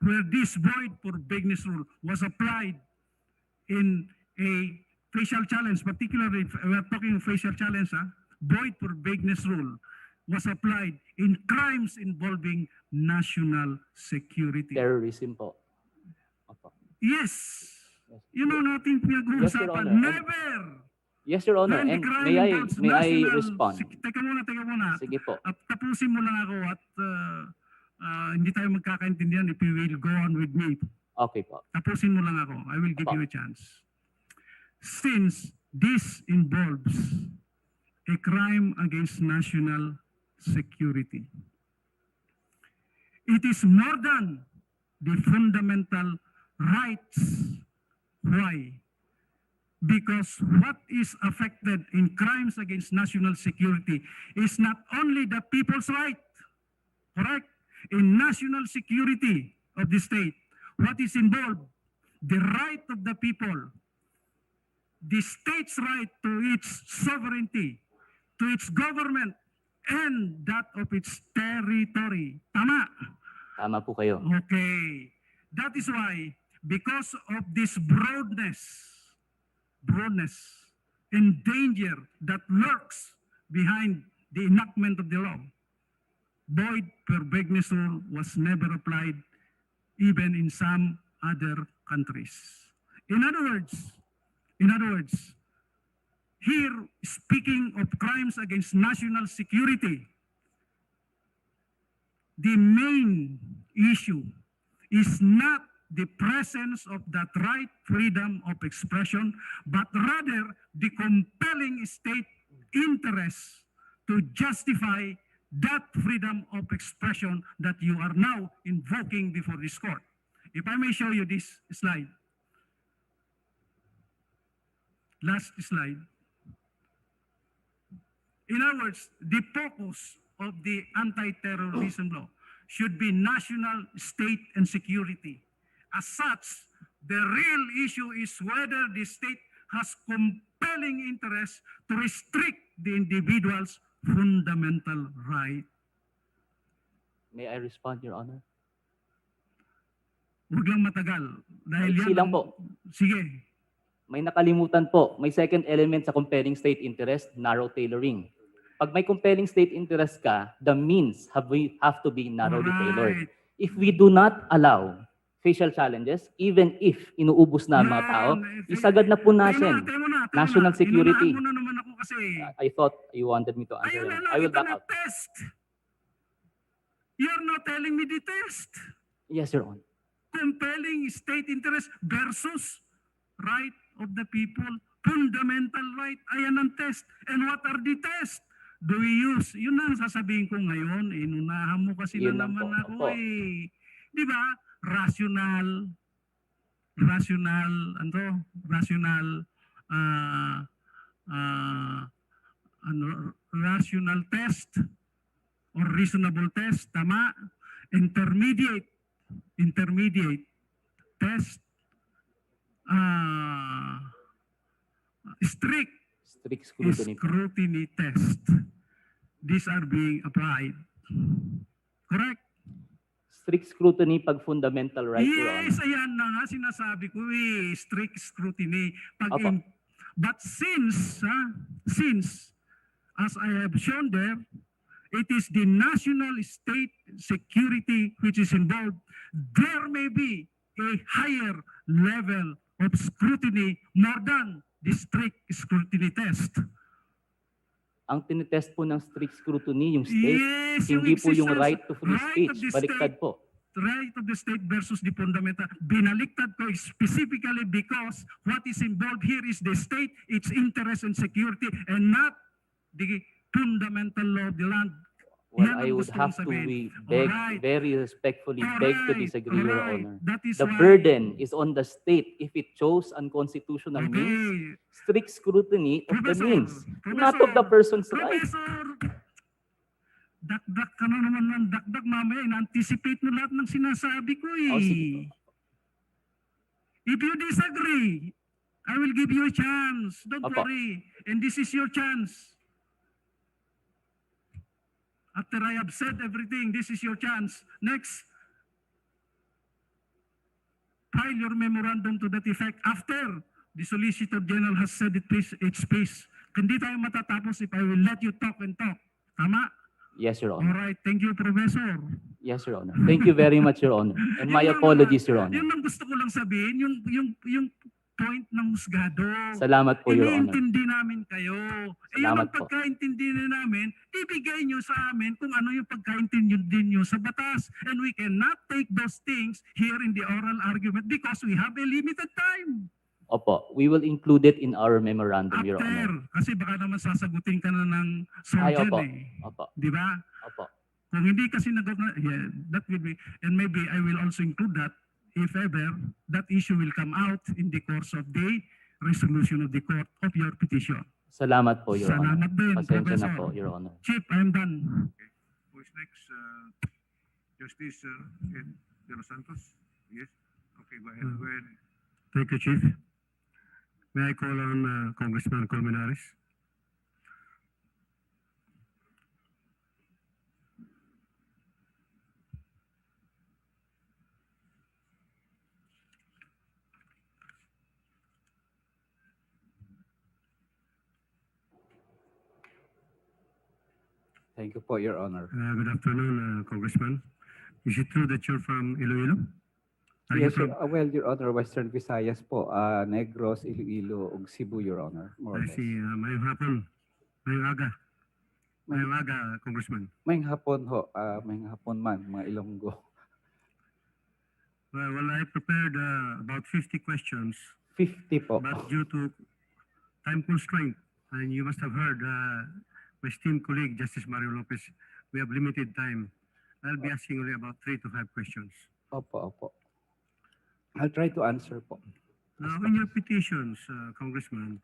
Speaker 4: where this void for vagueness rule was applied in a facial challenge, particularly if we're talking facial challenge, void for vagueness rule was applied in crimes involving national security.
Speaker 9: Terrorism po. Opo.
Speaker 4: Yes. Yun ang ating pinag-uusapan.
Speaker 9: Honor.
Speaker 4: Never.
Speaker 9: Yes, Your Honor.
Speaker 4: When the
Speaker 9: And
Speaker 4: crime
Speaker 9: may
Speaker 4: involves
Speaker 9: I
Speaker 4: national-
Speaker 9: respond?
Speaker 4: Teka muna.
Speaker 9: Sige po.
Speaker 4: At tapusin mo lang ako at hindi tayo magkakaintindihan if you will go on with me.
Speaker 9: Okay po.
Speaker 4: Tapusin mo lang ako. I will give
Speaker 9: Apa.
Speaker 4: you a chance. Since this involves a crime against national security, it is more than the fundamental rights. Why? Because what is affected in crimes against national security is not only the people's right, correct? In national security of the state, what is involved? The right of the people, the state's right to its sovereignty, to its government, and that of its territory. Tama?
Speaker 9: Tama po kayo.
Speaker 4: Okay. That is why, because of this broadness and danger that lurks behind the enactment of the law, void per vagueness rule was never applied even in some other countries. In other words, here speaking of crimes against national security, the main issue is not the presence of that right, freedom of expression, but rather the compelling state interest to justify that freedom of expression that you are now invoking before this court. If I may show you this slide. Last slide. In other words, the focus of the anti-terrorism law should be national, state, and security. As such, the real issue is whether the state has compelling interest to restrict the individual's fundamental right.
Speaker 9: May I respond, Your Honor?
Speaker 4: Huwag lang matagal. Dahil
Speaker 9: Maiksi
Speaker 4: yan
Speaker 9: lang
Speaker 4: ang-
Speaker 9: po.
Speaker 4: Sige.
Speaker 9: May nakalimutan po. May second element sa compelling state interest, narrow tailoring. Pag may compelling state interest ka, the means have to be narrowly tailored. If we do not allow facial challenges, even if inuubos na ang mga tao, isagad na po natin national security.
Speaker 4: Inunahan mo na naman ako kasi.
Speaker 9: I thought you wanted me to answer.
Speaker 4: Ayun na
Speaker 9: I will
Speaker 4: ito
Speaker 9: back
Speaker 4: na
Speaker 9: out.
Speaker 4: test. You're not telling me the test.
Speaker 9: Yes, Your Honor.
Speaker 4: Compelling state interest versus right of the people, fundamental right. Ayan ang test. And what are the test? Do we use? Yun ang sasabihin ko ngayon. Inunahan mo kasi
Speaker 9: Yun
Speaker 4: na
Speaker 9: lang
Speaker 4: naman
Speaker 9: po.
Speaker 4: ako
Speaker 9: Opo.
Speaker 4: eh. Di ba? Rational, rational test or reasonable test, tama? Intermediate test, strict
Speaker 9: Strict scrutiny.
Speaker 4: scrutiny test. These are being applied. Correct?
Speaker 9: Strict scrutiny pag fundamental right, Your Honor.
Speaker 4: Yes, ayan na nga sinasabi ko eh. Strict scrutiny.
Speaker 9: Opo.
Speaker 4: But since, as I have shown there, it is the national state security which is involved, there may be a higher level of scrutiny more than the strict scrutiny test.
Speaker 9: Ang tinitest po ng strict scrutiny yung state,
Speaker 4: Yes,
Speaker 9: hindi po yung
Speaker 4: existence,
Speaker 9: right to free
Speaker 4: right
Speaker 9: speech.
Speaker 4: of the
Speaker 9: Baliktad
Speaker 4: state.
Speaker 9: po.
Speaker 4: Right of the state versus the fundamental. Binaliktad ko specifically because what is involved here is the state, its interest and security, and not the fundamental law of the land.
Speaker 9: Well,
Speaker 4: Yan ang
Speaker 9: I would
Speaker 4: gusto
Speaker 9: have
Speaker 4: kong
Speaker 9: to
Speaker 4: sabihin.
Speaker 9: beg,
Speaker 4: Alright.
Speaker 9: very respectfully beg to
Speaker 4: Alright,
Speaker 9: disagree, Your
Speaker 4: alright.
Speaker 9: Honor.
Speaker 4: That is
Speaker 9: The
Speaker 4: why-
Speaker 9: burden is on the state if it chose unconstitutional means.
Speaker 4: Okay.
Speaker 9: Strict scrutiny of the
Speaker 4: Professor,
Speaker 9: means, not of the person's right.
Speaker 4: Professor, dakdak ka na naman ng dakdak mamaya. In-anticipate mo lahat ng sinasabi ko eh.
Speaker 9: Oh, sige po.
Speaker 4: If you disagree, I will give you a chance. Don't
Speaker 9: Opo.
Speaker 4: worry. And this is your chance. After I have said everything, this is your chance. Next. File your memorandum to that effect after the Solicitor General has said its piece. Hindi tayo matatapos if I will let you talk and talk. Tama?
Speaker 9: Yes, Your
Speaker 4: All
Speaker 9: Honor.
Speaker 4: right. Thank you, Professor.
Speaker 9: Yes, Your Honor. Thank you very much, Your Honor. And my apologies, Your Honor.
Speaker 4: Yun ang gusto ko lang sabihin, yung point ng husgado.
Speaker 9: Salamat po, Your Honor.
Speaker 4: Iniintindi namin kayo.
Speaker 9: Salamat
Speaker 4: Yung
Speaker 9: po.
Speaker 4: pagkaintindi na namin, ibigay nyo sa amin kung ano yung pagkaintindi nyo sa batas. And we cannot take those things here in the oral argument because we have a limited time.
Speaker 9: Opo, we will include it in our memorandum, Your
Speaker 4: After,
Speaker 9: Honor.
Speaker 4: kasi baka naman sasagutin ka na ng
Speaker 9: Ay,
Speaker 4: surgeon
Speaker 9: opo.
Speaker 4: eh.
Speaker 9: Opo.
Speaker 4: Di ba?
Speaker 9: Opo.
Speaker 4: Kung hindi kasi yeah, that will be, and maybe I will also include that if ever that issue will come out in the course of the resolution of the court of your petition.
Speaker 9: Salamat po, Your Honor.
Speaker 4: Salamat din,
Speaker 9: Pasensya na
Speaker 4: Professor.
Speaker 9: po, Your Honor.
Speaker 4: Chief, I am done.
Speaker 7: Who is next? Justice De Los Santos? Yes? Okay, go ahead. Go ahead.
Speaker 4: Thank you, Chief. May I call on Congressman Colmenares?
Speaker 3: Thank you po, Your Honor.
Speaker 4: Good afternoon, Congressman. Is it true that you're from Iloilo? Are you
Speaker 3: Yes,
Speaker 4: from?
Speaker 3: well, Your Honor, Western Visayas po, Negros, Iloilo, ug Cebu, Your Honor, more or
Speaker 4: I
Speaker 3: less.
Speaker 4: see. Mayong hapon. Mayong aga. Mayong aga, Congressman.
Speaker 3: Mayng hapon ho, mayng hapon man, mga Ilonggo.
Speaker 4: Well, I prepared about 50 questions,
Speaker 3: 50 po.
Speaker 4: but due to time constraint, and you must have heard my esteemed colleague, Justice Mario Lopez, we have limited time. I'll be asking only about 3 to 5 questions.
Speaker 3: Opo, opo. I'll try to answer po.
Speaker 4: Now, in your petitions, Congressman,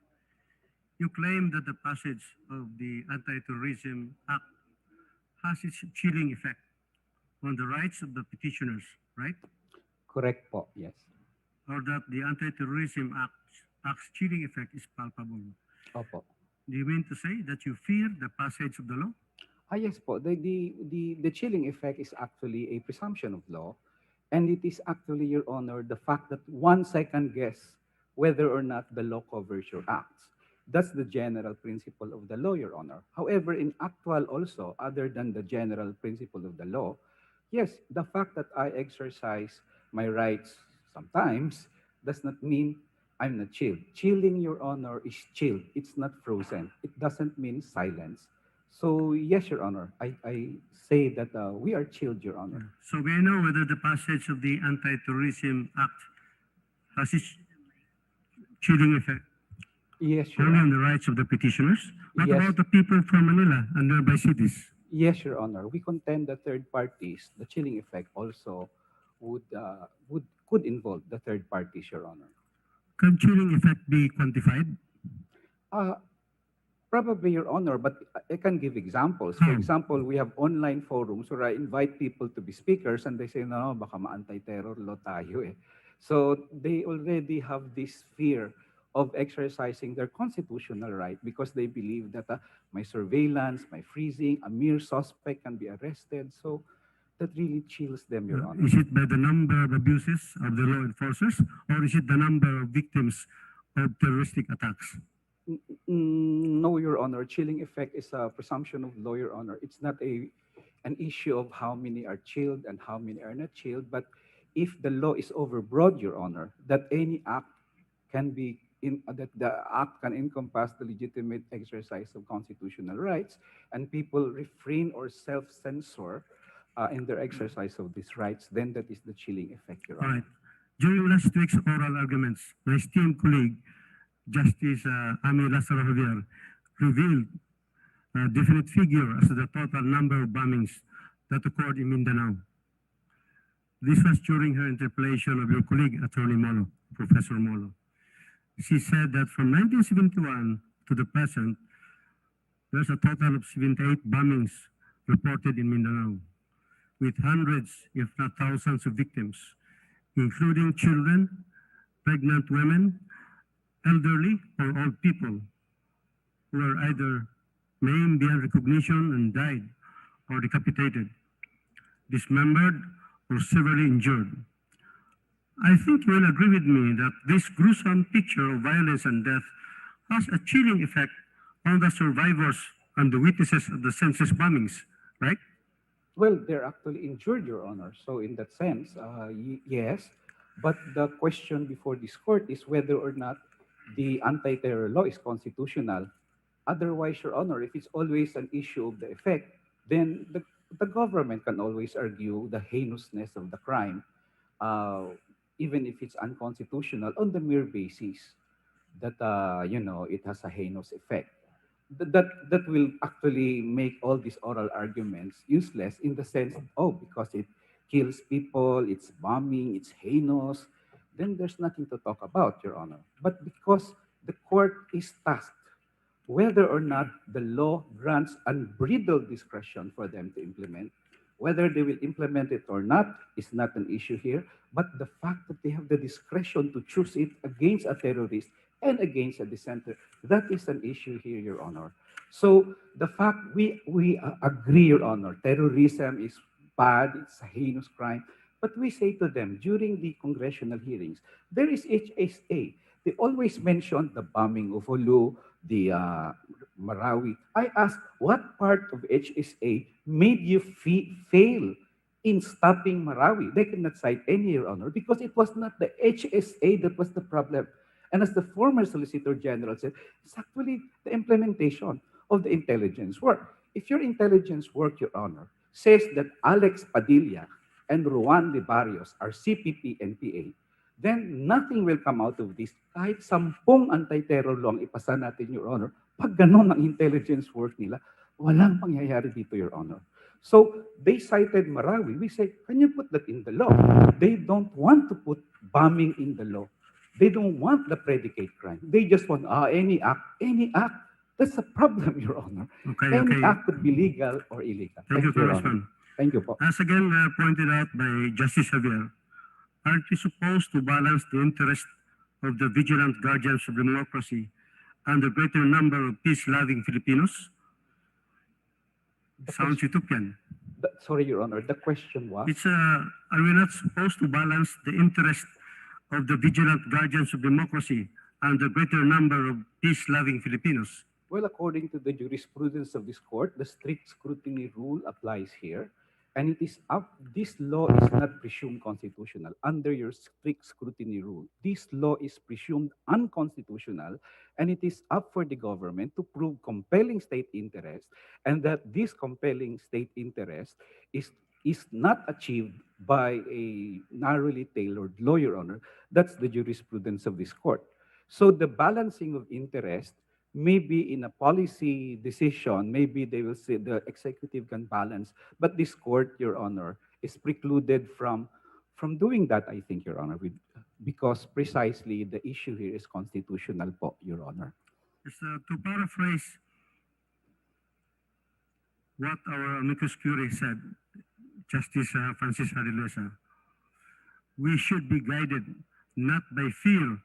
Speaker 4: you claim that the passage of the Anti-Terrorism Act has its chilling effect on the rights of the petitioners, right?
Speaker 3: Correct po, yes.
Speaker 4: Or that the Anti-Terrorism Act's chilling effect is palpable.
Speaker 3: Opo.
Speaker 4: Do you mean to say that you fear the passage of the law?
Speaker 3: Yes po, the chilling effect is actually a presumption of law, and it is actually, Your Honor, the fact that 1 second guess whether or not the law covers your acts. That's the general principle of the law, Your Honor. However, in actual also, other than the general principle of the law, yes, the fact that I exercise my rights sometimes does not mean I'm not chilled. Chilling, Your Honor, is chilled. It's not frozen. It doesn't mean silence. So, yes, Your Honor, I say that we are chilled, Your Honor.
Speaker 4: So we know whether the passage of the Anti-Terrorism Act has its chilling effect
Speaker 3: Yes, Your
Speaker 4: only on
Speaker 3: Honor.
Speaker 4: the rights of the petitioners. What
Speaker 3: Yes.
Speaker 4: about the people from Manila and nearby cities?
Speaker 3: Yes, Your Honor. We contend that third parties, the chilling effect also could involve the third parties, Your Honor.
Speaker 4: Can chilling effect be quantified?
Speaker 3: Probably, Your Honor, but I can give examples. For example, we have online forums where I invite people to be speakers and they say, no, baka ma-anti-terror law tayo eh. So they already have this fear of exercising their constitutional right because they believe that my surveillance, my freezing, a mere suspect can be arrested. So that really chills them, Your Honor.
Speaker 4: Is it by the number of abuses of the law enforcers, or is it the number of victims of terroristic attacks?
Speaker 3: No, Your Honor. Chilling effect is a presumption of law, Your Honor. It's not an issue of how many are chilled and how many are not chilled, but if the law is overbroad, Your Honor, that any act can be that the act can encompass the legitimate exercise of constitutional rights, and people refrain or self-censor in their exercise of these rights, then that is the chilling effect, Your
Speaker 4: All
Speaker 3: Honor.
Speaker 4: right. During last week's oral arguments, my esteemed colleague, Justice Ami Lazaro Javier, revealed a definite figure as to the total number of bombings that occurred in Mindanao. This was during her interpellation of your colleague, Attorney Molo, Professor Molo. She said that from 1971 to the present, there's a total of 78 bombings reported in Mindanao, with hundreds, if not thousands, of victims, including children, pregnant women, elderly, or old people who are either maimed beyond recognition and died, or decapitated, dismembered, or severely injured. I think you will agree with me that this gruesome picture of violence and death has a chilling effect on the survivors and the witnesses of the senseless bombings, right?
Speaker 3: Well, they're actually injured, Your Honor. So in that sense, yes. But the question before this court is whether or not the anti-terror law is constitutional. Otherwise, Your Honor, if it's always an issue of the effect, then the government can always argue the heinousness of the crime, even if it's unconstitutional, on the mere basis that, it has a heinous effect. That will actually make all these oral arguments useless in the sense, because it kills people, it's bombing, it's heinous, then there's nothing to talk about, Your Honor. But because the court is tasked whether or not the law grants unbridled discretion for them to implement, whether they will implement it or not is not an issue here, but the fact that they have the discretion to choose it against a terrorist and against a dissenter, that is an issue here, Your Honor. So the fact we agree, Your Honor, terrorism is bad, it's a heinous crime, but we say to them during the congressional hearings, there is HSA. They always mention the bombing of Hulu, the Marawi. I asked, what part of HSA made you fail in stopping Marawi? They cannot cite any, Your Honor, because it was not the HSA that was the problem. And as the former Solicitor General said, it's actually the implementation of the intelligence work. If your intelligence work, Your Honor, says that Alex Padilla and Juan Libarios are CPP-NPA, then nothing will come out of this. Kahit 10 anti-terror law ang ipasa natin, Your Honor, pag ganun ang intelligence work nila, walang pangyayari dito, Your Honor. So they cited Marawi. We say, can you put that in the law? They don't want to put bombing in the law. They don't want the predicate crime. They just want any act. That's a problem, Your Honor. Any act could be legal or illegal.
Speaker 4: Thank you,
Speaker 3: Your
Speaker 4: Congressman.
Speaker 3: Honor. Thank you, po.
Speaker 4: As again pointed out by Justice Javier, aren't we supposed to balance the interest of the vigilant guardians of democracy and the greater number of peace-loving Filipinos? Sounds utopian.
Speaker 3: Sorry, Your Honor. The question was?
Speaker 4: Are we not supposed to balance the interest of the vigilant guardians of democracy and the greater number of peace-loving Filipinos?
Speaker 3: Well, according to the jurisprudence of this court, the strict scrutiny rule applies here. And it is up, this law is not presumed constitutional under your strict scrutiny rule. This law is presumed unconstitutional, and it is up for the government to prove compelling state interest, and that this compelling state interest is not achieved by a narrowly tailored law, Your Honor. That's the jurisprudence of this court. So the balancing of interest, maybe in a policy decision, maybe they will say the executive can balance, but this court, Your Honor, is precluded from doing that, I think, Your Honor, because precisely the issue here is constitutional po, Your Honor.
Speaker 4: To paraphrase what our amicus curiae said, Justice Francis Arilesa, we should be guided not by fear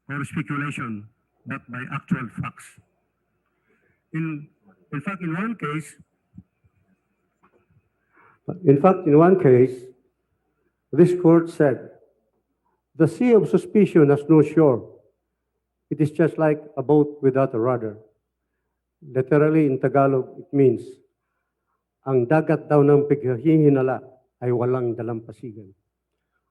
Speaker 4: or speculation, but by actual facts. In fact, in one case,
Speaker 14: this court said, the sea of suspicion has no shore. It is just like a boat without a rudder. Literally in Tagalog, it means, ang dagat daw ng paghihinala ay walang dalampasigan.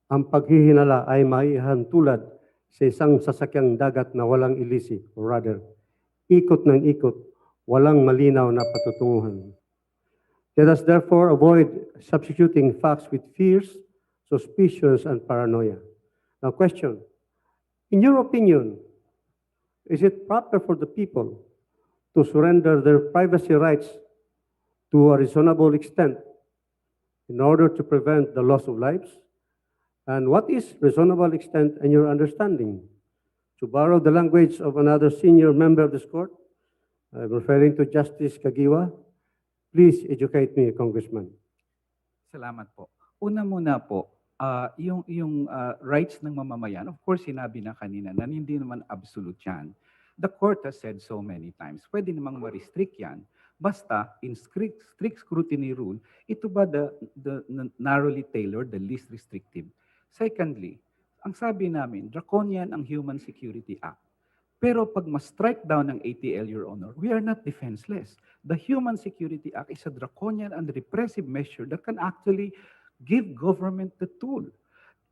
Speaker 14: Ang paghihinala ay maihantulad sa isang sasakyang dagat na walang ilisi, or rather, ikot ng ikot, walang malinaw na patutunguhan. Let us therefore avoid substituting facts with fears, suspicions, and paranoia. Now, question, in your opinion, is it proper for the people to surrender their privacy rights to a reasonable extent in order to prevent the loss of lives? And what is reasonable extent in your understanding? To borrow the language of another senior member of this court, I'm referring to Justice Kagiwa. Please educate me, Congressman.
Speaker 3: Salamat po. Una muna po, yung rights ng mamamayan, of course, sinabi na kanina na hindi naman absolute yan. The court has said so many times, pwede namang ma-restrict yan. Basta, in strict scrutiny rule, ito ba the narrowly tailored, the least restrictive? Secondly, ang sabi namin, draconian ang Human Security Act. Pero pag ma-strike down ng ATL, Your Honor, we are not defenseless. The Human Security Act is a draconian and repressive measure that can actually give government the tool.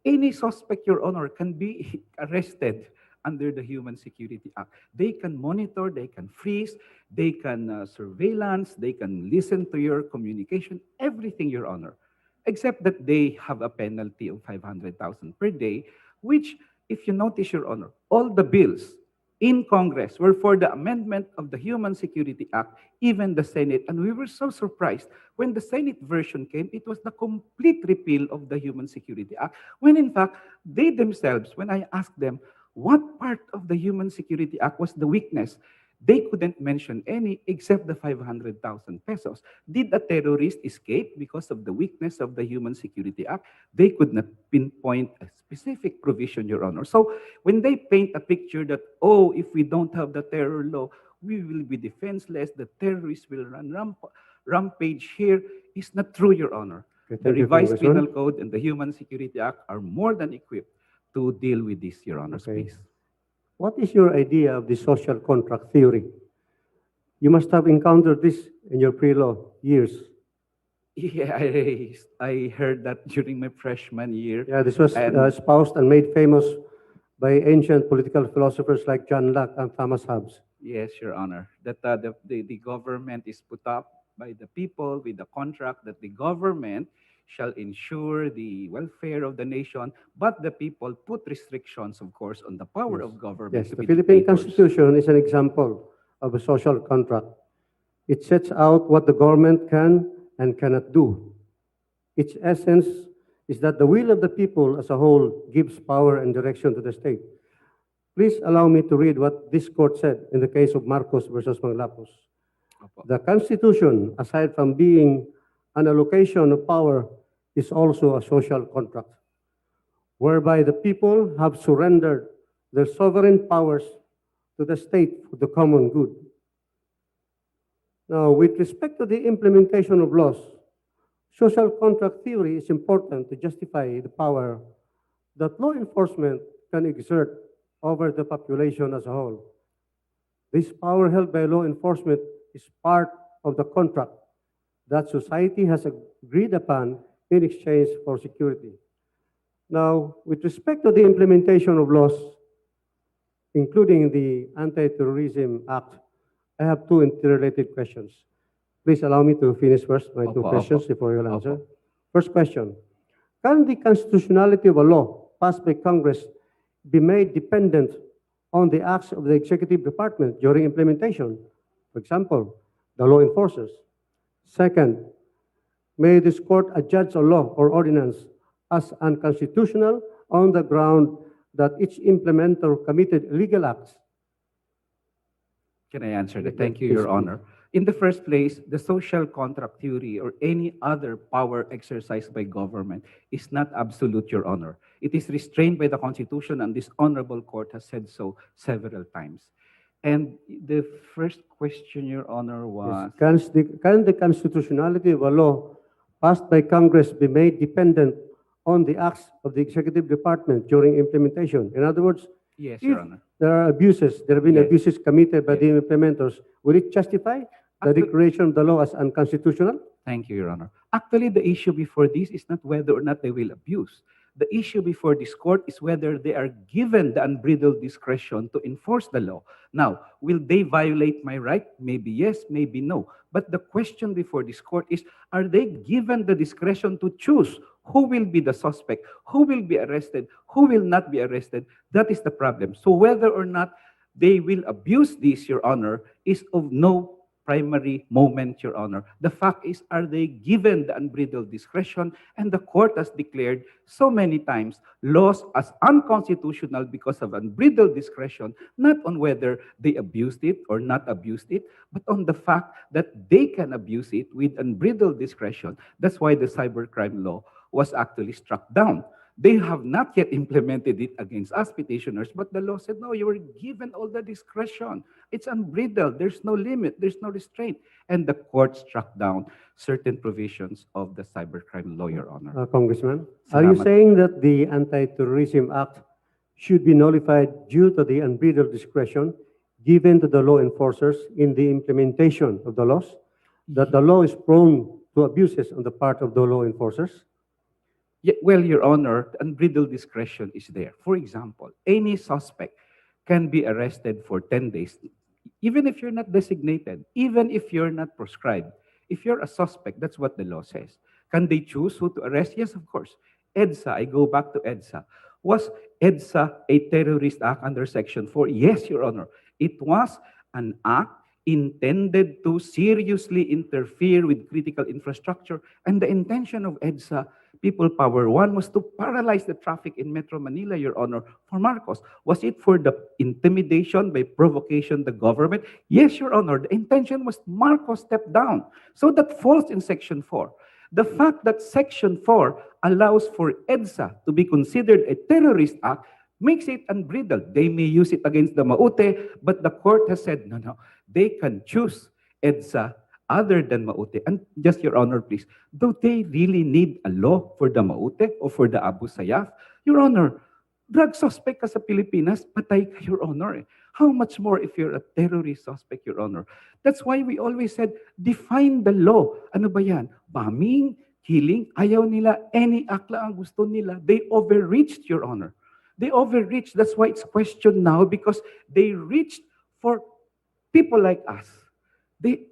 Speaker 3: Any suspect, Your Honor, can be arrested under the Human Security Act. They can monitor, they can freeze, they can surveillance, they can listen to your communication, everything, Your Honor, except that they have a penalty of 500,000 per day, which, if you notice, Your Honor, all the bills in Congress were for the amendment of the Human Security Act, even the Senate. And we were so surprised when the Senate version came, it was the complete repeal of the Human Security Act, when in fact, they themselves, when I asked them, what part of the Human Security Act was the weakness? They couldn't mention any except the 500,000 pesos. Did a terrorist escape because of the weakness of the Human Security Act? They could not pinpoint a specific provision, Your Honor. So when they paint a picture that, oh, if we don't have the terror law, we will be defenseless, the terrorists will run rampage here, is not true, Your Honor.
Speaker 14: Okay,
Speaker 3: The
Speaker 14: you,
Speaker 3: revised
Speaker 14: Congressman.
Speaker 3: Penal Code and the Human Security Act are more than equipped to deal with this, Your Honor,
Speaker 14: Okay.
Speaker 3: please.
Speaker 14: What is your idea of the social contract theory? You must have encountered this in your pre-law years.
Speaker 3: Yeah, I heard that during my freshman year.
Speaker 14: Yeah, this was
Speaker 3: And-
Speaker 14: espoused and made famous by ancient political philosophers like John Locke and Thomas Hobbes.
Speaker 3: Yes, Your Honor, that the government is put up by the people with the contract that the government shall ensure the welfare of the nation, but the people put restrictions, of course, on the power of government.
Speaker 14: Yes,
Speaker 3: to
Speaker 14: the
Speaker 3: be
Speaker 14: Philippine
Speaker 3: dictators.
Speaker 14: Constitution is an example of a social contract. It sets out what the government can and cannot do. Its essence is that the will of the people as a whole gives power and direction to the state. Please allow me to read what this court said in the case of Marcos versus Manglapos.
Speaker 3: Opo.
Speaker 14: The Constitution, aside from being an allocation of power, is also a social contract, whereby the people have surrendered their sovereign powers to the state for the common good. Now, with respect to the implementation of laws, social contract theory is important to justify the power that law enforcement can exert over the population as a whole. This power held by law enforcement is part of the contract that society has agreed upon in exchange for security. Now, with respect to the implementation of laws, including the Anti-Terrorism Act, I have two interrelated questions. Please allow me to finish first my two
Speaker 3: Opo,
Speaker 14: questions
Speaker 3: opo.
Speaker 14: before you'll answer.
Speaker 3: Opo.
Speaker 14: First question, can the constitutionality of a law passed by Congress be made dependent on the acts of the executive department during implementation? For example, the law enforcers. Second, may this court adjudge a law or ordinance as unconstitutional on the ground that its implementer committed illegal acts.
Speaker 3: Can I answer that?
Speaker 14: Yes,
Speaker 3: Thank you,
Speaker 14: please,
Speaker 3: Your
Speaker 14: please.
Speaker 3: Honor. In the first place, the social contract theory or any other power exercised by government is not absolute, Your Honor. It is restrained by the Constitution, and this honorable court has said so several times. And the first question, Your Honor, was...
Speaker 14: Yes. Can the constitutionality of a law passed by Congress be made dependent on the acts of the executive department during implementation? In other words,
Speaker 3: Yes,
Speaker 14: If
Speaker 3: Your Honor.
Speaker 14: there are abuses, there have been
Speaker 3: Yes.
Speaker 14: abuses committed by the implementers, will it justify the
Speaker 3: Actu-
Speaker 14: declaration of the law as unconstitutional?
Speaker 3: Thank you, Your Honor. Actually, the issue before this is not whether or not they will abuse. The issue before this court is whether they are given the unbridled discretion to enforce the law. Now, will they violate my right? Maybe yes, maybe no. But the question before this court is, are they given the discretion to choose who will be the suspect, who will be arrested, who will not be arrested? That is the problem. So whether or not they will abuse this, Your Honor, is of no primary moment, Your Honor. The fact is, are they given the unbridled discretion? And the court has declared so many times laws as unconstitutional because of unbridled discretion, not on whether they abused it or not abused it, but on the fact that they can abuse it with unbridled discretion. That's why the cybercrime law was actually struck down. They have not yet implemented it against us petitioners, but the law said, no, you were given all the discretion. It's unbridled. There's no limit. There's no restraint. And the court struck down certain provisions of the cybercrime law, Your Honor.
Speaker 14: Congressman, are you
Speaker 3: Salamat.
Speaker 14: saying that the Anti-Terrorism Act should be nullified due to the unbridled discretion given to the law enforcers in the implementation of the laws? That the law is prone to abuses on the part of the law enforcers?
Speaker 3: Yeah, well, Your Honor, the unbridled discretion is there. For example, any suspect can be arrested for 10 days, even if you're not designated, even if you're not proscribed. If you're a suspect, that's what the law says. Can they choose who to arrest? Yes, of course. EDSA, I go back to EDSA. Was EDSA a terrorist act under Section 4? Yes, Your Honor. It was an act intended to seriously interfere with critical infrastructure. And the intention of EDSA, People Power 1, was to paralyze the traffic in Metro Manila, Your Honor, for Marcos. Was it for the intimidation by provocation the government? Yes, Your Honor. The intention was Marcos step down. So that falls in Section 4. The fact that Section 4 allows for EDSA to be considered a terrorist act makes it unbridled. They may use it against the Maute, but the court has said, no, they can choose EDSA other than Maute. And just, Your Honor, please, do they really need a law for the Maute or for the Abu Sayyaf? Your Honor, drug suspect ka sa Pilipinas, patay ka, Your Honor. How much more if you're a terrorist suspect, Your Honor? That's why we always said, define the law. Ano ba yan? Bombing, killing, ayaw nila, any act lang ang gusto nila. They overreached, Your Honor. They overreached. That's why it's questioned now because they reached for people like us.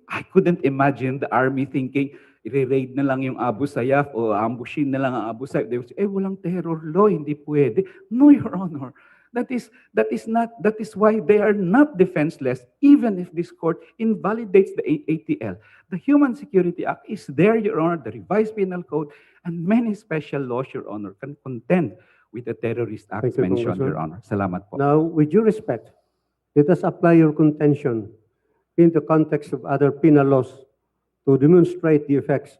Speaker 3: I couldn't imagine the army thinking, i-raid na lang yung Abu Sayyaf o ambushin na lang ang Abu Sayyaf. They would say, walang terror law, hindi pwede. No, Your Honor. That is why they are not defenseless, even if this court invalidates the ATL. The Human Security Act is there, Your Honor, the revised penal code, and many special laws, Your Honor, can contend with the terrorist acts mentioned, Your Honor. Salamat po.
Speaker 14: Now, with due respect, let us apply your contention in the context of other penal laws to demonstrate the effects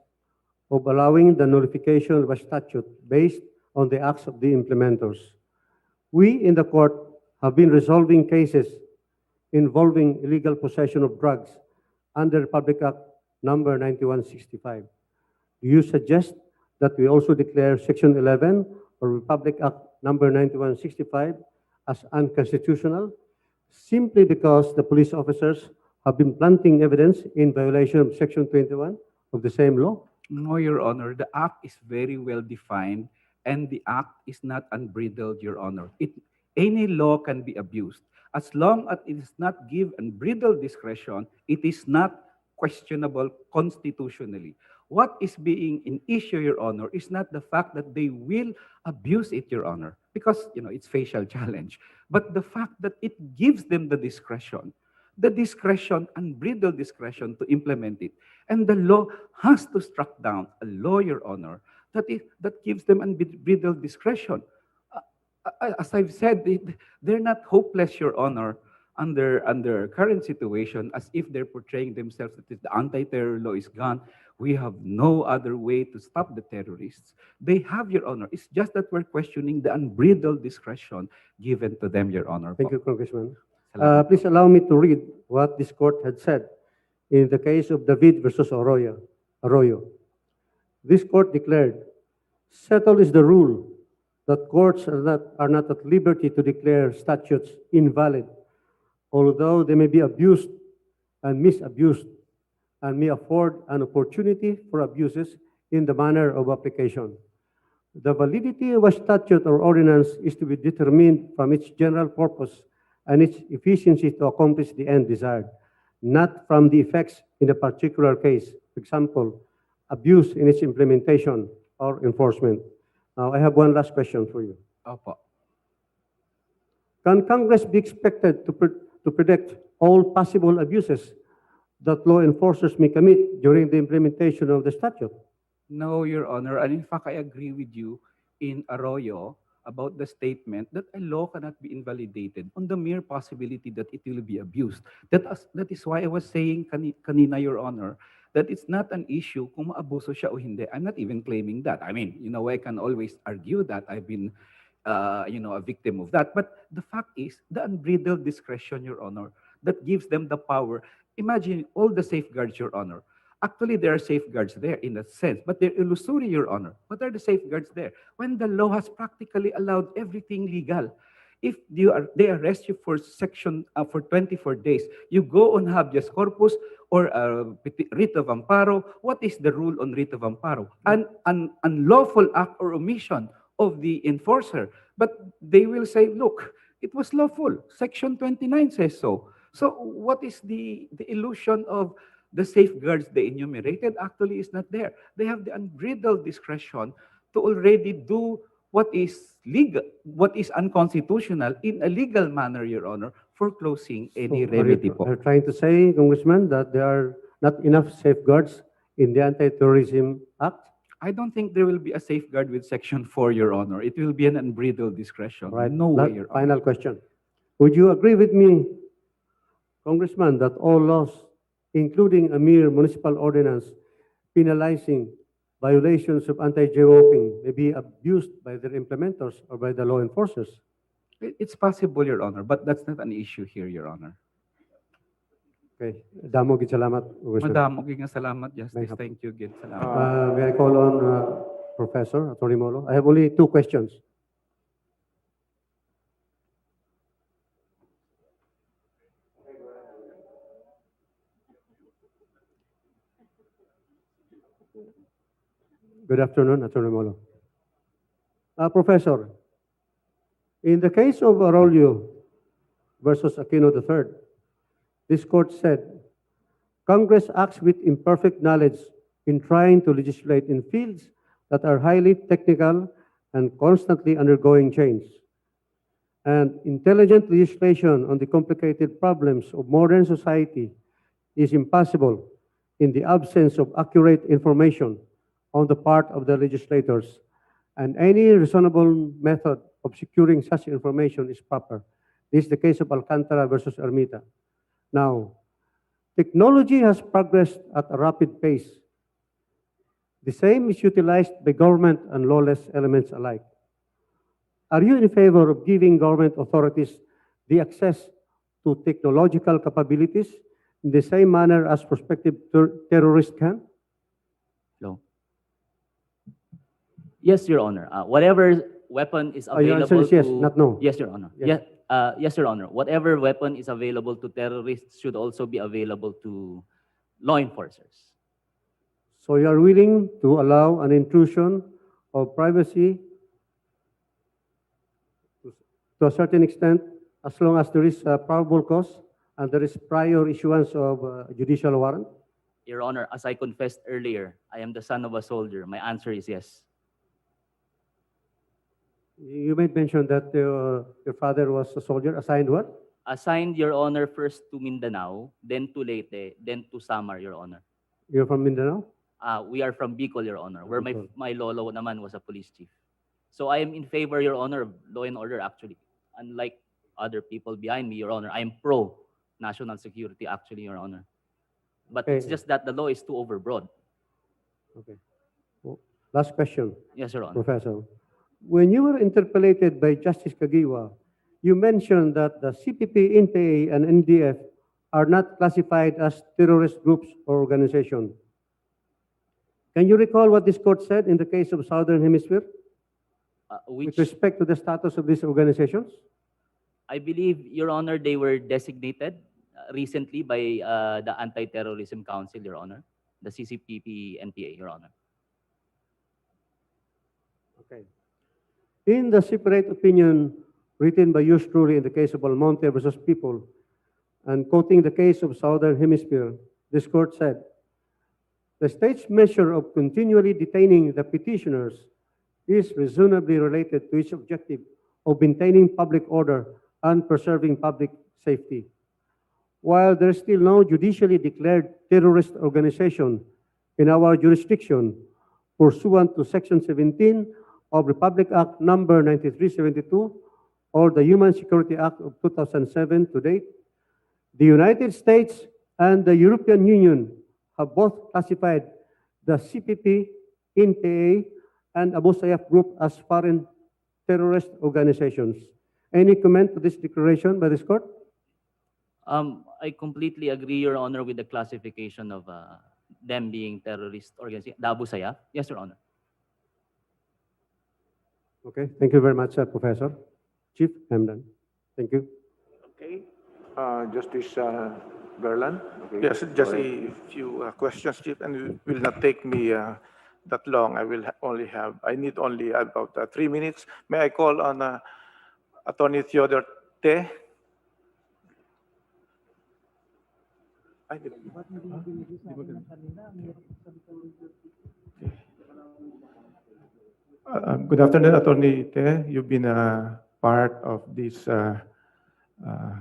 Speaker 14: of allowing the nullification of a statute based on the acts of the implementers. We in the court have been resolving cases involving illegal possession of drugs under Republic Act number 9165. Do you suggest that we also declare Section 11 or Republic Act number 9165 as unconstitutional simply because the police officers have been planting evidence in violation of Section 21 of the same law?
Speaker 3: No, Your Honor. The act is very well defined and the act is not unbridled, Your Honor. Any law can be abused. As long as it does not give unbridled discretion, it is not questionable constitutionally. What is being in issue, Your Honor, is not the fact that they will abuse it, Your Honor, because, it's facial challenge, but the fact that it gives them the discretion, unbridled discretion to implement it. And the law has to struck down a law, Your Honor, that gives them unbridled discretion. As I've said, they're not hopeless, Your Honor, under current situation, as if they're portraying themselves that the anti-terror law is gone. We have no other way to stop the terrorists. They have, Your Honor. It's just that we're questioning the unbridled discretion given to them, Your Honor.
Speaker 14: Thank you, Congressman.
Speaker 3: Salamat.
Speaker 14: Please allow me to read what this court had said in the case of David versus Arroyo. This court declared, settled is the rule that courts are not at liberty to declare statutes invalid, although they may be abused and misused and may afford an opportunity for abuses in the manner of application. The validity of a statute or ordinance is to be determined from its general purpose and its efficiency to accomplish the end desired, not from the effects in a particular case, for example, abuse in its implementation or enforcement. Now, I have one last question for you.
Speaker 3: Opo.
Speaker 14: Can Congress be expected to predict all possible abuses that law enforcers may commit during the implementation of the statute?
Speaker 3: No, Your Honor. And in fact, I agree with you in Arroyo about the statement that a law cannot be invalidated on the mere possibility that it will be abused. That is why I was saying kanina, Your Honor, that it's not an issue kung maabuso siya o hindi. I'm not even claiming that. I mean, I can always argue that I've been, a victim of that. But the fact is, the unbridled discretion, Your Honor, that gives them the power. Imagine all the safeguards, Your Honor. Actually, there are safeguards there in a sense, but they're illusory, Your Honor. What are the safeguards there? When the law has practically allowed everything legal. If they arrest you for for 24 days, you go on habeas corpus or writ of amparo. What is the rule on writ of amparo? An unlawful act or omission of the enforcer. But they will say, look, it was lawful. Section 29 says so. So what is the illusion of the safeguards they enumerated? Actually is not there. They have the unbridled discretion to already do what is legal, what is unconstitutional in a legal manner, Your Honor, foreclosing any remedy po.
Speaker 14: Are you trying to say, Congressman, that there are not enough safeguards in the Anti-Terrorism Act?
Speaker 3: I don't think there will be a safeguard with Section 4, Your Honor. It will be an unbridled discretion.
Speaker 14: Right.
Speaker 3: No way, Your Honor.
Speaker 14: Final question. Would you agree with me, Congressman, that all laws, including a mere municipal ordinance penalizing violations of anti-jaywalking, may be abused by their implementers or by the law enforcers?
Speaker 3: It's possible, Your Honor, but that's not an issue here, Your Honor.
Speaker 14: Okay. Damo gid salamat, Congressman.
Speaker 3: Madamo gid nga salamat, Justice. Thank you, gid. Salamat.
Speaker 14: May I call on Professor Atty. Molo? I have only 2 questions. Good afternoon, Atty. Molo. Professor, in the case of Arroyo versus Aquino III, this court said, Congress acts with imperfect knowledge in trying to legislate in fields that are highly technical and constantly undergoing change. And intelligent legislation on the complicated problems of modern society is impossible in the absence of accurate information on the part of the legislators, and any reasonable method of securing such information is proper. This is the case of Alcantara versus Ermita. Now, technology has progressed at a rapid pace. The same is utilized by government and lawless elements alike. Are you in favor of giving government authorities the access to technological capabilities in the same manner as prospective terrorists can?
Speaker 9: No. Yes, Your Honor. Whatever weapon is
Speaker 14: Your answer
Speaker 9: available
Speaker 14: is yes,
Speaker 9: to...
Speaker 14: not no.
Speaker 9: Yes, Your Honor.
Speaker 14: Yes.
Speaker 9: Yes, Your Honor. Whatever weapon is available to terrorists should also be available to law enforcers.
Speaker 14: So you are willing to allow an intrusion of privacy to a certain extent, as long as there is a probable cause and there is prior issuance of a judicial warrant?
Speaker 9: Your Honor, as I confessed earlier, I am the son of a soldier. My answer is yes.
Speaker 14: You made mention that your father was a soldier, assigned what?
Speaker 9: Assigned, Your Honor, first to Mindanao, then to Leyte, then to Samar, Your Honor.
Speaker 14: You're from Mindanao?
Speaker 9: We are from Bicol, Your Honor, where
Speaker 14: Bicol.
Speaker 9: my lolo naman was a police chief. So I am in favor, Your Honor, of law and order, actually. Unlike other people behind me, Your Honor, I am pro national security, actually, Your Honor. But
Speaker 14: Okay.
Speaker 9: it's just that the law is too overbroad.
Speaker 14: Okay. Well, last question,
Speaker 9: Yes, Your Honor.
Speaker 14: Professor. When you were interpellated by Justice Kagiwa, you mentioned that the CPP, NPA, and NDF are not classified as terrorist groups or organizations. Can you recall what this court said in the case of Southern Hemisphere?
Speaker 9: Which
Speaker 14: with respect to the status of these organizations?
Speaker 9: I believe, Your Honor, they were designated recently by the Anti-Terrorism Council, Your Honor, the CCPP NPA, Your Honor.
Speaker 14: Okay. In the separate opinion written by yours truly in the case of Almonte versus People, and quoting the case of Southern Hemisphere, this court said, the state's measure of continually detaining the petitioners is reasonably related to its objective of maintaining public order and preserving public safety. While there is still no judicially declared terrorist organization in our jurisdiction, pursuant to Section 17 of Republic Act Number 9372 or the Human Security Act of 2007 to date, the United States and the European Union have both classified the CPP, NPA, and Abu Sayyaf Group as foreign terrorist organizations. Any comment to this declaration by this court?
Speaker 9: I completely agree, Your Honor, with the classification of them being terrorist organization, the Abu Sayyaf. Yes, Your Honor.
Speaker 14: Okay, thank you very much, Professor. Chief, I'm done. Thank you.
Speaker 15: Okay, Justice Garland? Okay.
Speaker 16: Yes, just a few questions, Chief, and it will not take me that long. I need only about 3 minutes. May I call on Attorney Theodore Te?
Speaker 17: Good afternoon, Attorney Te. You've been a part of this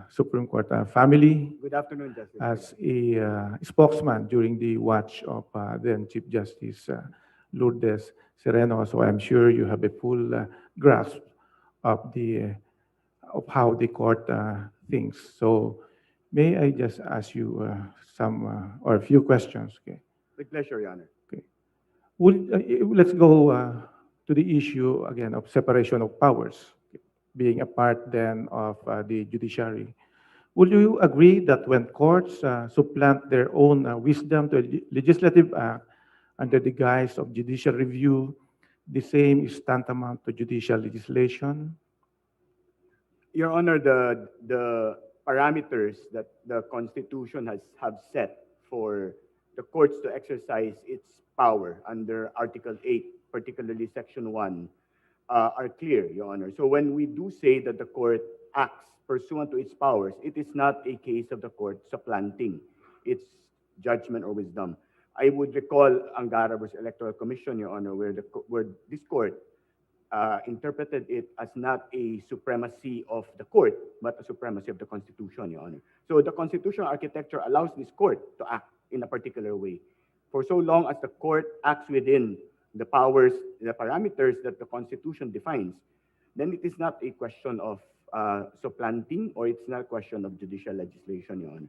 Speaker 17: Supreme Court family.
Speaker 13: Good afternoon, Justice.
Speaker 17: As a spokesman during the watch of then Chief Justice Lourdes Sereno, so I'm sure you have a full grasp of how the court thinks. So may I just ask you some or a few questions? Okay.
Speaker 13: With pleasure, Your Honor.
Speaker 17: Okay. Let's go to the issue again of separation of powers, being a part then of the judiciary. Would you agree that when courts supplant their own wisdom to a legislative act under the guise of judicial review, the same is tantamount to judicial legislation?
Speaker 13: Your Honor, the parameters that the Constitution have set for the courts to exercise its power under Article 8, particularly Section 1, are clear, Your Honor. So when we do say that the court acts pursuant to its powers, it is not a case of the court supplanting its judgment or wisdom. I would recall Angara versus Electoral Commission, Your Honor, where this court interpreted it as not a supremacy of the court, but a supremacy of the Constitution, Your Honor. So the constitutional architecture allows this court to act in a particular way. For so long as the court acts within the powers, the parameters that the Constitution defines, then it is not a question of supplanting, or it's not a question of judicial legislation, Your Honor.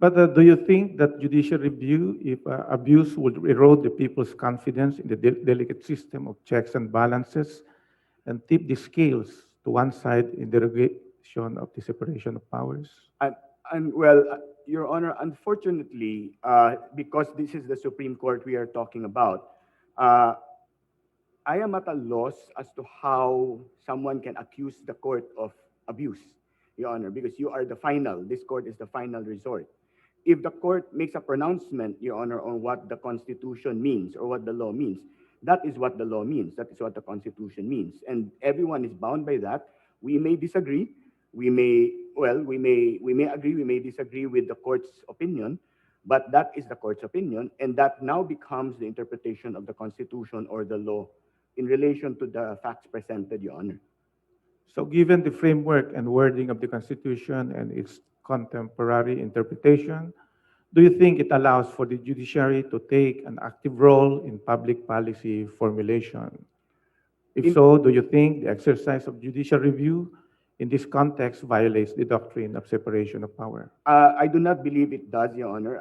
Speaker 17: But do you think that judicial review, if abuse, would erode the people's confidence in the delicate system of checks and balances and tip the scales to one side in derogation of the separation of powers?
Speaker 13: Well, Your Honor, unfortunately, because this is the Supreme Court we are talking about, I am at a loss as to how someone can accuse the court of abuse, Your Honor, because you are the final, this court is the final resort. If the court makes a pronouncement, Your Honor, on what the Constitution means or what the law means, that is what the law means. That is what the Constitution means. And everyone is bound by that. We may disagree. We may agree, we may disagree with the court's opinion, but that is the court's opinion, and that now becomes the interpretation of the Constitution or the law in relation to the facts presented, Your Honor.
Speaker 17: So given the framework and wording of the Constitution and its contemporary interpretation, do you think it allows for the judiciary to take an active role in public policy formulation? If so, do you think the exercise of judicial review in this context violates the doctrine of separation of power?
Speaker 13: I do not believe it does, Your Honor.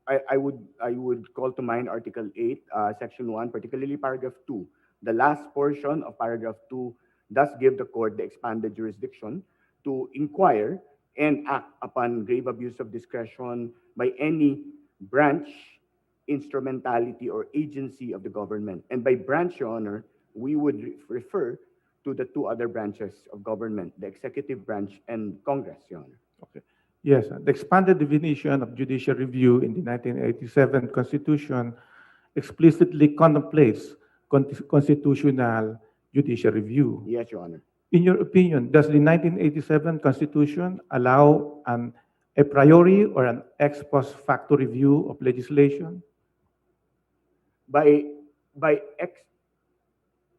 Speaker 13: I would call to mind Article 8, Section 1, particularly Paragraph 2. The last portion of Paragraph 2 does give the court the expanded jurisdiction to inquire and act upon grave abuse of discretion by any branch, instrumentality, or agency of the government. And by branch, Your Honor, we would refer to the two other branches of government, the executive branch and Congress, Your Honor.
Speaker 17: Okay. Yes, the expanded definition of judicial review in the 1987 Constitution explicitly contemplates constitutional judicial review.
Speaker 13: Yes, Your Honor.
Speaker 17: In your opinion, does the 1987 Constitution allow a priori or an ex post facto review of legislation?
Speaker 13: By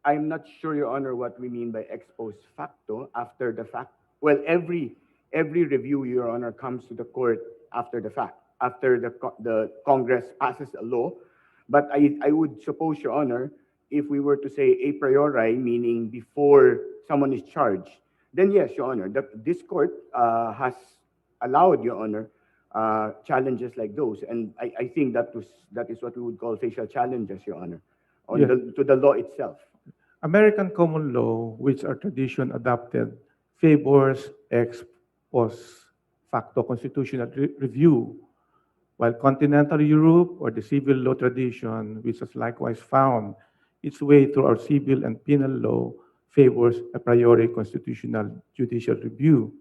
Speaker 13: I'm not sure, Your Honor, what we mean by ex post facto, after the fact. Well, every review, Your Honor, comes to the court after the fact, after the Congress passes a law. But I would suppose, Your Honor, if we were to say a priori, meaning before someone is charged, then yes, Your Honor, this court has allowed, Your Honor, challenges like those. And I think that is what we would call facial challenges, Your Honor, to the law itself.
Speaker 17: American common law, which our tradition adopted, favors ex post facto constitutional review, while continental Europe or the civil law tradition, which has likewise found its way through our civil and penal law, favors a priori constitutional judicial review.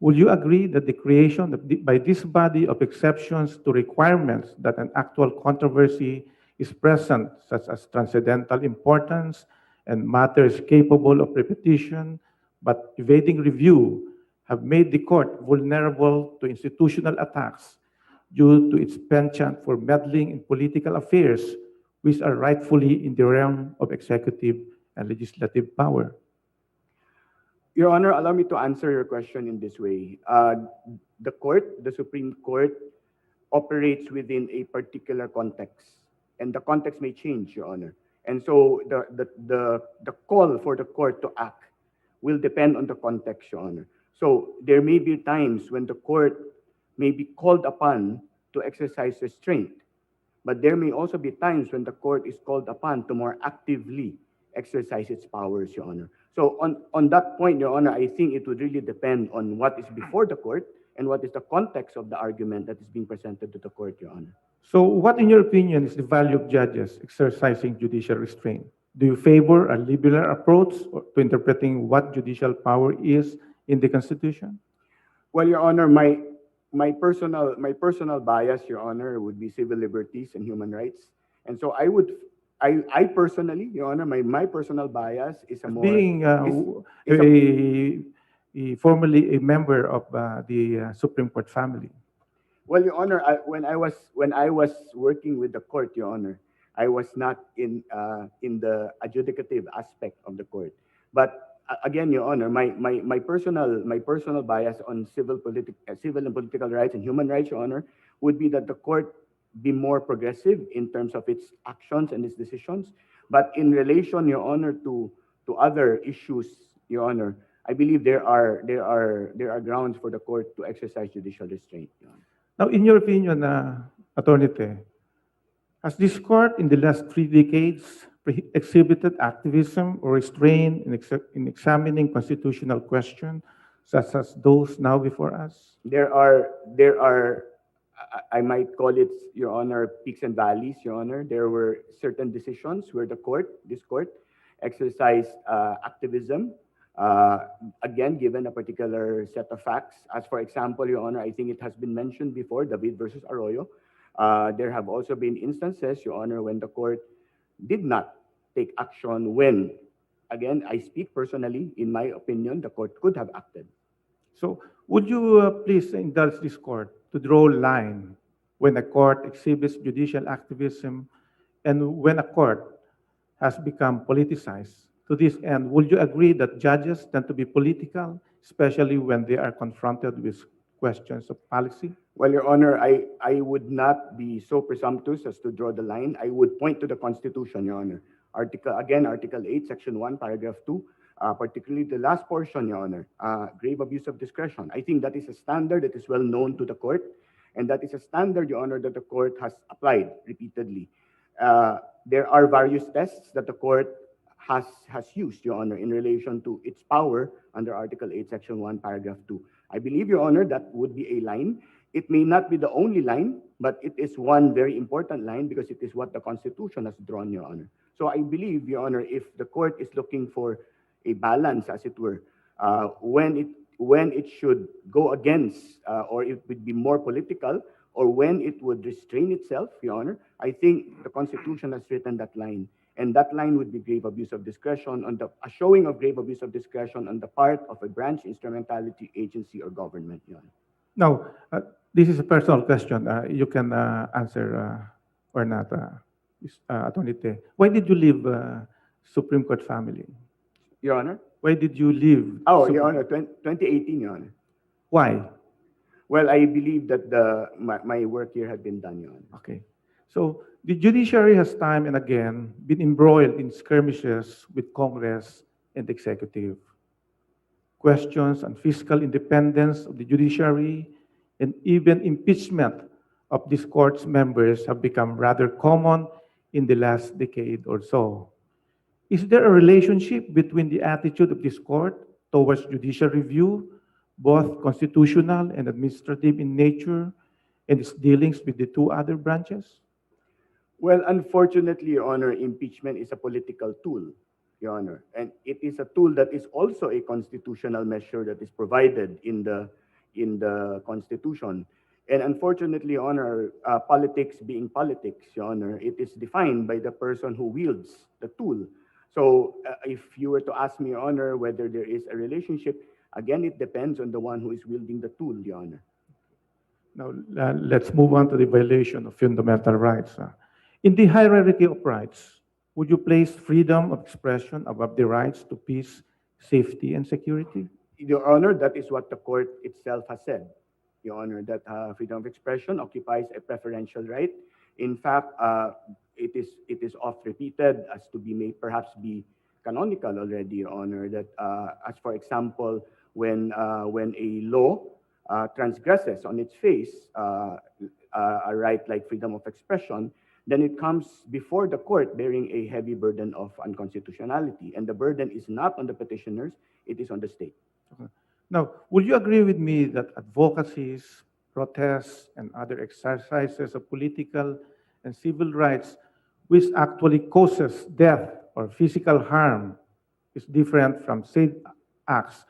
Speaker 17: Would you agree that the creation by this body of exceptions to requirements that an actual controversy is present, such as transcendental importance and matters capable of repetition but evading review, have made the court vulnerable to institutional attacks due to its penchant for meddling in political affairs, which are rightfully in the realm of executive and legislative power?
Speaker 13: Your Honor, allow me to answer your question in this way. The Supreme Court, operates within a particular context, and the context may change, Your Honor. And so the call for the court to act will depend on the context, Your Honor. So there may be times when the court may be called upon to exercise restraint, but there may also be times when the court is called upon to more actively exercise its powers, Your Honor. So on that point, Your Honor, I think it would really depend on what is before the court and what is the context of the argument that is being presented to the court, Your Honor.
Speaker 17: So what, in your opinion, is the value of judges exercising judicial restraint? Do you favor a liberal approach to interpreting what judicial power is in the Constitution?
Speaker 13: Well, Your Honor, my personal bias, Your Honor, would be civil liberties and human rights. And so I personally, Your Honor, my personal bias is a more...
Speaker 17: Being formerly a member of the Supreme Court family.
Speaker 13: Well, Your Honor, when I was working with the court, Your Honor, I was not in the adjudicative aspect of the court. But again, Your Honor, my personal bias on civil and political rights and human rights, Your Honor, would be that the court be more progressive in terms of its actions and its decisions. But in relation, Your Honor, to other issues, Your Honor, I believe there are grounds for the court to exercise judicial restraint, Your Honor.
Speaker 17: Now, in your opinion, Attorney Te, has this court in the last 3 decades exhibited activism or restraint in examining constitutional questions, such as those now before us?
Speaker 13: There are, I might call it, Your Honor, peaks and valleys, Your Honor. There were certain decisions where this court, exercised activism, again, given a particular set of facts. As for example, Your Honor, I think it has been mentioned before, David versus Arroyo. There have also been instances, Your Honor, when the court did not take action when, again, I speak personally, in my opinion, the court could have acted.
Speaker 17: So would you please indulge this court to draw a line when a court exhibits judicial activism and when a court has become politicized? To this end, would you agree that judges tend to be political, especially when they are confronted with questions of policy?
Speaker 13: Well, Your Honor, I would not be so presumptuous as to draw the line. I would point to the Constitution, Your Honor. Article 8, Section 1, Paragraph 2, particularly the last portion, Your Honor, grave abuse of discretion. I think that is a standard that is well known to the court, and that is a standard, Your Honor, that the court has applied repeatedly. There are various tests that the court has used, Your Honor, in relation to its power under Article 8, Section 1, Paragraph 2. I believe, Your Honor, that would be a line. It may not be the only line, but it is one very important line because it is what the Constitution has drawn, Your Honor. So I believe, Your Honor, if the court is looking for a balance, as it were, when it should go against, or it would be more political, or when it would restrain itself, Your Honor. I think the Constitution has written that line, and that line would be grave abuse of discretion a showing of grave abuse of discretion on the part of a branch, instrumentality, agency, or government, Your Honor.
Speaker 17: Now, this is a personal question. You can answer or not, Attorney Te. Why did you leave Supreme Court family?
Speaker 13: Your Honor?
Speaker 17: Why did you leave?
Speaker 13: Oh, Your Honor, 2018, Your Honor.
Speaker 17: Why?
Speaker 13: Well, I believe that my work here had been done, Your Honor.
Speaker 17: Okay. So the judiciary has time and again been embroiled in skirmishes with Congress and executive. Questions on fiscal independence of the judiciary and even impeachment of this court's members have become rather common in the last decade or so. Is there a relationship between the attitude of this court towards judicial review, both constitutional and administrative in nature, and its dealings with the two other branches?
Speaker 13: Well, unfortunately, Your Honor, impeachment is a political tool, Your Honor, and it is a tool that is also a constitutional measure that is provided in the Constitution. And unfortunately, Your Honor, politics being politics, Your Honor, it is defined by the person who wields the tool. So if you were to ask me, Your Honor, whether there is a relationship, again, it depends on the one who is wielding the tool, Your Honor.
Speaker 17: Now, let's move on to the violation of fundamental rights. In the hierarchy of rights, would you place freedom of expression above the rights to peace, safety, and security?
Speaker 13: Your Honor, that is what the court itself has said, Your Honor, that freedom of expression occupies a preferential right. In fact, it is oft repeated as to be perhaps be canonical already, Your Honor, that as for example, when a law transgresses on its face a right like freedom of expression, then it comes before the court bearing a heavy burden of unconstitutionality. And the burden is not on the petitioners, it is on the state.
Speaker 17: Okay. Now, would you agree with me that advocacies, protests, and other exercises of political and civil rights which actually causes death or physical harm is different from said acts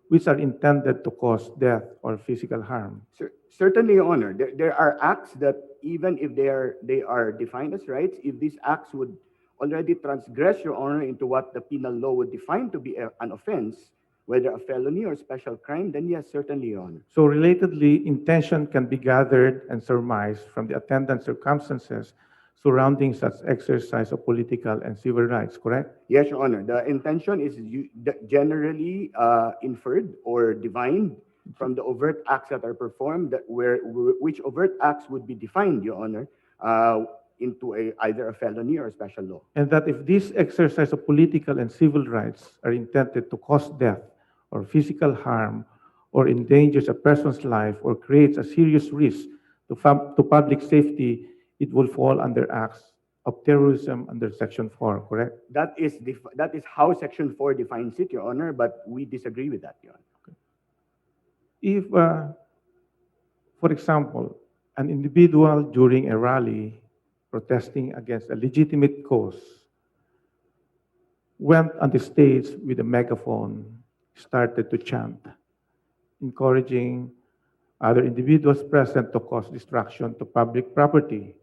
Speaker 17: which are intended to cause death or physical harm?
Speaker 13: Certainly, Your Honor. There are acts that even if they are defined as rights, if these acts would already transgress, Your Honor, into what the penal law would define to be an offense, whether a felony or special crime, then yes, certainly, Your Honor.
Speaker 17: So relatedly, intention can be gathered and surmised from the attendant circumstances surrounding such exercise of political and civil rights, correct?
Speaker 13: Yes, Your Honor. The intention is generally inferred or divined from the overt acts that are performed, which overt acts would be defined, Your Honor, into either a felony or a special law.
Speaker 17: And that if this exercise of political and civil rights are intended to cause death or physical harm or endangers a person's life or creates a serious risk to public safety, it will fall under acts of terrorism under Section 4, correct?
Speaker 13: That is how Section 4 defines it, Your Honor, but we disagree with that, Your Honor.
Speaker 17: Okay. If, for example, an individual during a rally protesting against a legitimate cause went on the stage with a megaphone, started to chant, encouraging other individuals present to cause destruction to public property.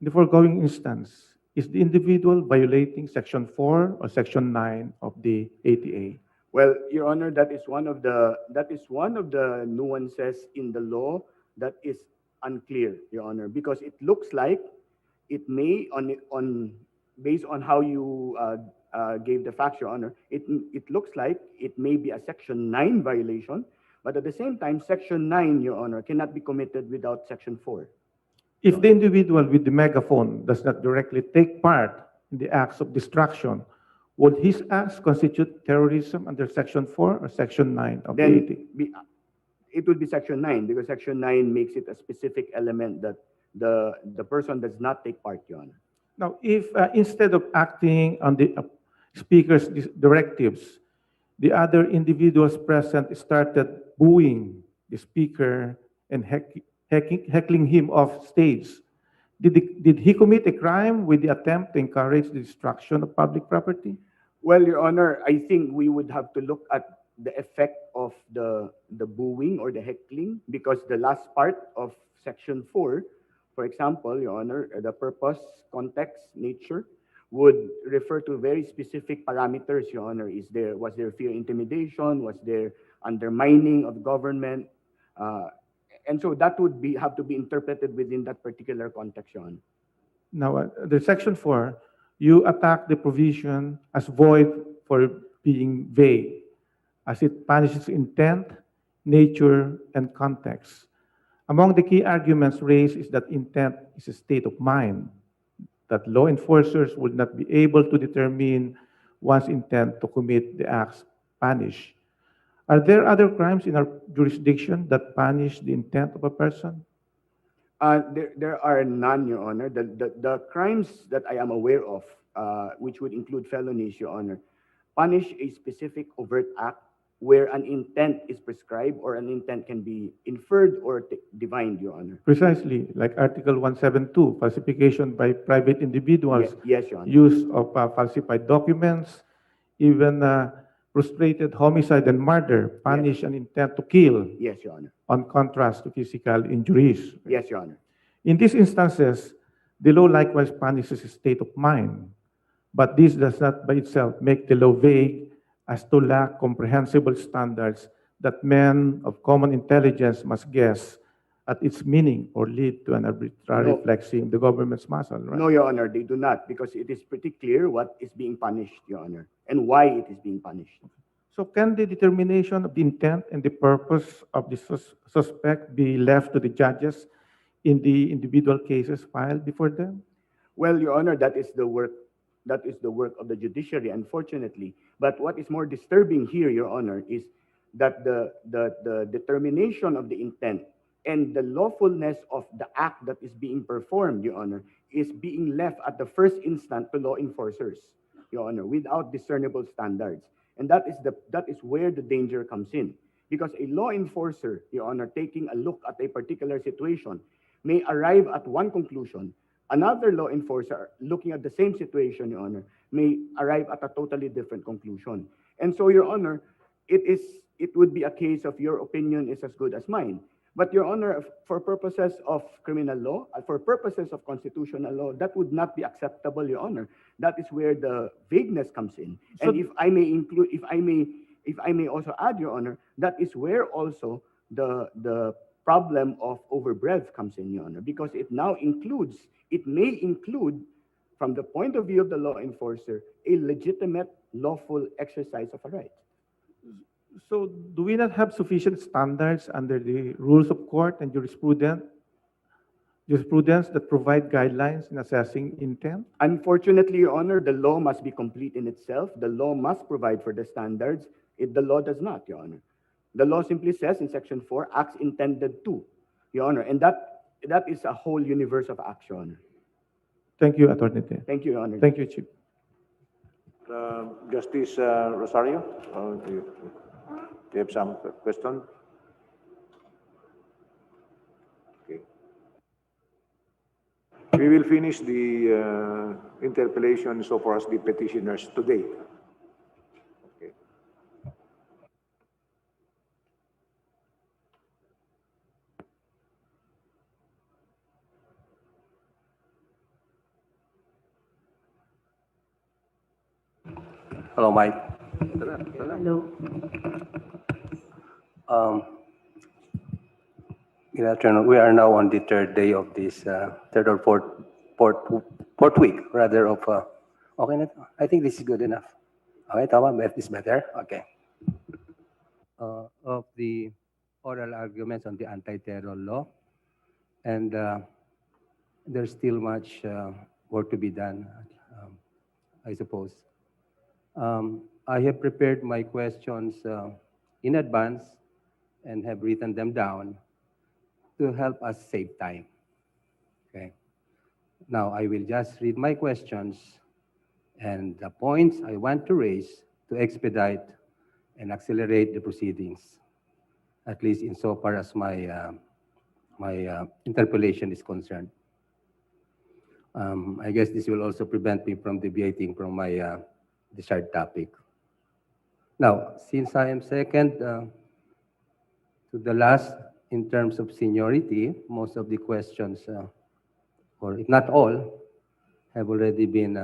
Speaker 17: In the foregoing instance, is the individual violating Section 4 or Section 9 of the ATA?
Speaker 13: Well, Your Honor, that is one of the nuances in the law that is unclear, Your Honor, because it looks like it may, based on how you gave the facts, Your Honor, it looks like it may be a Section 9 violation, but at the same time, Section 9, Your Honor, cannot be committed without Section 4.
Speaker 17: If the individual with the megaphone does not directly take part in the acts of destruction, would his acts constitute terrorism under Section 4 or Section 9 of the ATA?
Speaker 13: It would be Section 9 because Section 9 makes it a specific element that the person does not take part, Your Honor.
Speaker 17: Now, if instead of acting on the speaker's directives, the other individuals present started booing the speaker and heckling him off stage, did he commit a crime with the attempt to encourage the destruction of public property?
Speaker 13: Well, Your Honor, I think we would have to look at the effect of the booing or the heckling, because the last part of Section 4, for example, Your Honor, the purpose, context, nature, would refer to very specific parameters, Your Honor. Was there fear, intimidation? Was there undermining of government? And so that would have to be interpreted within that particular context, Your Honor.
Speaker 17: Now, the Section 4, you attack the provision as void for being vague, as it punishes intent, nature, and context. Among the key arguments raised is that intent is a state of mind, that law enforcers would not be able to determine one's intent to commit the acts punished. Are there other crimes in our jurisdiction that punish the intent of a person?
Speaker 13: There are none, Your Honor. The crimes that I am aware of, which would include felonies, Your Honor, punish a specific overt act where an intent is prescribed or an intent can be inferred or divined, Your Honor.
Speaker 17: Precisely, like Article 172, falsification by private individuals,
Speaker 13: Yes, Your Honor.
Speaker 17: use of falsified documents, even frustrated homicide and murder punish an intent to kill,
Speaker 13: Yes, Your Honor.
Speaker 17: on contrast to physical injuries.
Speaker 13: Yes, Your Honor.
Speaker 17: In these instances, the law likewise punishes a state of mind, but this does not by itself make the law vague as to lack comprehensible standards that men of common intelligence must guess at its meaning or lead to an arbitrary flexing the government's muscle, right?
Speaker 13: No, Your Honor, they do not, because it is pretty clear what is being punished, Your Honor, and why it is being punished.
Speaker 17: So can the determination of the intent and the purpose of the suspect be left to the judges in the individual cases filed before them?
Speaker 13: Well, Your Honor, that is the work of the judiciary, unfortunately. But what is more disturbing here, Your Honor, is that the determination of the intent and the lawfulness of the act that is being performed, Your Honor, is being left at the first instant to law enforcers, Your Honor, without discernible standards. And that is where the danger comes in. Because a law enforcer, Your Honor, taking a look at a particular situation may arrive at one conclusion. Another law enforcer looking at the same situation, Your Honor, may arrive at a totally different conclusion. And so, Your Honor, it would be a case of your opinion is as good as mine. But, Your Honor, for purposes of criminal law, for purposes of constitutional law, that would not be acceptable, Your Honor. That is where the vagueness comes in.
Speaker 17: So,
Speaker 13: and if I may also add, Your Honor, that is where also the problem of overbreadth comes in, Your Honor, because it may include, from the point of view of the law enforcer, a legitimate lawful exercise of a right.
Speaker 17: So do we not have sufficient standards under the rules of court and jurisprudence that provide guidelines in assessing intent?
Speaker 13: Unfortunately, Your Honor, the law must be complete in itself. The law must provide for the standards. The law does not, Your Honor. The law simply says in Section 4, acts intended to, Your Honor, and that is a whole universe of action.
Speaker 17: Thank you, Attorney Te.
Speaker 13: Thank you, Your Honor.
Speaker 17: Thank you, Chief.
Speaker 15: Justice Rosario, do you have some question? Okay. We will finish the interpellation so far as the petitioners today. Okay.
Speaker 18: Hello, Mike.
Speaker 1: Hello.
Speaker 18: Good afternoon. We are now on the third day of this third or fourth week, rather, of okay. I think this is good enough. Okay, tama, is better. Okay. Of the oral arguments on the anti-terror law, and there's still much work to be done, I suppose. I have prepared my questions in advance and have written them down to help us save time. Okay. Now, I will just read my questions and the points I want to raise to expedite and accelerate the proceedings, at least insofar as my interpellation is concerned. I guess this will also prevent me from deviating from my desired topic. Now, since I am second to the last in terms of seniority, most of the questions, or if not all, have already been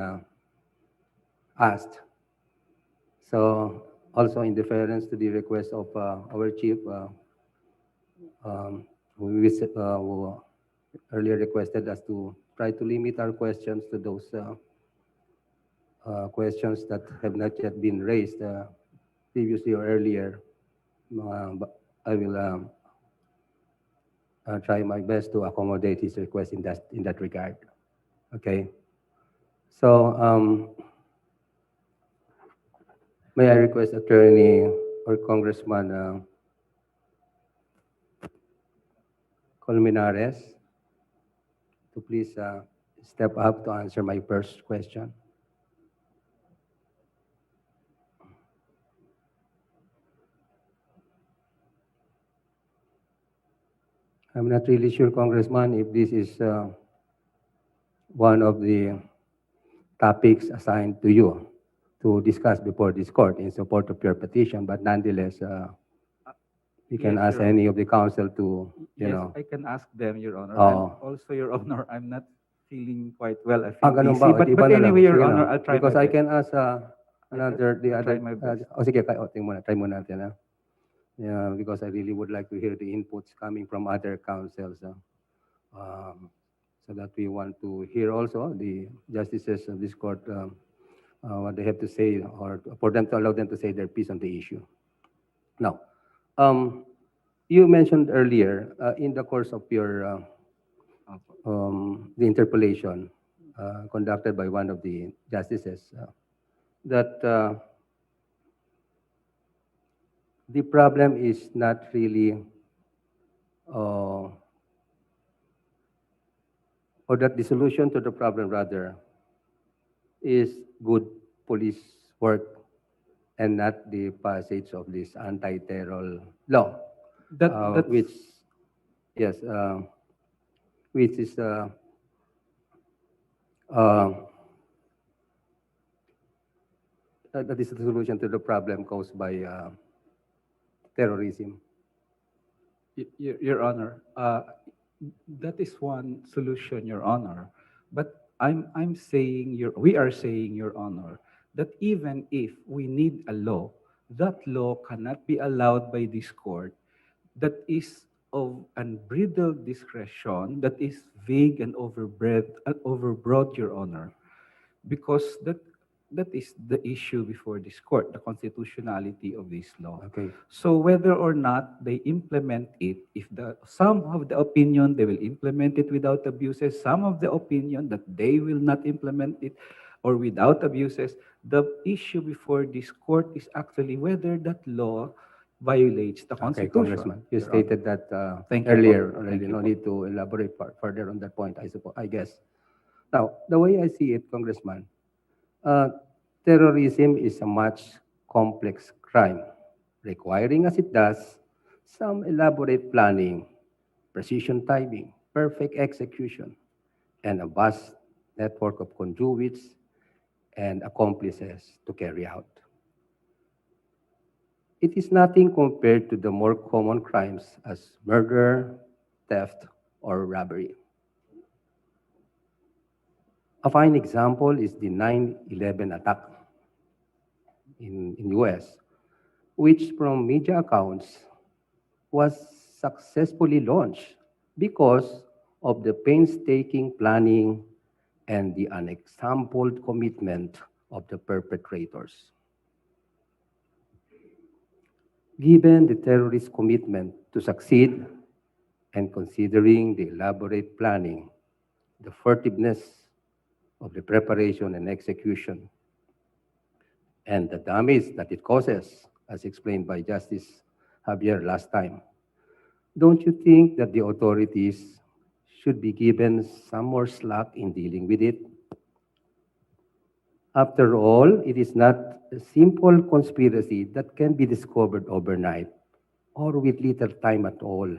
Speaker 18: asked. So also in deference to the request of our chief, who earlier requested us to try to limit our questions to those questions that have not yet been raised previously or earlier. But I will try my best to accommodate his request in that regard. Okay. So may I request Attorney or Congressman Colmenares to please step up to answer my first question. I'm not really sure, Congressman, if this is one of the topics assigned to you to discuss before this court in support of your petition, but nonetheless, you can
Speaker 3: Yes,
Speaker 18: ask
Speaker 3: Your
Speaker 18: any of the council to, you
Speaker 3: Yes,
Speaker 18: know.
Speaker 3: I can ask them, Your Honor.
Speaker 18: Oo.
Speaker 3: And also, Your Honor, I'm not feeling quite well. I feel
Speaker 18: Ganun
Speaker 3: busy.
Speaker 18: ba? O,
Speaker 3: But,
Speaker 18: di ba na lang?
Speaker 3: anyway, Your
Speaker 18: Sige
Speaker 3: Honor,
Speaker 18: na.
Speaker 3: I'll try
Speaker 18: Because
Speaker 3: my
Speaker 18: I
Speaker 3: best.
Speaker 18: can ask the
Speaker 3: I'll
Speaker 18: other,
Speaker 3: try my best.
Speaker 18: sige, try muna natin. Yeah, because I really would like to hear the inputs coming from other councils. So that we want to hear also the justices of this court, what they have to say, or for them to allow them to say their piece on the issue. Now, you mentioned earlier in the course of your the interpellation conducted by one of the justices that the problem is not really, or that the solution to the problem rather is good police work and not the passage of this anti-terror law, which, yes, which is that is the solution to the problem caused by terrorism.
Speaker 3: Your Honor, that is one solution, Your Honor. But I'm saying, we are saying, Your Honor, that even if we need a law, that law cannot be allowed by this court that is of unbridled discretion, that is vague and overbroad, Your Honor, because that is the issue before this court, the constitutionality of this law.
Speaker 18: Okay.
Speaker 3: So whether or not they implement it, if some have the opinion they will implement it without abuses, some of the opinion that they will not implement it or without abuses, the issue before this court is actually whether that law violates the
Speaker 18: Okay,
Speaker 3: Constitution.
Speaker 18: Congressman, you
Speaker 3: Your
Speaker 18: stated
Speaker 3: Honor.
Speaker 18: that
Speaker 3: Thank you
Speaker 18: earlier
Speaker 3: po.
Speaker 18: already.
Speaker 3: Thank you
Speaker 18: No
Speaker 3: po.
Speaker 18: need to elaborate further on that point, I guess. Now, the way I see it, Congressman, terrorism is a much complex crime, requiring, as it does, some elaborate planning, precision timing, perfect execution, and a vast network of conduits and accomplices to carry out. It is nothing compared to the more common crimes as murder, theft, or robbery. A fine example is the 9/11 attack in US, which from media accounts was successfully launched because of the painstaking planning and the unexampled commitment of the perpetrators. Given the terrorist commitment to succeed and considering the elaborate planning, the furtiveness of the preparation and execution, and the damage that it causes, as explained by Justice Javier last time, don't you think that the authorities should be given some more slack in dealing with it? After all, it is not a simple conspiracy that can be discovered overnight or with little time at all,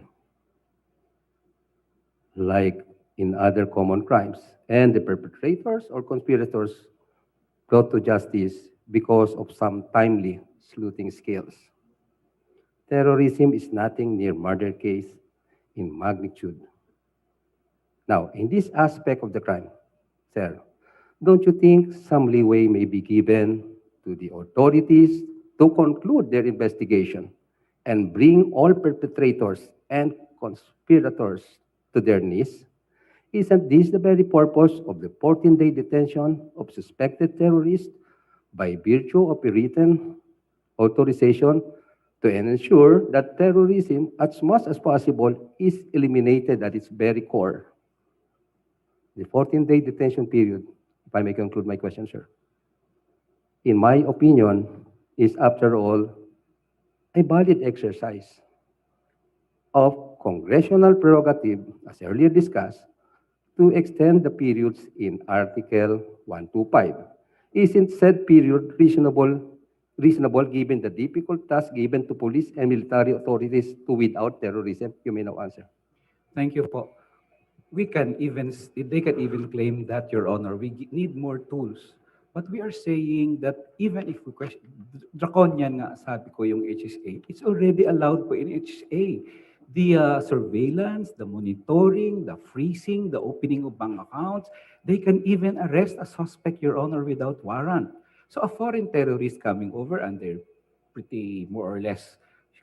Speaker 18: like in other common crimes, and the perpetrators or conspirators brought to justice because of some timely sleuthing skills. Terrorism is nothing near murder case in magnitude. Now, in this aspect of the crime, sir, don't you think some leeway may be given to the authorities to conclude their investigation and bring all perpetrators and conspirators to their knees? Isn't this the very purpose of the 14-day detention of suspected terrorists by virtue of a written authorization to ensure that terrorism, as much as possible, is eliminated at its very core? The 14-day detention period, if I may conclude my question, sir, in my opinion, is, after all, a valid exercise of congressional prerogative, as earlier discussed, to extend the periods in Article 125. Isn't said period reasonable given the difficult task given to police and military authorities to weed out terrorism? You may now answer.
Speaker 3: Thank you po. They can even claim that, Your Honor, we need more tools. But we are saying that even if we question, draconian nga sabi ko yung HSA, it's already allowed po in HSA. The surveillance, the monitoring, the freezing, the opening of bank accounts, they can even arrest a suspect, Your Honor, without warrant. So a foreign terrorist coming over and they're pretty more or less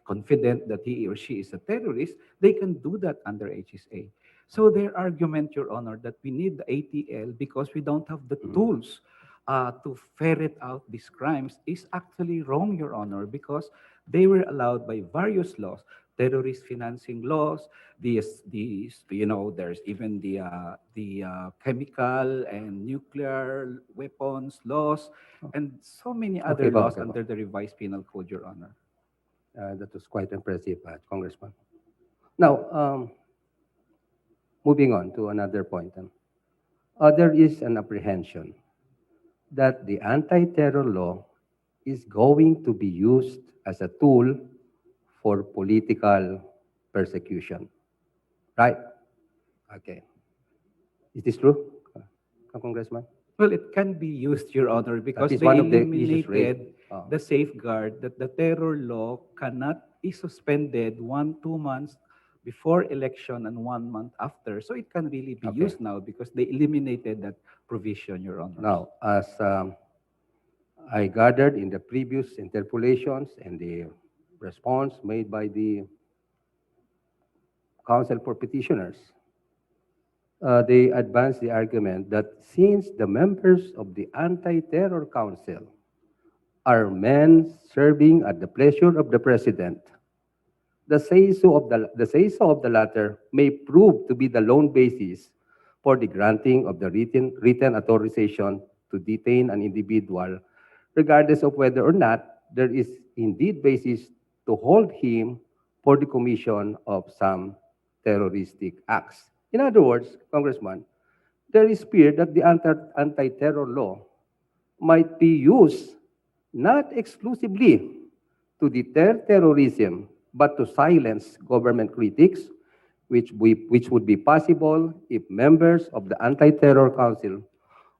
Speaker 3: confident that he or she is a terrorist, they can do that under HSA. So their argument, Your Honor, that we need the ATL because we don't have the tools to ferret out these crimes is actually wrong, Your Honor, because they were allowed by various laws, terrorist financing laws, there's even the chemical and nuclear weapons laws, and so many other laws under the revised penal code, Your Honor.
Speaker 18: That was quite impressive, Congressman. Now, moving on to another point. There is an apprehension that the anti-terror law is going to be used as a tool for political persecution. Right? Okay. Is this true, Congressman?
Speaker 3: Well, it can be used, Your Honor, because
Speaker 18: is
Speaker 3: they
Speaker 18: one of the issues raised.
Speaker 3: eliminated the safeguard that the terror law cannot be suspended 1-2 months before election and 1 month after. So it can really be used now because they eliminated that provision, Your Honor.
Speaker 18: Now, as I gathered in the previous interpolations and the response made by the Counsel for Petitioners, they advanced the argument that since the members of the Anti-Terror Council are men serving at the pleasure of the President, the say-so of the latter may prove to be the lone basis for the granting of the written authorization to detain an individual, regardless of whether or not there is indeed basis to hold him for the commission of some terroristic acts. In other words, Congressman, there is fear that the anti-terror law might be used not exclusively to deter terrorism, but to silence government critics, which would be possible if members of the Anti-Terror Council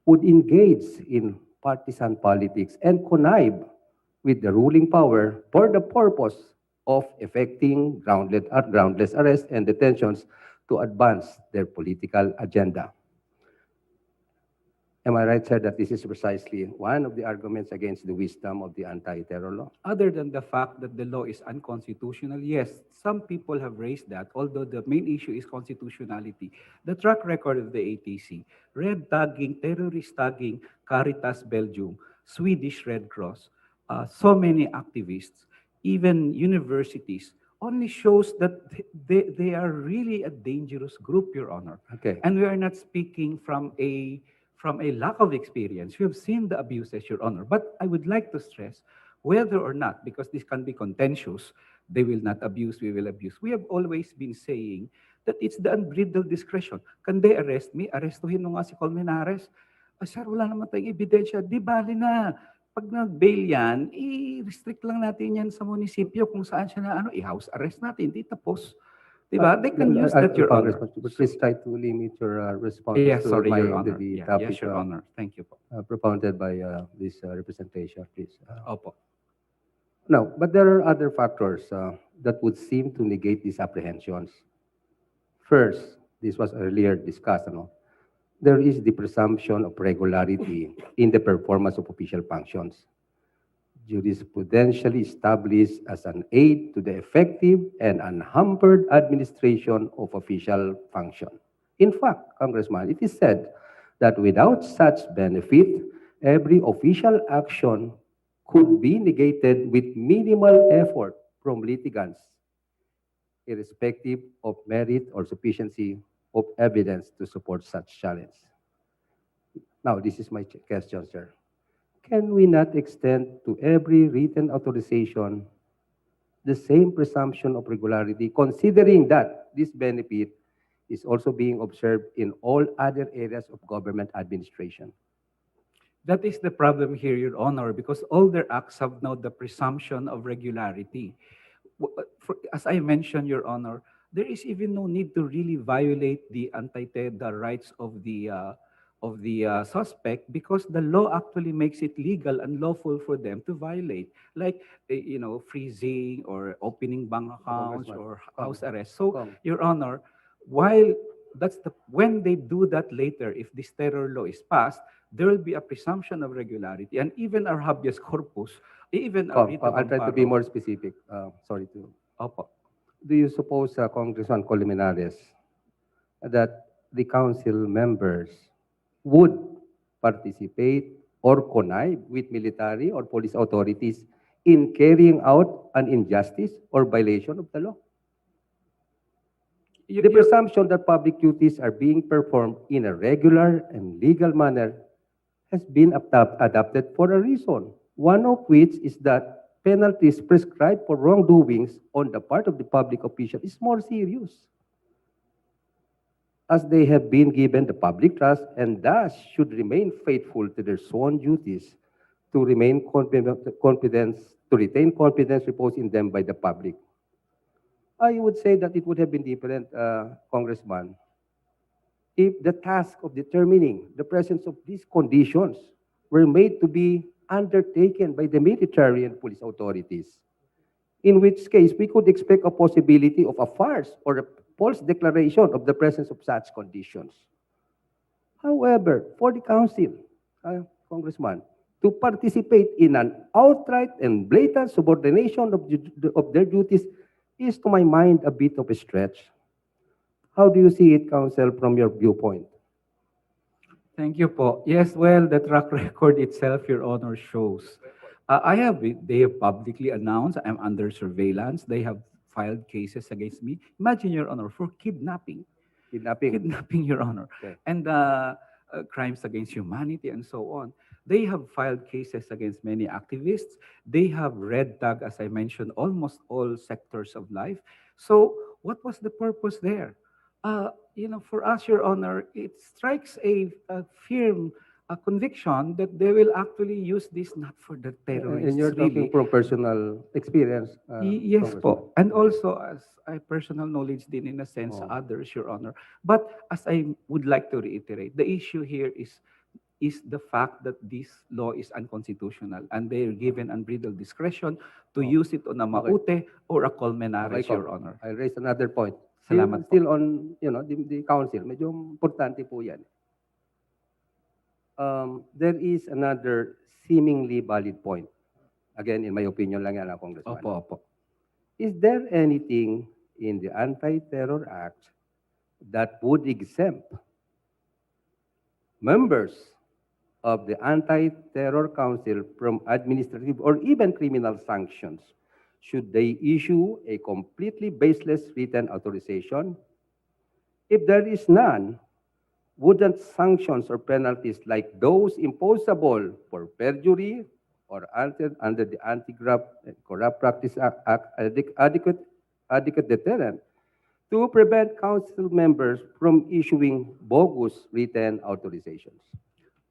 Speaker 18: would engage in partisan politics and connive with the ruling power for the purpose of effecting groundless arrests and detentions to advance their political agenda. Am I right, sir, that this is precisely one of the arguments against the wisdom of the anti-terror law?
Speaker 3: Other than the fact that the law is unconstitutional, yes, some people have raised that, although the main issue is constitutionality. The track record of the ATC, red tagging, terrorist tagging, Caritas Belgium, Swedish Red Cross, so many activists, even universities, only shows that they are really a dangerous group, Your Honor.
Speaker 18: Okay.
Speaker 3: And we are not speaking from a lack of experience. We have seen the abuses, Your Honor. But I would like to stress, whether or not, because this can be contentious, they will not abuse, we will abuse. We have always been saying that it's the unbridled discretion. Can they arrest me? Arrestuhin mo nga si Colmenares. Sir, wala naman tayong ebidensya. Di bali na. Pag nag-bail yan, i-restrict lang natin yan sa munisipyo kung saan siya na, i-house arrest natin. Di tapos. Diba? They can use that, Your Honor.
Speaker 18: Congressman, but please try to limit your response
Speaker 3: Yes,
Speaker 18: to
Speaker 3: sorry,
Speaker 18: my
Speaker 3: Your Honor.
Speaker 18: the
Speaker 3: Yeah,
Speaker 18: topic
Speaker 3: yes, Your Honor. Thank you po.
Speaker 18: propounded by this representation, please.
Speaker 3: Opo.
Speaker 18: No, but there are other factors that would seem to negate these apprehensions. First, this was earlier discussed, there is the presumption of regularity in the performance of official functions, jurisprudentially established as an aid to the effective and unhampered administration of official function. In fact, Congressman, it is said that without such benefit, every official action could be negated with minimal effort from litigants, irrespective of merit or sufficiency of evidence to support such challenge. Now, this is my question, sir. Can we not extend to every written authorization the same presumption of regularity, considering that this benefit is also being observed in all other areas of government administration?
Speaker 3: That is the problem here, Your Honor, because all their acts have now the presumption of regularity. As I mentioned, Your Honor, there is even no need to really violate the the rights of the suspect, because the law actually makes it legal and lawful for them to violate, like freezing or opening bank accounts or house arrest. So, Your Honor, while when they do that later, if this terror law is passed, there will be a presumption of regularity, and even our habeas corpus, even our writ of
Speaker 18: I'll try to be
Speaker 3: amparo.
Speaker 18: more specific. Sorry to.
Speaker 3: Opo.
Speaker 18: Do you suppose, Congressman Colmenares, that the council members would participate or connive with military or police authorities in carrying out an injustice or violation of the law? The presumption that public duties are being performed in a regular and legal manner has been adopted for a reason, one of which is that penalties prescribed for wrongdoings on the part of the public official is more serious, as they have been given the public trust and thus should remain faithful to their sworn duties to retain confidence reposed in them by the public. I would say that it would have been different, Congressman, if the task of determining the presence of these conditions were made to be undertaken by the military and police authorities, in which case we could expect a possibility of a farce or a false declaration of the presence of such conditions. However, for the council, Congressman, to participate in an outright and blatant subordination of their duties is, to my mind, a bit of a stretch. How do you see it, Counsel, from your viewpoint?
Speaker 3: Thank you po. Yes, well, the track record itself, Your Honor, shows. They have publicly announced I'm under surveillance. They have filed cases against me. Imagine, Your Honor, for kidnapping. Kidnapping, Your Honor.
Speaker 18: Okay.
Speaker 3: And crimes against humanity and so on. They have filed cases against many activists. They have red tag, as I mentioned, almost all sectors of life. So what was the purpose there? For us, Your Honor, it strikes a firm conviction that they will actually use this not for the terrorists.
Speaker 18: And you're talking
Speaker 3: really.
Speaker 18: from personal experience.
Speaker 3: Yes
Speaker 18: Congressman.
Speaker 3: po. And also, as I personal knowledge din in a sense, others, Your Honor. But as I would like to reiterate, the issue here is the fact that this law is unconstitutional and they're given unbridled discretion to use it on a maute or a colmenares,
Speaker 18: Okay,
Speaker 3: Your Honor.
Speaker 18: I'll raise another point.
Speaker 3: Salamat
Speaker 18: Still on, the council. Medyo importante po yan. There is another seemingly valid point. Again, in my opinion lang yan, Congressman.
Speaker 3: Opo.
Speaker 18: Is there anything in the Anti-Terror Act that would exempt members of the Anti-Terror Council from administrative or even criminal sanctions should they issue a completely baseless written authorization? If there is none, wouldn't sanctions or penalties like those imposable for perjury or under the Anti-Corrupt Practice Act adequate deterrent to prevent council members from issuing bogus written authorizations?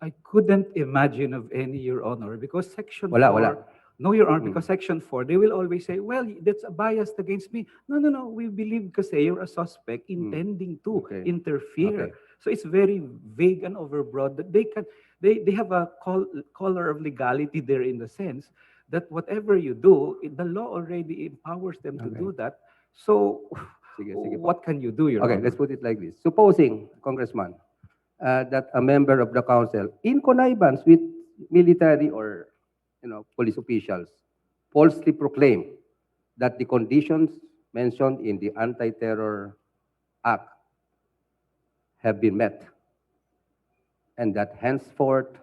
Speaker 3: I couldn't imagine of any, Your Honor, because Section 4...
Speaker 18: Wala.
Speaker 3: No, Your Honor, because Section 4, they will always say, well, that's a bias against me. No, no, no, we believe kasi you're a suspect intending to interfere. So it's very vague and overbroad that they have a color of legality there in the sense that whatever you do, the law already empowers them to do that. So what can you do, Your
Speaker 18: Okay,
Speaker 3: Honor?
Speaker 18: let's put it like this. Supposing, Congressman, that a member of the council, in connivance with military or police officials, falsely proclaim that the conditions mentioned in the Anti-Terror Act have been met, and that henceforth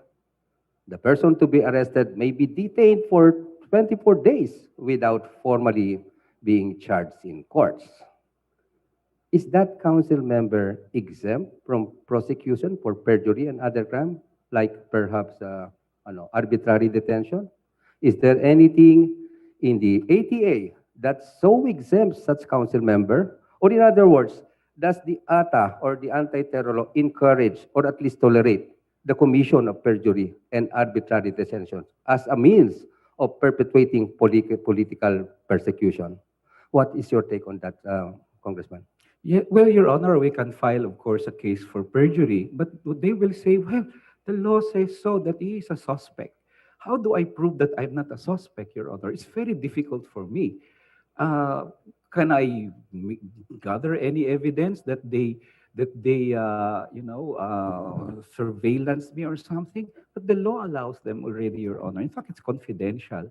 Speaker 18: the person to be arrested may be detained for 24 days without formally being charged in courts. Is that council member exempt from prosecution for perjury and other crime, like perhaps arbitrary detention? Is there anything in the ATA that so exempts such council member? Or in other words, does the ATA or the anti-terror law encourage or at least tolerate the commission of perjury and arbitrary detention as a means of perpetuating political persecution? What is your take on that, Congressman?
Speaker 3: Yeah, well, Your Honor, we can file, of course, a case for perjury, but they will say, well, the law says so that he is a suspect. How do I prove that I'm not a suspect, Your Honor? It's very difficult for me. Can I gather any evidence that they surveillance me or something? But the law allows them already, Your Honor. In fact, it's confidential.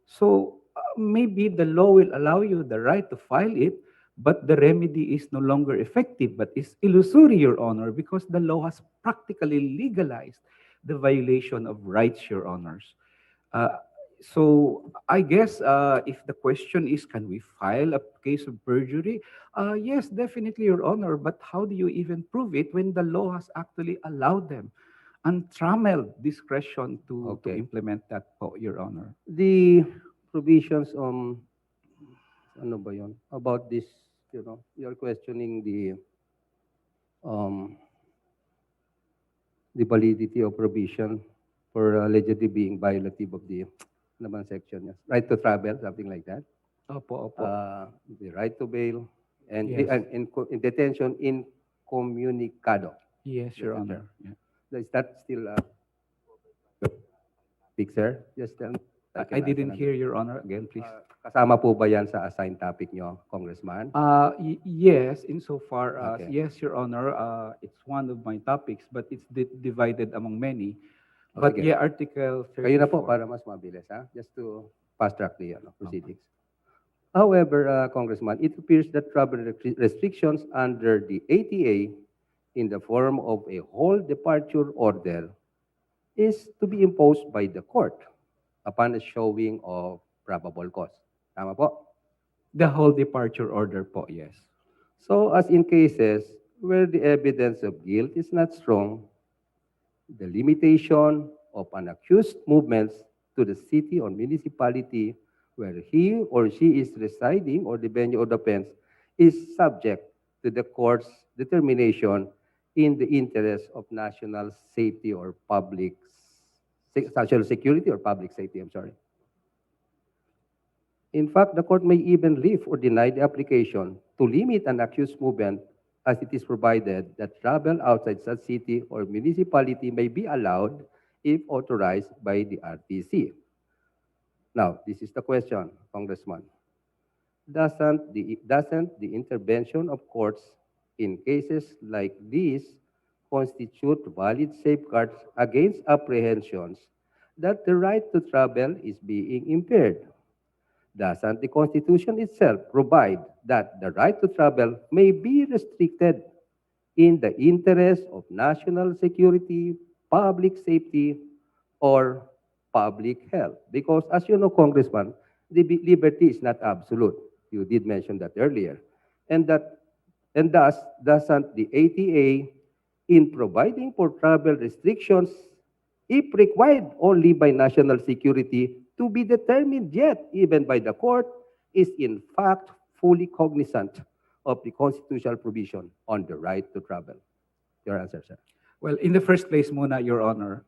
Speaker 3: So maybe the law will allow you the right to file it, but the remedy is no longer effective, but is illusory, Your Honor, because the law has practically legalized the violation of rights, Your Honors. So I guess if the question is, can we file a case of perjury? Yes, definitely, Your Honor, but how do you even prove it when the law has actually allowed them untrammeled discretion to implement that, Your Honor?
Speaker 18: The provisions ano ba yun? About this, you're questioning the validity of provision for allegedly being violative of the naman section, yes. Right to travel, something like that.
Speaker 3: Opo.
Speaker 18: The right to bail and
Speaker 3: Yes.
Speaker 18: in detention incommunicado.
Speaker 3: Yes, Your Honor. Yeah.
Speaker 18: Is that still big, sir? Yes, then.
Speaker 3: I didn't hear, Your Honor. Again, please.
Speaker 18: Kasama po ba yan sa assigned topic nyo, Congressman?
Speaker 3: Yes, insofar as,
Speaker 18: Okay.
Speaker 3: yes, Your Honor, it's one of my topics, but it's divided among many.
Speaker 18: O,
Speaker 3: But
Speaker 18: sige.
Speaker 3: yeah, Article 34.
Speaker 18: Kayo na po para mas mabilis, ha? Just to fast track the proceedings. However, Congressman, it appears that travel restrictions under the ATA in the form of a whole departure order is to be imposed by the court upon a showing of probable cause. Tama po?
Speaker 3: The whole departure order po, yes.
Speaker 18: So as in cases where the evidence of guilt is not strong, the limitation of an accused movements to the city or municipality where he or she is residing or the venue of the offense is subject to the court's determination in the interest of national safety or national security or public safety, I'm sorry. In fact, the court may even leave or deny the application to limit an accused movement as it is provided that travel outside such city or municipality may be allowed if authorized by the RTC. Now, this is the question, Congressman. Doesn't the intervention of courts in cases like these constitute valid safeguards against apprehensions that the right to travel is being impaired? Doesn't the Constitution itself provide that the right to travel may be restricted in the interest of national security, public safety, or public health? Because as you know, Congressman, the liberty is not absolute. You did mention that earlier. And thus, doesn't the ATA, in providing for travel restrictions, if required only by national security, to be determined yet even by the court, is in fact fully cognizant of the constitutional provision on the right to travel? Your answer, sir.
Speaker 3: Well, in the first place, muna, Your Honor,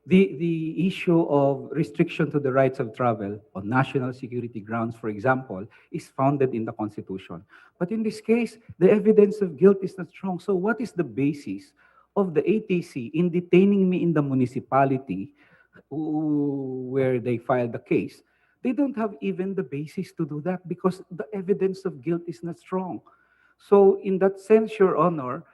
Speaker 3: The issue of restriction to the rights of travel on national security grounds, for example, is founded in the Constitution. But in this case, the evidence of guilt is not strong. So what is the basis of the ATC in detaining me in the municipality where they filed the case? They don't have even the basis to do that because the evidence of guilt is not strong. So in that sense, Your Honor,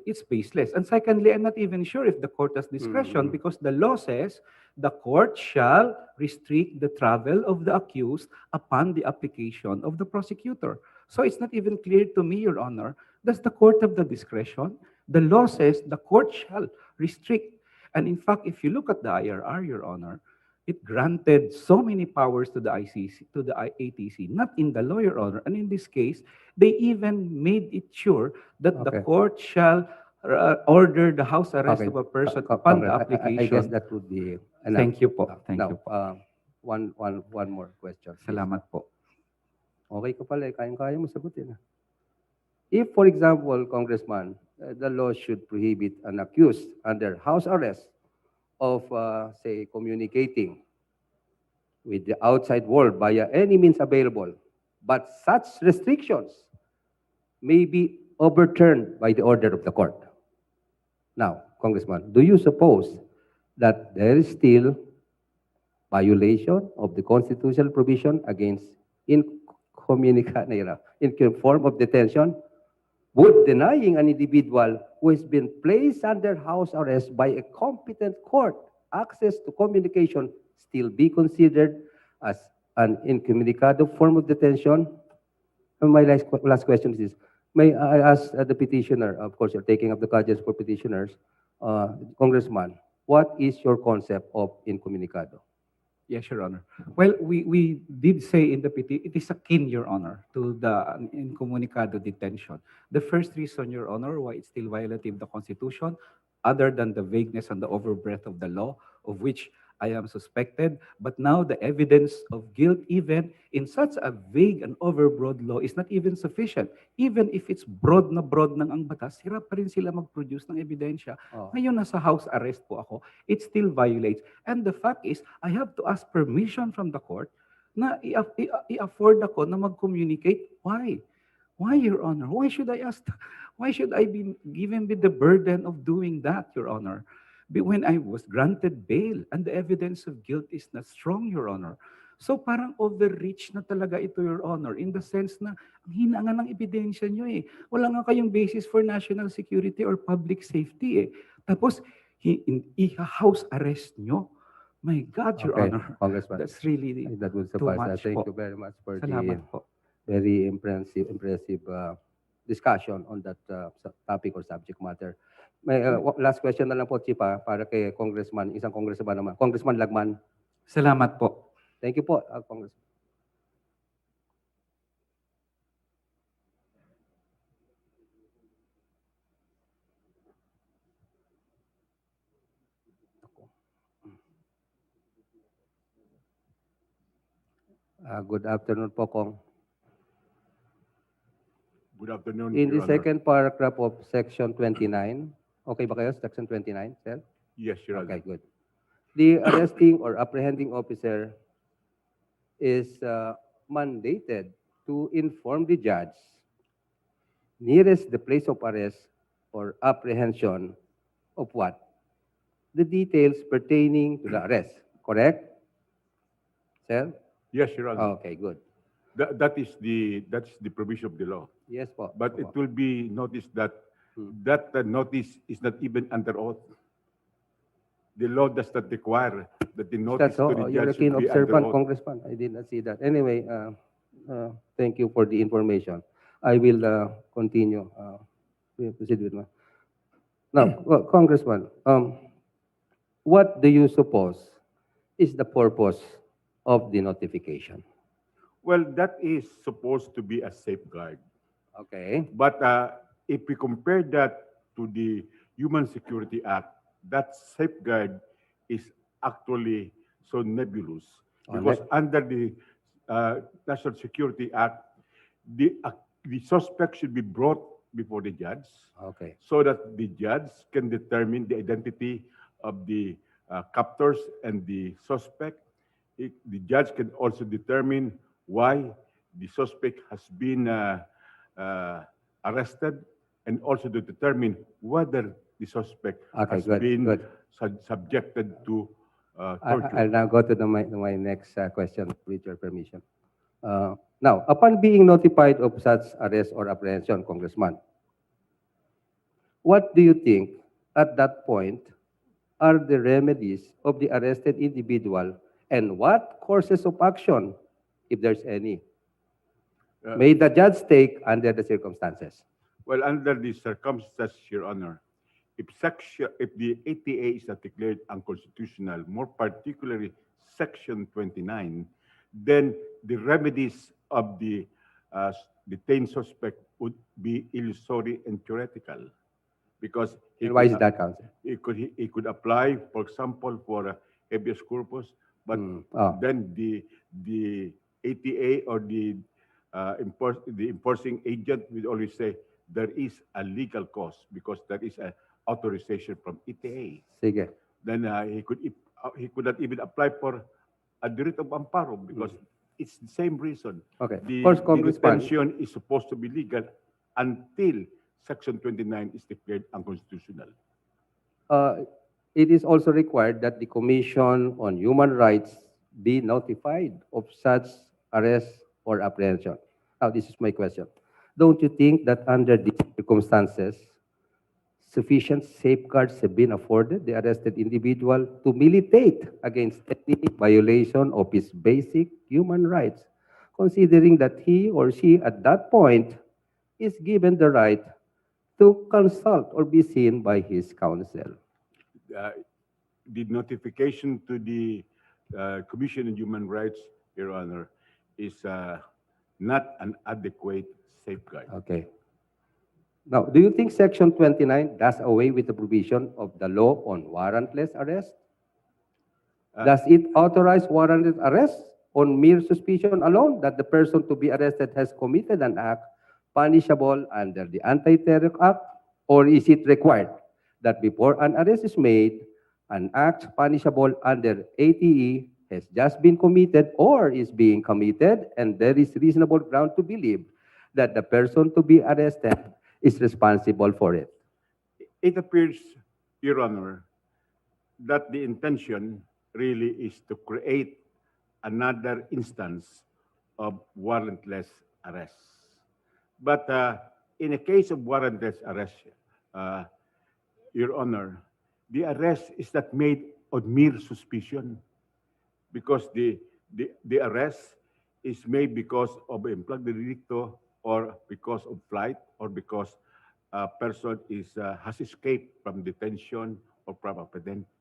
Speaker 3: it's baseless. And secondly, I'm not even sure if the court has discretion because the law says the court shall restrict the travel of the accused upon the application of the prosecutor. So it's not even clear to me, Your Honor, does the court have the discretion? The law says the court shall restrict. And in fact, if you look at the IRR, Your Honor, it granted so many powers to the ICC, to the ATC, not in the law, Your Honor. And in this case, they even made it sure that the court shall order the house arrest of a person upon the application.
Speaker 18: I guess that would be enough.
Speaker 3: Thank you po. Thank you po.
Speaker 18: One more question.
Speaker 3: Salamat po.
Speaker 18: Okay ka pala, kayang-kaya mo sagutin. If, for example, Congressman, the law should prohibit an accused under house arrest of, say, communicating with the outside world via any means available, but such restrictions may be overturned by the order of the court. Now, Congressman, do you suppose that there is still violation of the constitutional provision against in form of detention? Would denying an individual who has been placed under house arrest by a competent court access to communication still be considered as an incommunicado form of detention? And my last question is this. May I ask the petitioner, of course, you're taking up the cudgels for petitioners, Congressman, what is your concept of incommunicado?
Speaker 3: Yes, Your Honor. Well, we did say in the petition, it is akin, Your Honor, to the incommunicado detention. The first reason, Your Honor, why it's still violative of the Constitution, other than the vagueness and the overbreadth of the law, of which I am suspected, but now the evidence of guilt, even in such a vague and overbroad law, is not even sufficient. Even if it's broad ng ang batas, hirap pa rin sila mag-produce ng ebidensya. Ngayon, nasa house arrest po ako, it still violates. And the fact is, I have to ask permission from the court na i-afford ako na mag-communicate. Why? Why, Your Honor? Why should I ask? Why should I be given with the burden of doing that, Your Honor? When I was granted bail and the evidence of guilt is not strong, Your Honor. So parang overreach na talaga ito, Your Honor, in the sense na ang hina nga ng ebidensya nyo eh. Wala nga kayong basis for national security or public safety eh. Tapos, i-house arrest nyo. My God, Your Honor.
Speaker 18: Congressman,
Speaker 3: that's really
Speaker 18: that would
Speaker 3: too
Speaker 18: suffice.
Speaker 3: much
Speaker 18: Thank
Speaker 3: po.
Speaker 18: you very much for
Speaker 3: Salamat
Speaker 18: the
Speaker 3: po.
Speaker 18: very impressive discussion on that topic or subject matter. May last question na lang po, Chief, para kay Congressman, isang congressman naman. Congressman Lagman.
Speaker 3: Salamat po.
Speaker 18: Thank you po, Congressman. Good afternoon po, Kong.
Speaker 2: Good afternoon,
Speaker 18: In the
Speaker 2: Your Honor.
Speaker 18: second paragraph of Section 29, okay ba kayo? Section 29, sir?
Speaker 2: Yes, Your Honor.
Speaker 18: Okay, good. The arresting or apprehending officer is mandated to inform the judge nearest the place of arrest or apprehension of what? The details pertaining to the arrest, correct? Sir?
Speaker 2: Yes, Your Honor.
Speaker 18: Okay, good.
Speaker 2: That's the provision of the law.
Speaker 18: Yes po.
Speaker 2: But it will be noticed that that notice is not even under oath. The law does not require that the notice
Speaker 18: That's so.
Speaker 2: to the
Speaker 18: You're a
Speaker 2: judge
Speaker 18: keen
Speaker 2: should be under
Speaker 18: observant,
Speaker 2: oath.
Speaker 18: Congressman. I did not see that. Anyway, thank you for the information. I will continue. Proceed with my. Now, well, Congressman, what do you suppose is the purpose of the notification?
Speaker 2: Well, that is supposed to be a safeguard.
Speaker 18: Okay.
Speaker 2: But if we compare that to the Human Security Act, that safeguard is actually so nebulous. Because under the National Security Act, the suspect should be brought before the judge,
Speaker 18: okay,
Speaker 2: so that the judge can determine the identity of the captors and the suspect. The judge can also determine why the suspect has been arrested, and also to determine whether the suspect
Speaker 18: Okay,
Speaker 2: has
Speaker 18: good,
Speaker 2: been
Speaker 18: good.
Speaker 2: subjected to torture.
Speaker 18: I'll now go to my next question, with your permission. Now, upon being notified of such arrest or apprehension, Congressman, what do you think at that point are the remedies of the arrested individual, and what courses of action, if there's any, may the judge take under the circumstances?
Speaker 2: Well, under the circumstances, Your Honor, if the ATA is not declared unconstitutional, more particularly Section 29, then the remedies of the detained suspect would be illusory and theoretical, because
Speaker 18: Why is that, Counsel?
Speaker 2: he could apply, for example, for habeas corpus, but then the ATA or the enforcing agent will always say there is a legal cause because there is an authorization from ETA.
Speaker 18: Sige.
Speaker 2: Then he could not even apply for a writ of amparo because it's the same reason.
Speaker 18: Okay.
Speaker 2: The,
Speaker 18: Of course,
Speaker 2: the
Speaker 18: Congressman.
Speaker 2: detention is supposed to be legal until Section 29 is declared unconstitutional.
Speaker 18: It is also required that the Commission on Human Rights be notified of such arrest or apprehension. Now, this is my question. Don't you think that under these circumstances, sufficient safeguards have been afforded the arrested individual to militate against any violation of his basic human rights, considering that he or she at that point is given the right to consult or be seen by his counsel?
Speaker 2: The notification to the Commission on Human Rights, Your Honor, is not an adequate safeguard.
Speaker 18: Okay. Now, do you think Section 29 does away with the provision of the law on warrantless arrest? Does it authorize warrantless arrest on mere suspicion alone that the person to be arrested has committed an act punishable under the Anti-Terror Act? Or is it required that before an arrest is made, an act punishable under ATE has just been committed or is being committed, and there is reasonable ground to believe that the person to be arrested is responsible for it?
Speaker 2: It appears, Your Honor, that the intention really is to create another instance of warrantless arrest. But in a case of warrantless arrest, Your Honor, the arrest is not made on mere suspicion, because the arrest is made because of implug delicto, or because of flight, or because a person has escaped from detention or from a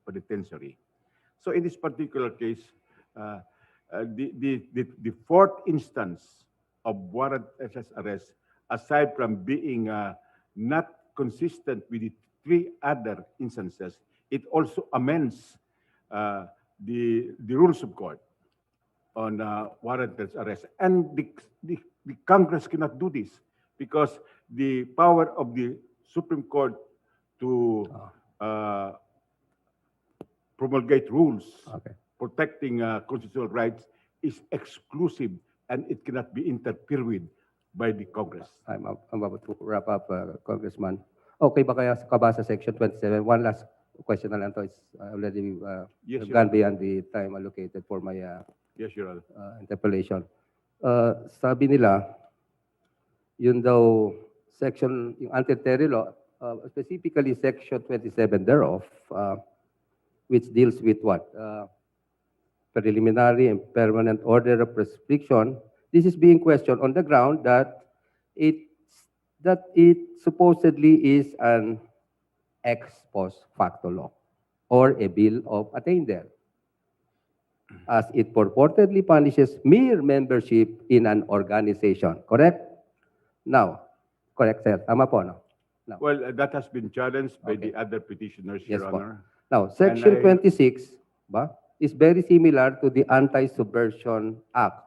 Speaker 2: penitentiary. So in this particular case, the fourth instance of warrantless arrest, aside from being not consistent with the three other instances, it also amends the rules of court on warrantless arrest. And the Congress cannot do this because the power of the Supreme Court to promulgate rules protecting constitutional rights is exclusive, and it cannot be interfered with by the Congress.
Speaker 18: I'm about to wrap up, Congressman. Okay ba kaya kabasa Section 27? One last question na lang to. It's already
Speaker 2: Yes, Your
Speaker 18: gone
Speaker 2: Honor.
Speaker 18: beyond the time allocated for my
Speaker 2: Yes, Your Honor.
Speaker 18: interpellation. Sabi nila, yun daw, section, yung anti-terror law, specifically Section 27 thereof, which deals with what? Preliminary and permanent order of restriction. This is being questioned on the ground that it supposedly is an ex post facto law or a bill of attainder, as it purportedly punishes mere membership in an organization. Correct? Now, correct, sir. Tama po, no? No.
Speaker 2: Well, that has been challenged by the other petitioners,
Speaker 18: Yes
Speaker 2: Your
Speaker 18: po.
Speaker 2: Honor.
Speaker 18: Now, Section
Speaker 2: And
Speaker 18: 26 is very similar to the Anti-Subversion Act,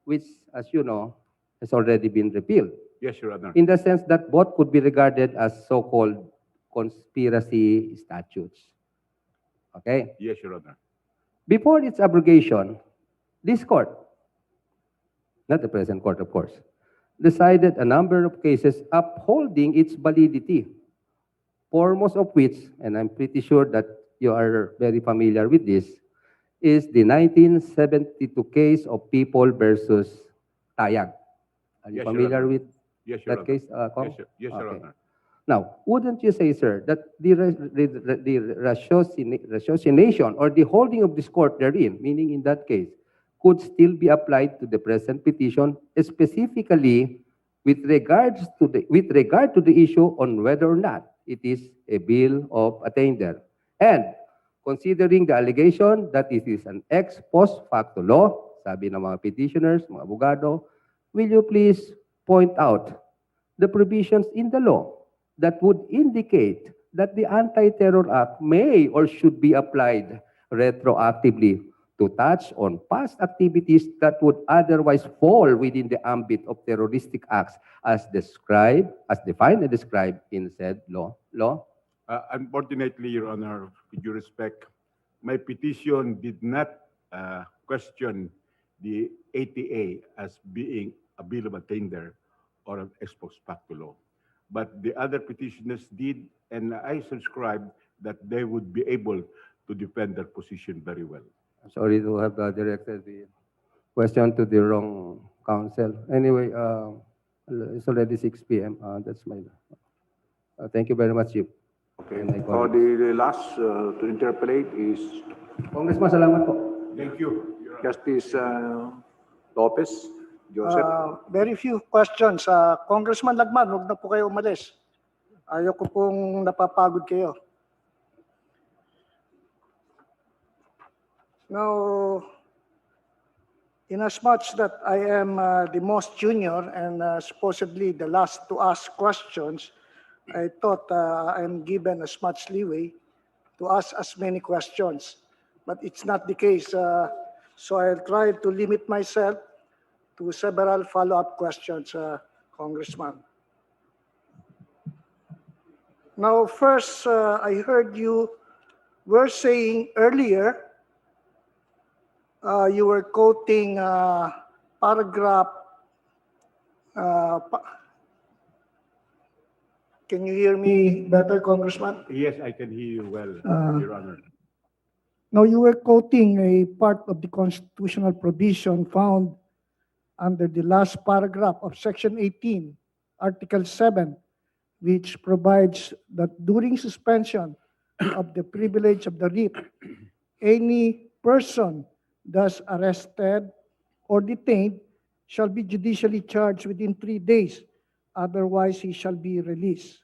Speaker 18: which, as you know, has already been repealed,
Speaker 2: Yes, Your Honor.
Speaker 18: in the sense that both could be regarded as so-called conspiracy statutes. Okay?
Speaker 2: Yes, Your Honor.
Speaker 18: Before its abrogation, this court, not the present court, of course, decided a number of cases upholding its validity, foremost of which, and I'm pretty sure that you are very familiar with this, is the 1972 case of People versus Tayag. Are you
Speaker 2: Yes, Your
Speaker 18: familiar
Speaker 2: Honor.
Speaker 18: with
Speaker 2: Yes, Your
Speaker 18: that
Speaker 2: Honor.
Speaker 18: case, Kong?
Speaker 2: Yes, Your
Speaker 18: Okay.
Speaker 2: Honor.
Speaker 18: Now, wouldn't you say, sir, that the ratiocination or the holding of this court therein, meaning in that case, could still be applied to the present petition, specifically with regard to the issue on whether or not it is a bill of attainder? And considering the allegation that it is an ex post facto law, sabi ng mga petitioners, mga abogado, will you please point out the provisions in the law that would indicate that the Anti-Terror Act may or should be applied retroactively to touch on past activities that would otherwise fall within the ambit of terroristic acts as defined and described in said law?
Speaker 2: Unfortunately, Your Honor, with due respect, my petition did not question the ATA as being a bill of attainder or an ex post facto law. But the other petitioners did, and I subscribe that they would be able to defend their position very well.
Speaker 18: Sorry to have directed the question to the wrong counsel. Anyway, it's already 6 p.m. That's my... thank you very much, Chief.
Speaker 15: Okay. The last to interpolate is...
Speaker 18: Congressman, salamat po.
Speaker 2: Thank you.
Speaker 15: Justice Lopez. Joseph.
Speaker 19: Very few questions. Congressman Lagman, huwag na po kayo umalis. Ayaw ko pong napapagod kayo. Now, in as much that I am the most junior and supposedly the last to ask questions, I thought I'm given as much leeway to ask as many questions. But it's not the case. So I'll try to limit myself to several follow-up questions, Congressman. Now, first, I heard you were saying earlier, you were quoting paragraph, can you hear me better, Congressman?
Speaker 2: Yes, I can hear you well, Your Honor.
Speaker 19: Now, you were quoting a part of the constitutional provision found under the last paragraph of Section 18, Article 7, which provides that during suspension of the privilege of the writ, any person thus arrested or detained shall be judicially charged within 3 days. Otherwise, he shall be released.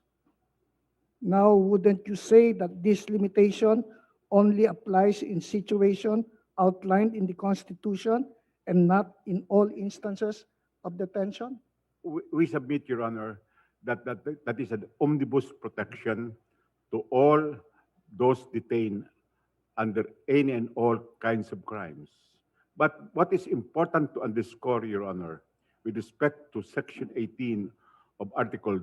Speaker 19: Now, wouldn't you say that this limitation only applies in situation outlined in the Constitution and not in all instances of detention?
Speaker 2: We submit, Your Honor, that is an omnibus protection to all those detained under any and all kinds of crimes. But what is important to underscore, Your Honor, with respect to Section 18 of Article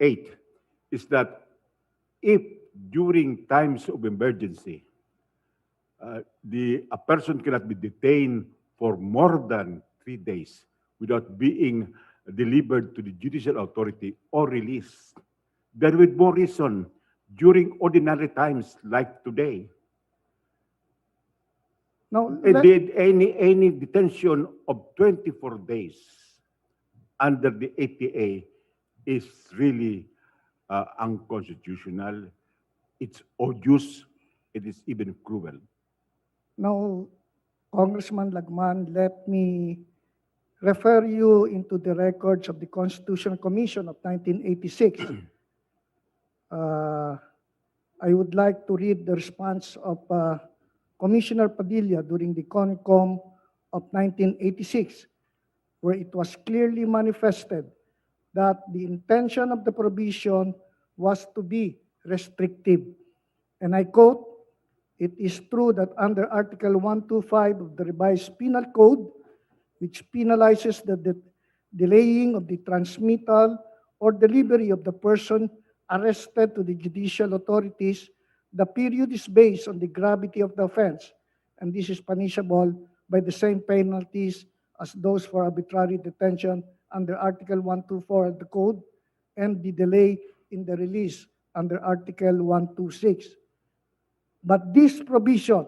Speaker 2: 8, is that if during times of emergency, a person cannot be detained for more than 3 days without being delivered to the judicial authority or released, then with more reason, during ordinary times like today,
Speaker 19: now,
Speaker 2: any detention of 24 days under the ATA is really unconstitutional. It's odious. It is even cruel.
Speaker 19: Now, Congressman Lagman, let me refer you into the records of the Constitutional Commission of 1986. I would like to read the response of Commissioner Padilla during the CONCOM of 1986, where it was clearly manifested that the intention of the provision was to be restrictive. And I quote, "It is true that under Article 125 of the Revised Penal Code, which penalizes the delaying of the transmittal or delivery of the person arrested to the judicial authorities The period is based on the gravity of the offense, and this is punishable by the same penalties as those for arbitrary detention under Article 124 of the Code and the delay in the release under Article 126. But this provision,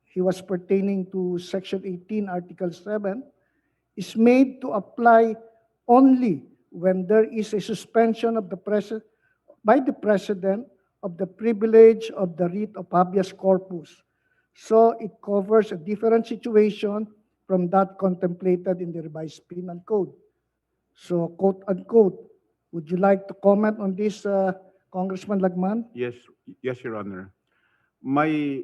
Speaker 19: he was pertaining to Section 18, Article 7, is made to apply only when there is a suspension of the by the President of the privilege of the writ of habeas corpus. So it covers a different situation from that contemplated in the revised penal code. So, quote unquote, would you like to comment on this, Congressman Lagman?
Speaker 2: Yes, yes, Your Honor. My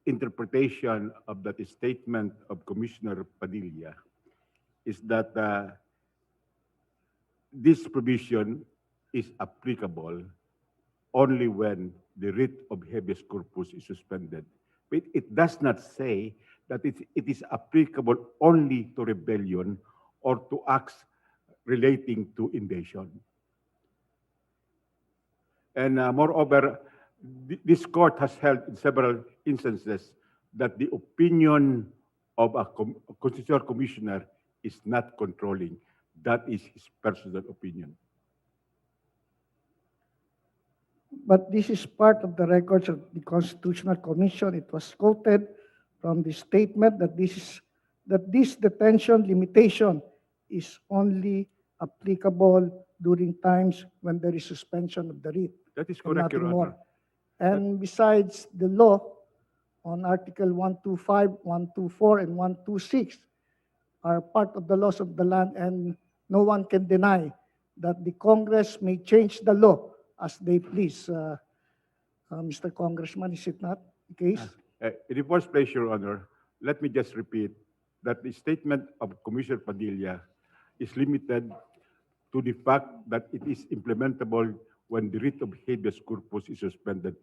Speaker 2: interpretation of that statement of Commissioner Padilla is that this provision is applicable only when the writ of habeas corpus is suspended. But it does not say that it is applicable only to rebellion or to acts relating to invasion. And moreover, this court has held in several instances that the opinion of a constitutional commissioner is not controlling. That is his personal opinion.
Speaker 19: But this is part of the records of the Constitutional Commission. It was quoted from the statement that this detention limitation is only applicable during times when there is suspension of the writ.
Speaker 2: That is correct, Your Honor.
Speaker 19: And besides, the law on Article 125, 124, and 126 are part of the laws of the land, and no one can deny that the Congress may change the law as they please. Mr. Congressman, is it not the case?
Speaker 2: In the first place, Your Honor, let me just repeat that the statement of Commissioner Padilla is limited to the fact that it is implementable when the writ of habeas corpus is suspended.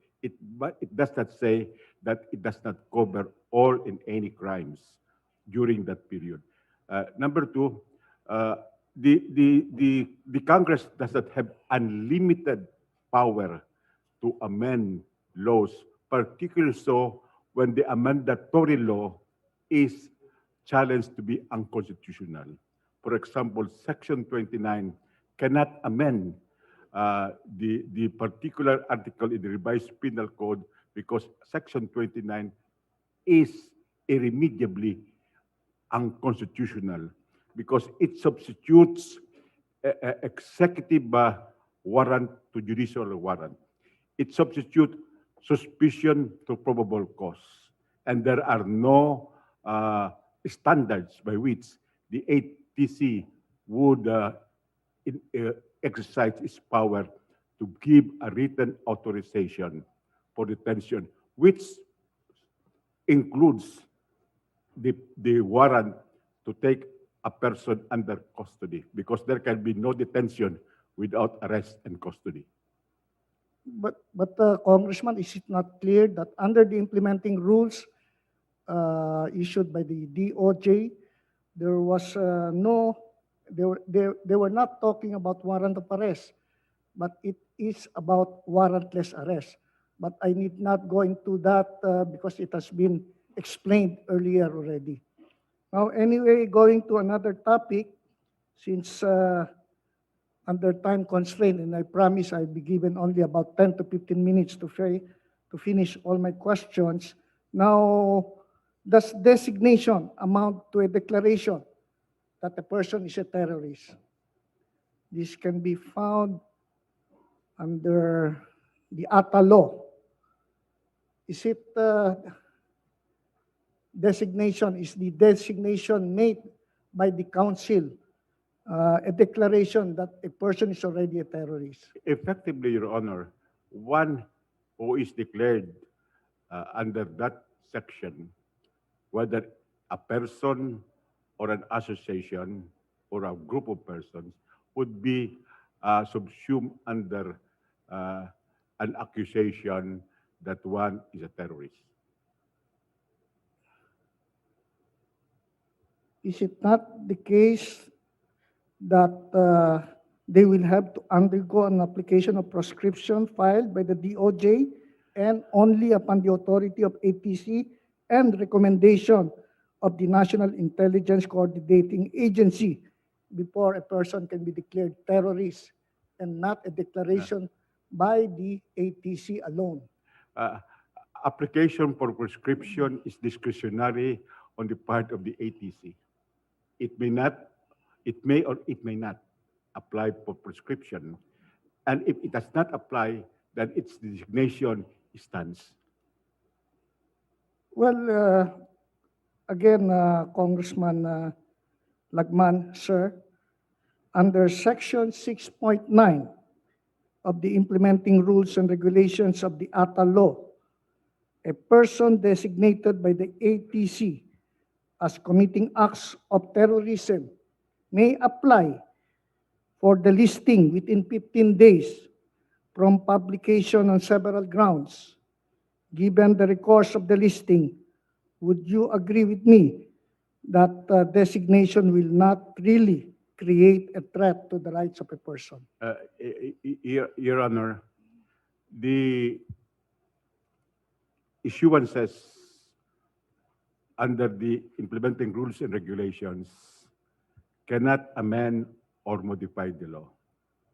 Speaker 2: But it does not say that it does not cover all and any crimes during that period. Number two, the Congress does not have unlimited power to amend laws, particularly so when the amendatory law is challenged to be unconstitutional. For example, Section 29 cannot amend the particular article in the revised penal code because Section 29 is irremediably unconstitutional because it substitutes executive warrant to judicial warrant. It substitutes suspicion to probable cause. And there are no standards by which the ATC would exercise its power to give a written authorization for detention, which includes the warrant to take a person under custody, because there can be no detention without arrest and custody.
Speaker 19: But Congressman, is it not clear that under the implementing rules issued by the DOJ, there was they were not talking about warrant of arrest, but it is about warrantless arrest. But I need not go into that because it has been explained earlier already. Now, anyway, going to another topic, since under time constraint, and I promise I'll be given only about 10 to 15 minutes to finish all my questions. Now, does designation amount to a declaration that a person is a terrorist? This can be found under the ATA law. Is it designation, is the designation made by the council a declaration that a person is already a terrorist?
Speaker 2: Effectively, Your Honor, one who is declared under that section, whether a person or an association or a group of persons, would be subsumed under an accusation that one is a terrorist.
Speaker 19: Is it not the case that They will have to undergo an application of proscription filed by the DOJ and only upon the authority of ATC and recommendation of the National Intelligence Coordinating Agency before a person can be declared terrorist, and not a declaration by the ATC alone.
Speaker 2: Application for prescription is discretionary on the part of the ATC. It may or it may not apply for prescription. And if it does not apply, then its designation stands.
Speaker 19: Well, again, Congressman Lagman, sir, under Section 6.9 of the implementing rules and regulations of the ATA law, a person designated by the ATC as committing acts of terrorism may apply for the listing within 15 days from publication on several grounds. Given the recourse of the listing, would you agree with me that designation will not really create a threat to the rights of a person?
Speaker 2: Your Honor, the issuances under the implementing rules and regulations cannot amend or modify the law.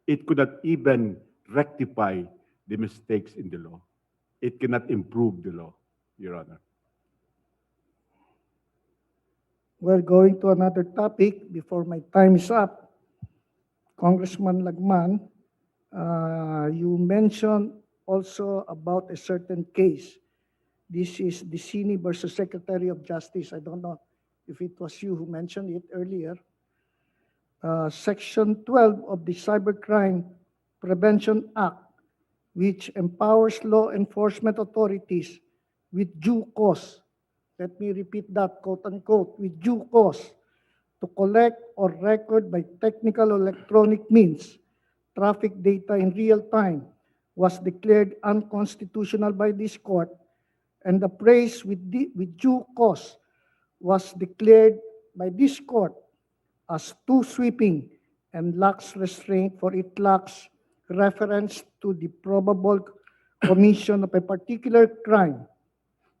Speaker 2: It could not even rectify the mistakes in the law. It cannot improve the law, Your Honor.
Speaker 19: We're going to another topic before my time is up. Congressman Lagman, you mentioned also about a certain case. This is Dicini versus Secretary of Justice. I don't know if it was you who mentioned it earlier. Section 12 of the Cybercrime Prevention Act, which empowers law enforcement authorities with due cause, let me repeat that, quote unquote, with due cause, to collect or record by technical or electronic means traffic data in real time, was declared unconstitutional by this court, and the phrase with due cause was declared by this court as too sweeping and lacks restraint, for it lacks reference to the probable commission of a particular crime.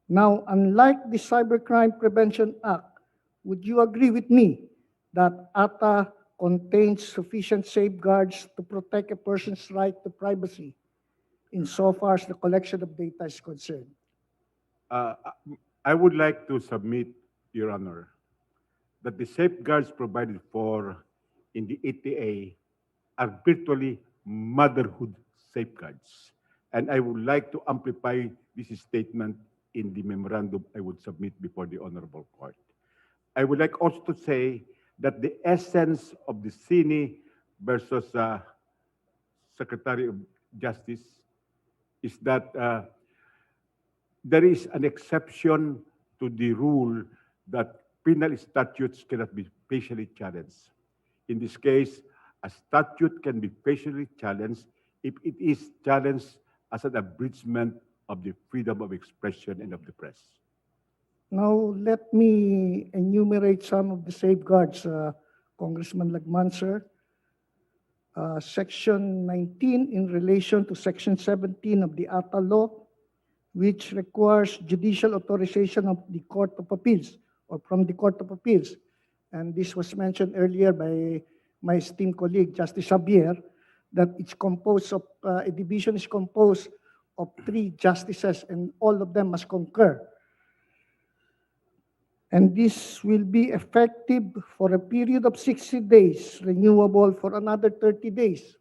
Speaker 19: Now, unlike the Cybercrime Prevention Act, would you agree with me that ATA contains sufficient safeguards to protect a person's right to privacy insofar as the collection of data is concerned?
Speaker 2: I would like to submit, Your Honor, that the safeguards provided for in the ATA are virtually motherhood safeguards. And I would like to amplify this statement in the memorandum I would submit before the Honorable Court. I would like also to say that the essence of the Dicini versus Secretary of Justice is that there is an exception to the rule that penal statutes cannot be facially challenged. In this case, a statute can be facially challenged if it is challenged as an abridgment of the freedom of expression and of the press.
Speaker 19: Now, let me enumerate some of the safeguards, Congressman Lagman, sir. Section 19 in relation to Section 17 of the ATA law, which requires judicial authorization of the Court of Appeals or from the Court of Appeals. And this was mentioned earlier by my esteemed colleague, Justice Xavier, that it's composed of, a division is composed of 3 justices and all of them must concur. And this will be effective for a period of 60 days, renewable for another 30 days.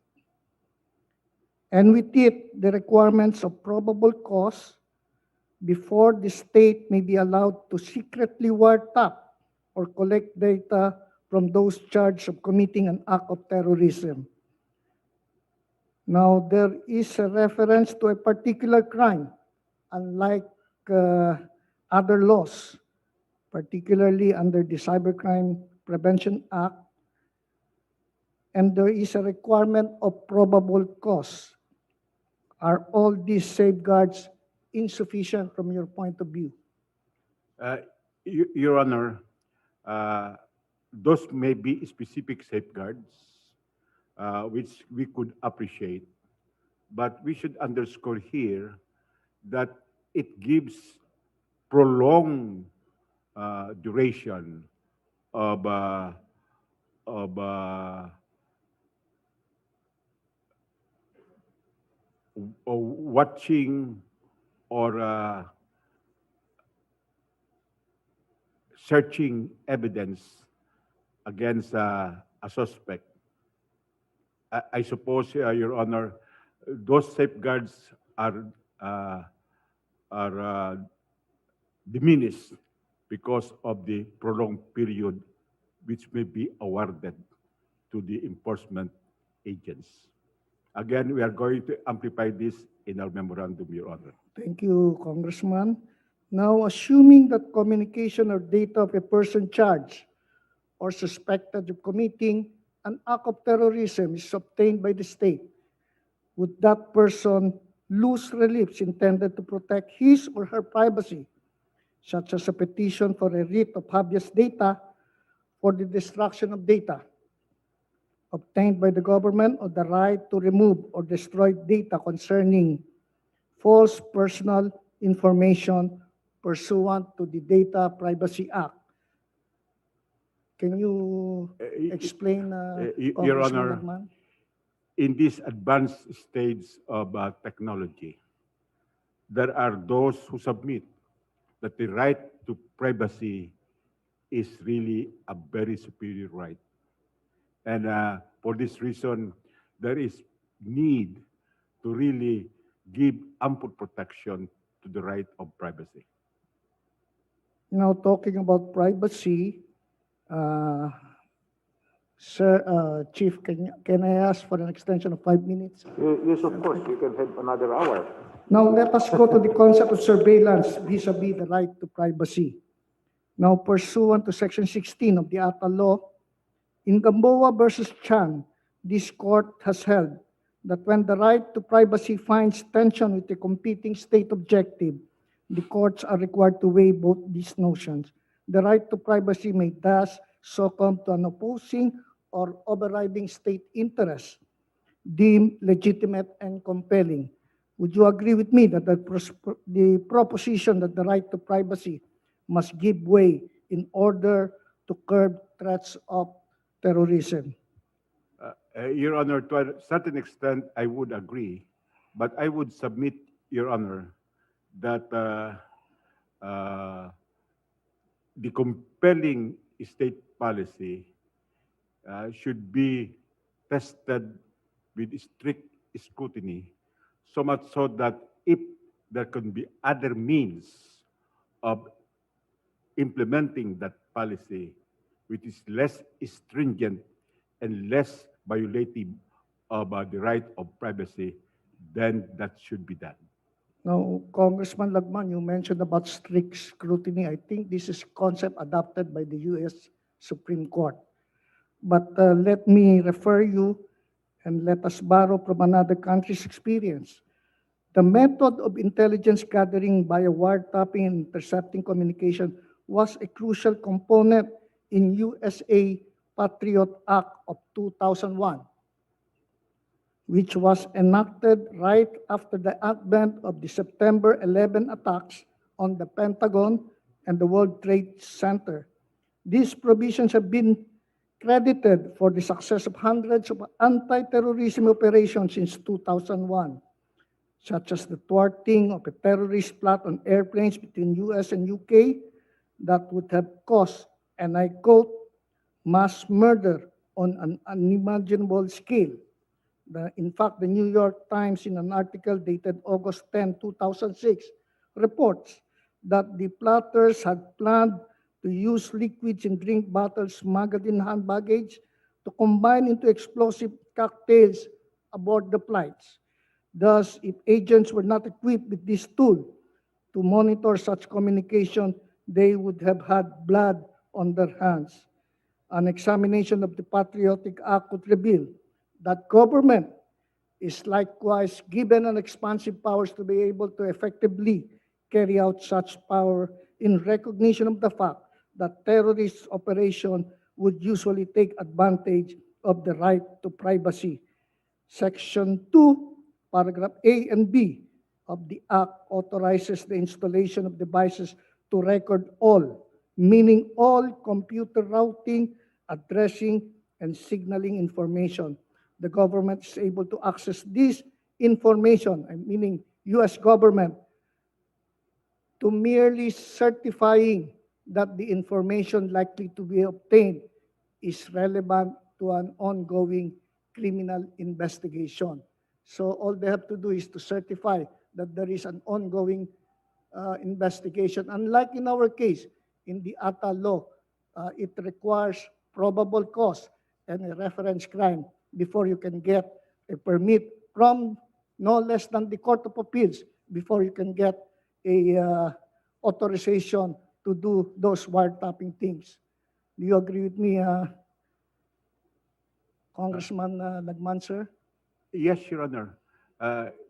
Speaker 19: And with it, the requirements of probable cause before the state may be allowed to secretly wiretap or collect data from those charged of committing an act of terrorism. Now, there is a reference to a particular crime, unlike other laws, particularly under the Cybercrime Prevention Act, and there is a requirement of probable cause. Are all these safeguards insufficient from your point of view?
Speaker 2: Your Honor, those may be specific safeguards, which we could appreciate. But we should underscore here that it gives prolonged duration of watching or searching evidence against a suspect. I suppose, Your Honor, those safeguards are diminished because of the prolonged period which may be awarded to the enforcement agents. Again, we are going to amplify this in our memorandum, Your Honor.
Speaker 19: Thank you, Congressman. Now, assuming that communication or data of a person charged or suspected of committing an act of terrorism is obtained by the state, would that person lose reliefs intended to protect his or her privacy, such as a petition for a writ of habeas data for the destruction of data obtained by the government, or the right to remove or destroy data concerning false personal information pursuant to the Data Privacy Act? Can you explain,
Speaker 2: Your
Speaker 19: Congressman
Speaker 2: Honor,
Speaker 19: Lagman?
Speaker 2: in this advanced stage of technology, there are those who submit that the right to privacy is really a very superior right. And for this reason, there is need to really give ample protection to the right of privacy.
Speaker 19: Now, talking about privacy, Sir, Chief, can I ask for an extension of 5 minutes?
Speaker 15: Yes, of course, you can have another hour.
Speaker 19: Now, let us go to the concept of surveillance vis-a-vis the right to privacy. Now, pursuant to Section 16 of the ATA law, in Gamboa versus Chan, this court has held that when the right to privacy finds tension with a competing state objective, the courts are required to weigh both these notions. The right to privacy may thus succumb to an opposing or overriding state interest deemed legitimate and compelling. Would you agree with me that the proposition that the right to privacy must give way in order to curb threats of terrorism?
Speaker 2: Your Honor, to a certain extent, I would agree, but I would submit, Your Honor, that the compelling state policy should be tested with strict scrutiny, so much so that if there can be other means of implementing that policy, which is less stringent and less violative of the right of privacy, then that should be done.
Speaker 19: Now, Congressman Lagman, you mentioned about strict scrutiny. I think this is a concept adopted by the U.S. Supreme Court. But let me refer you and let us borrow from another country's experience. The method of intelligence gathering via wiretapping and intercepting communication was a crucial component in USA Patriot Act of 2001, which was enacted right after the advent of the September 11 attacks on the Pentagon and the World Trade Center. These provisions have been credited for the success of hundreds of anti-terrorism operations since 2001, such as the thwarting of a terrorist plot on airplanes between US and UK that would have caused, and I quote, mass murder on an unimaginable scale. In fact, the New York Times, in an article dated August 10, 2006, reports that the plotters had planned to use liquids in drink bottles smuggled in hand baggage to combine into explosive cocktails aboard the flights. Thus, if agents were not equipped with this tool to monitor such communication, they would have had blood on their hands. An examination of the Patriotic Act would reveal that government is likewise given an expansive powers to be able to effectively carry out such power in recognition of the fact that terrorist operation would usually take advantage of the right to privacy. Section 2, paragraph A and B of the Act authorizes the installation of devices to record all, meaning all computer routing, addressing, and signaling information. The government is able to access this information, meaning U.S. government, to merely certifying that the information likely to be obtained is relevant to an ongoing criminal investigation. So all they have to do is to certify that there is an ongoing investigation. Unlike in our case, in the ATA law, it requires probable cause and a reference crime before you can get a permit from no less than the Court of Appeals, before you can get a authorization to do those wiretapping things. Do you agree with me, Congressman Lagman, sir?
Speaker 2: Yes, Your Honor,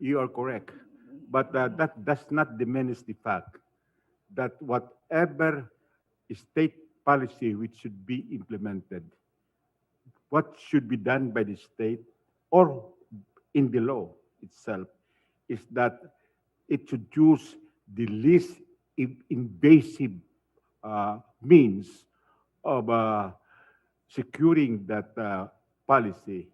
Speaker 2: you are correct. But that does not diminish the fact that whatever state policy which should be implemented, what should be done by the state or in the law itself is that it should use the least invasive means of securing that policy,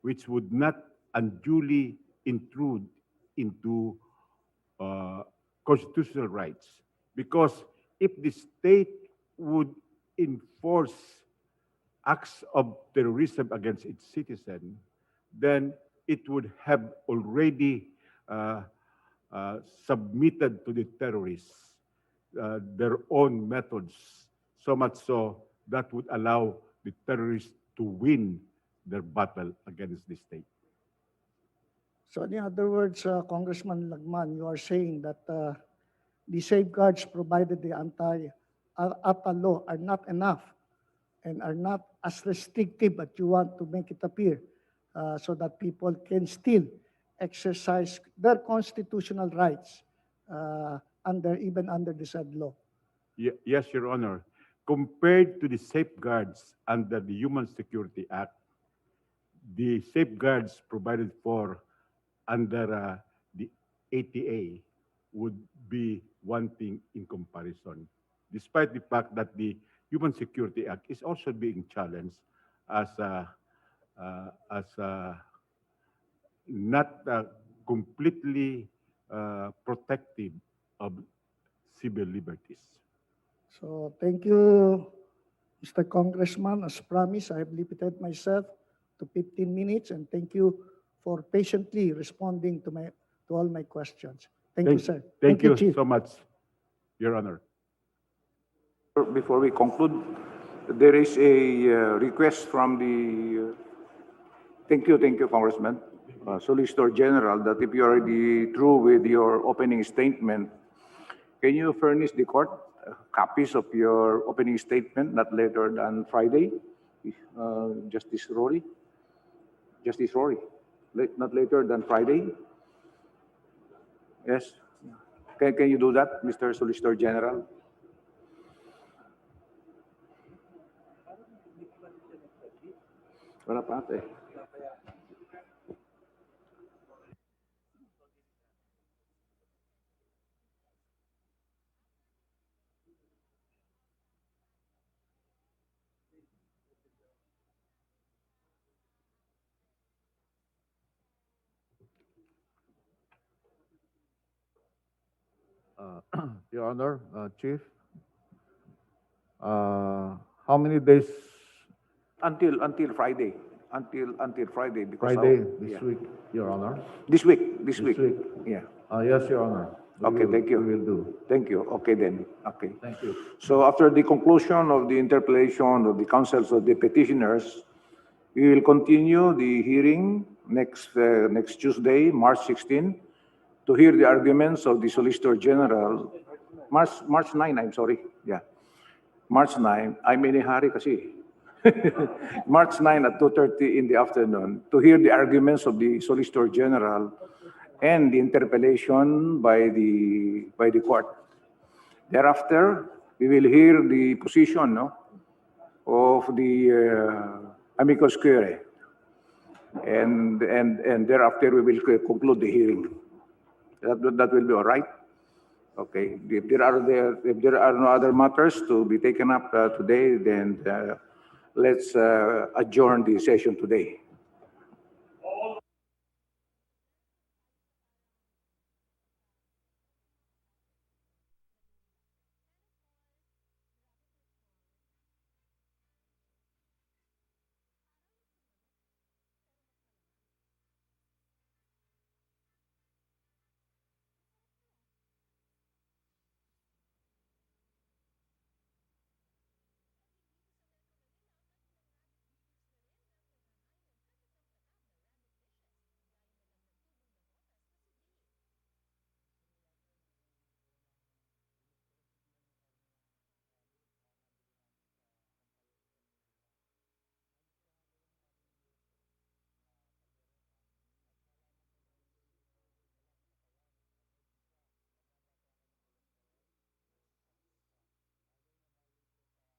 Speaker 2: which would not unduly intrude into constitutional rights. Because if the state would enforce acts of terrorism against its citizen, then it would have already submitted to the terrorists their own methods, so much so that would allow the terrorists to win their battle against the state.
Speaker 19: So in other words, Congressman Lagman, you are saying that the safeguards provided the anti-ATA law are not enough and are not as restrictive as you want to make it appear, so that people can still exercise their constitutional rights even under the said law.
Speaker 2: Yes, Your Honor. Compared to the safeguards under the Human Security Act, the safeguards provided for under the ATA would be wanting in comparison, despite the fact that the Human Security Act is also being challenged as not completely protective of civil liberties.
Speaker 19: So thank you, Mr. Congressman. As promised, I have limited myself to 15 minutes, and thank you for patiently responding to all my questions. Thank you, sir.
Speaker 2: Thank you
Speaker 19: Chief.
Speaker 2: so much, Your Honor.
Speaker 7: Before we conclude, there is a request from the, thank you, Congressman, Solicitor General, that if you are already through with your opening statement, can you furnish the court copies of your opening statement not later than Friday? Justice Rory, not later than Friday? Yes. Can you do that, Mr. Solicitor General? Wala pa ate.
Speaker 5: Your Honor, Chief, how many days?
Speaker 7: Until Friday. Until Friday. Because
Speaker 5: Friday this week, Your Honor.
Speaker 7: This week. Yeah.
Speaker 5: Yes, Your Honor.
Speaker 7: Thank you.
Speaker 5: We will do.
Speaker 7: Thank you. Okay then. Okay.
Speaker 5: Thank you.
Speaker 7: So after the conclusion of the interpellation of the counsels of the petitioners, we will continue the hearing next Tuesday, March 16, to hear the arguments of the Solicitor General. March 9, I'm sorry. Yeah. March 9. I'm in a hurry kasi. March 9 at 2:30 in the afternoon to hear the arguments of the Solicitor General and the interpellation by the court. Thereafter, we will hear the position of the amicus curiae. And thereafter, we will conclude the hearing. That will be all right? Okay. If there are no other matters to be taken up today, then let's adjourn the session today.